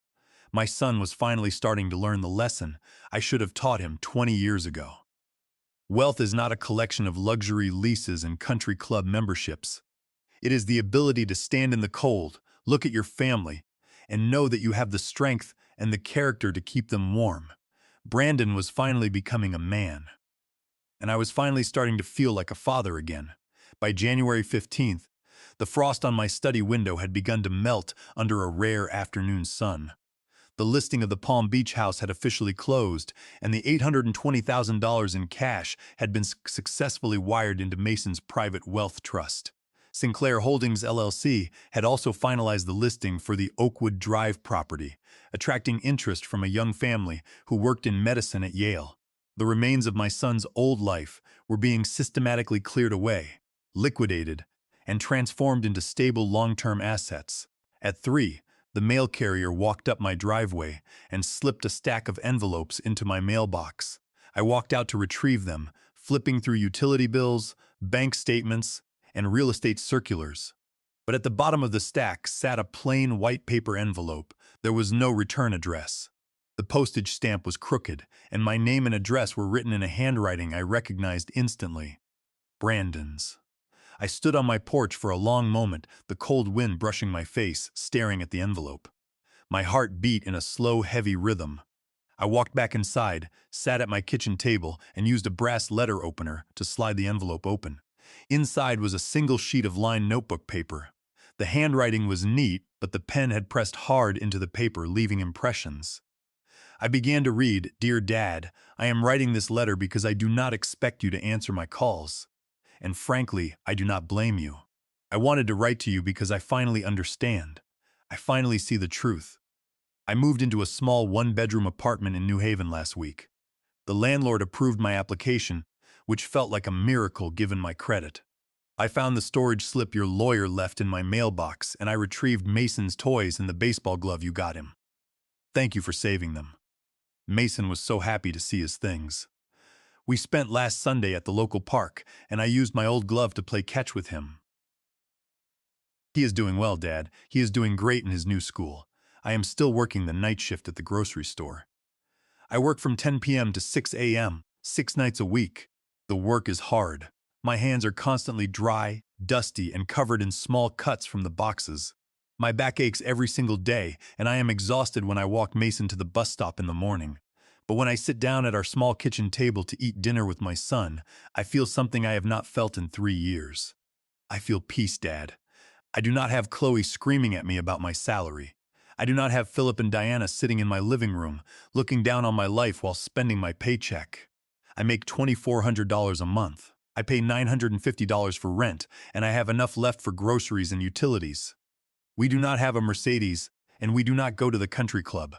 My son was finally starting to learn the lesson I should have taught him 20 years ago. Wealth is not a collection of luxury leases and country club memberships. It is the ability to stand in the cold, look at your family, and know that you have the strength and the character to keep them warm. Brandon was finally becoming a man, and I was finally starting to feel like a father again. By January 15th, the frost on my study window had begun to melt under a rare afternoon sun. The listing of the Palm Beach house had officially closed, and the $820,000 in cash had been successfully wired into Mason's private wealth trust. Sinclair Holdings LLC had also finalized the listing for the Oakwood Drive property, attracting interest from a young family who worked in medicine at Yale. The remains of my son's old life were being systematically cleared away, liquidated, and transformed into stable long-term assets. At 3, the mail carrier walked up my driveway and slipped a stack of envelopes into my mailbox. I walked out to retrieve them, flipping through utility bills, bank statements, and real estate circulars. But at the bottom of the stack sat a plain white paper envelope. There was no return address. The postage stamp was crooked, and my name and address were written in a handwriting I recognized instantly. Brandon's. I stood on my porch for a long moment, the cold wind brushing my face, staring at the envelope. My heart beat in a slow, heavy rhythm. I walked back inside, sat at my kitchen table, and used a brass letter opener to slide the envelope open. Inside was a single sheet of lined notebook paper. The handwriting was neat, but the pen had pressed hard into the paper, leaving impressions. I began to read, "Dear Dad, I am writing this letter because I do not expect you to answer my calls. And frankly, I do not blame you. I wanted to write to you because I finally understand. I finally see the truth. I moved into a small one-bedroom apartment in New Haven last week. The landlord approved my application, which felt like a miracle given my credit. I found the storage slip your lawyer left in my mailbox, and I retrieved Mason's toys and the baseball glove you got him. Thank you for saving them." Mason was so happy to see his things. We spent last Sunday at the local park, and I used my old glove to play catch with him. He is doing well, Dad. He is doing great in his new school. I am still working the night shift at the grocery store. I work from 10 p.m. to 6 a.m., 6 nights a week. The work is hard. My hands are constantly dry, dusty, and covered in small cuts from the boxes. My back aches every single day, and I am exhausted when I walk Mason to the bus stop in the morning. But when I sit down at our small kitchen table to eat dinner with my son, I feel something I have not felt in 3 years. I feel peace, Dad. I do not have Chloe screaming at me about my salary. I do not have Philip and Diana sitting in my living room, looking down on my life while spending my paycheck. I make $2,400 a month. I pay $950 for rent, and I have enough left for groceries and utilities. We do not have a Mercedes, and we do not go to the country club.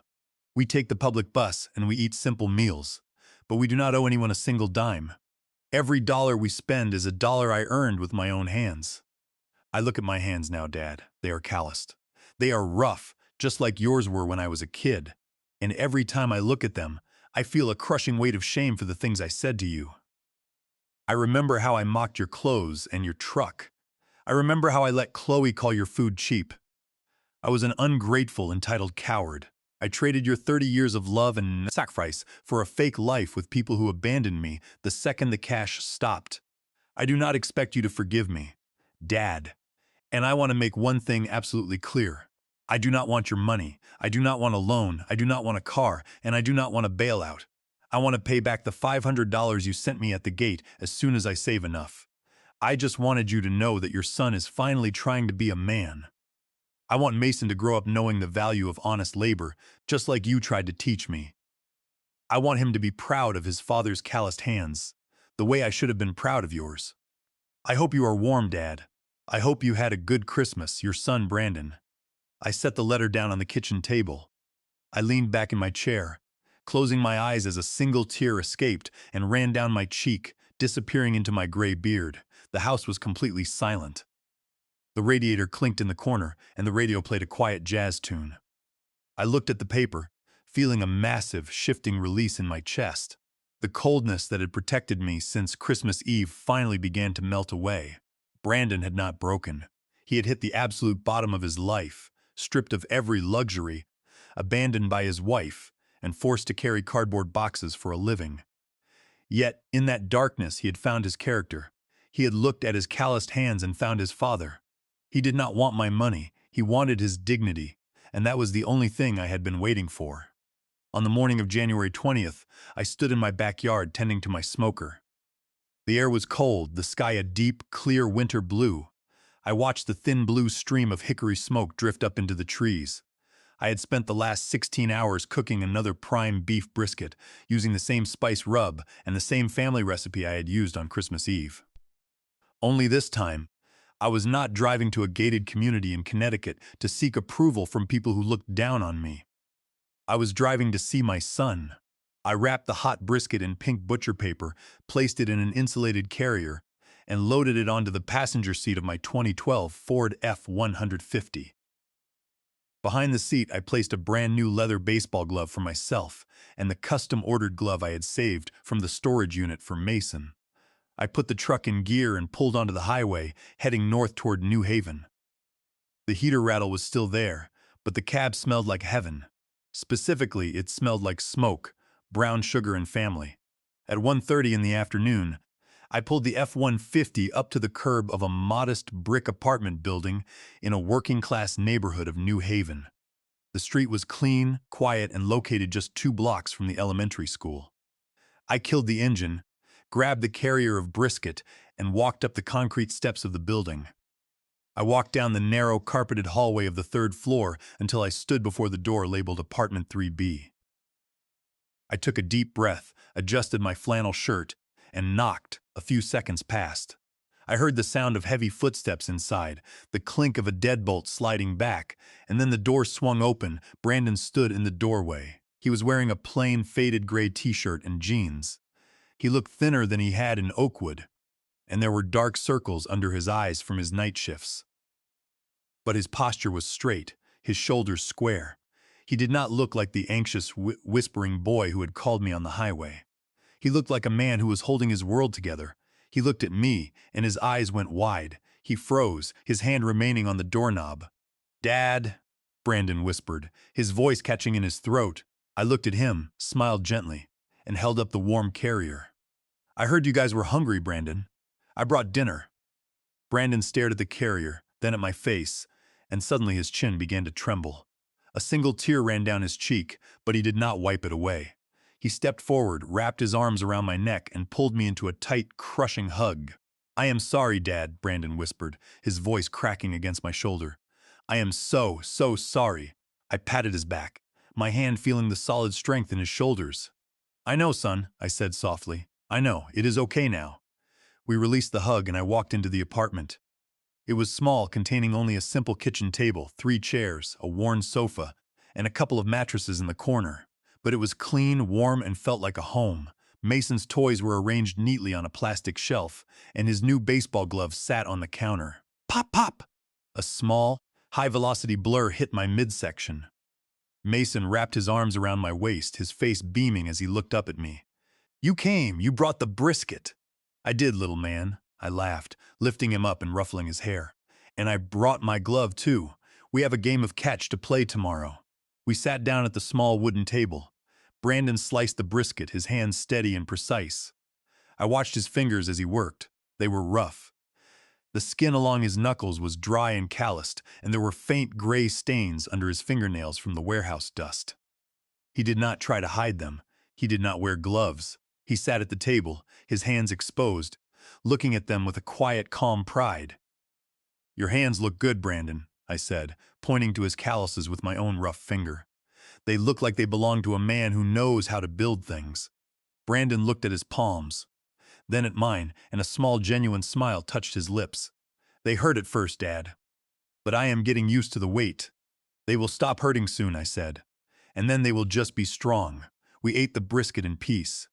We take the public bus and we eat simple meals, but we do not owe anyone a single dime. Every dollar we spend is a dollar I earned with my own hands. I look at my hands now, Dad. They are calloused. They are rough, just like yours were when I was a kid. And every time I look at them, I feel a crushing weight of shame for the things I said to you. I remember how I mocked your clothes and your truck. I remember how I let Chloe call your food cheap. I was an ungrateful, entitled coward. I traded your 30 years of love and sacrifice for a fake life with people who abandoned me the second the cash stopped. I do not expect you to forgive me, Dad. And I want to make one thing absolutely clear. I do not want your money. I do not want a loan. I do not want a car. And I do not want a bailout. I want to pay back the $500 you sent me at the gate as soon as I save enough. I just wanted you to know that your son is finally trying to be a man. I want Mason to grow up knowing the value of honest labor, just like you tried to teach me. I want him to be proud of his father's calloused hands, the way I should have been proud of yours. I hope you are warm, Dad. I hope you had a good Christmas, your son Brandon. I set the letter down on the kitchen table. I leaned back in my chair, closing my eyes as a single tear escaped and ran down my cheek, disappearing into my gray beard. The house was completely silent. The radiator clinked in the corner, and the radio played a quiet jazz tune. I looked at the paper, feeling a massive, shifting release in my chest. The coldness that had protected me since Christmas Eve finally began to melt away. Brandon had not broken. He had hit the absolute bottom of his life, stripped of every luxury, abandoned by his wife, and forced to carry cardboard boxes for a living. Yet, in that darkness, he had found his character. He had looked at his calloused hands and found his father. He did not want my money, he wanted his dignity, and that was the only thing I had been waiting for. On the morning of January 20th, I stood in my backyard tending to my smoker. The air was cold, the sky a deep, clear winter blue. I watched the thin blue stream of hickory smoke drift up into the trees. I had spent the last 16 hours cooking another prime beef brisket, using the same spice rub and the same family recipe I had used on Christmas Eve. Only this time, I was not driving to a gated community in Connecticut to seek approval from people who looked down on me. I was driving to see my son. I wrapped the hot brisket in pink butcher paper, placed it in an insulated carrier, and loaded it onto the passenger seat of my 2012 Ford F-150. Behind the seat, I placed a brand new leather baseball glove for myself and the custom-ordered glove I had saved from the storage unit for Mason. I put the truck in gear and pulled onto the highway, heading north toward New Haven. The heater rattle was still there, but the cab smelled like heaven. Specifically, it smelled like smoke, brown sugar, and family. At 1:30 in the afternoon, I pulled the F-150 up to the curb of a modest brick apartment building in a working-class neighborhood of New Haven. The street was clean, quiet, and located just 2 blocks from the elementary school. I killed the engine, grabbed the carrier of brisket, and walked up the concrete steps of the building. I walked down the narrow, carpeted hallway of the 3rd floor until I stood before the door labeled Apartment 3B. I took a deep breath, adjusted my flannel shirt, and knocked. A few seconds passed. I heard the sound of heavy footsteps inside, the clink of a deadbolt sliding back, and then the door swung open. Brandon stood in the doorway. He was wearing a plain, faded gray t-shirt and jeans. He looked thinner than he had in Oakwood, and there were dark circles under his eyes from his night shifts. But his posture was straight, his shoulders square. He did not look like the anxious, whispering boy who had called me on the highway. He looked like a man who was holding his world together. He looked at me, and his eyes went wide. He froze, his hand remaining on the doorknob. "Dad," Brandon whispered, his voice catching in his throat. I looked at him, smiled gently, and held up the warm carrier. "I heard you guys were hungry, Brandon. I brought dinner." Brandon stared at the carrier, then at my face, and suddenly his chin began to tremble. A single tear ran down his cheek, but he did not wipe it away. He stepped forward, wrapped his arms around my neck, and pulled me into a tight, crushing hug. "I am sorry, Dad," Brandon whispered, his voice cracking against my shoulder. "I am so sorry." I patted his back, my hand feeling the solid strength in his shoulders. "I know, son," I said softly. "I know. It is okay now." We released the hug and I walked into the apartment. It was small, containing only a simple kitchen table, 3 chairs, a worn sofa, and a couple of mattresses in the corner. But it was clean, warm, and felt like a home. Mason's toys were arranged neatly on a plastic shelf, and his new baseball glove sat on the counter. Pop, pop! A small, high-velocity blur hit my midsection. Mason wrapped his arms around my waist, his face beaming as he looked up at me. "You came! You brought the brisket!" "I did, little man," I laughed, lifting him up and ruffling his hair. "And I brought my glove, too. We have a game of catch to play tomorrow." We sat down at the small wooden table. Brandon sliced the brisket, his hands steady and precise. I watched his fingers as he worked. They were rough. The skin along his knuckles was dry and calloused, and there were faint gray stains under his fingernails from the warehouse dust. He did not try to hide them. He did not wear gloves. He sat at the table, his hands exposed, looking at them with a quiet, calm pride. "Your hands look good, Brandon," I said, pointing to his calluses with my own rough finger. "They look like they belong to a man who knows how to build things." Brandon looked at his palms, then at mine, and a small, genuine smile touched his lips. "They hurt at first, Dad, but I am getting used to the weight. They will stop hurting soon," I said, "and then they will just be strong." We ate the brisket in peace.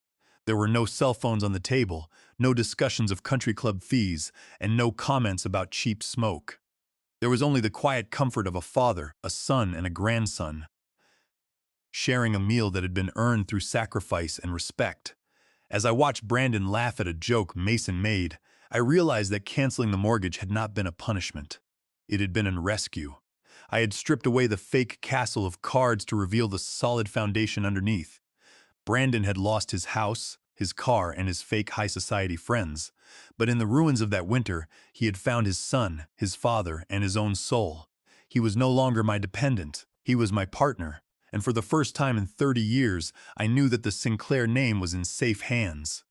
There were no cell phones on the table, no discussions of country club fees, and no comments about cheap smoke. There was only the quiet comfort of a father, a son, and a grandson, sharing a meal that had been earned through sacrifice and respect. As I watched Brandon laugh at a joke Mason made, I realized that canceling the mortgage had not been a punishment. It had been a rescue. I had stripped away the fake castle of cards to reveal the solid foundation underneath. Brandon had lost his house, his car, and his fake high society friends. But in the ruins of that winter, he had found his son, his father, and his own soul. He was no longer my dependent. He was my partner. And for the first time in 30 years, I knew that the Sinclair name was in safe hands.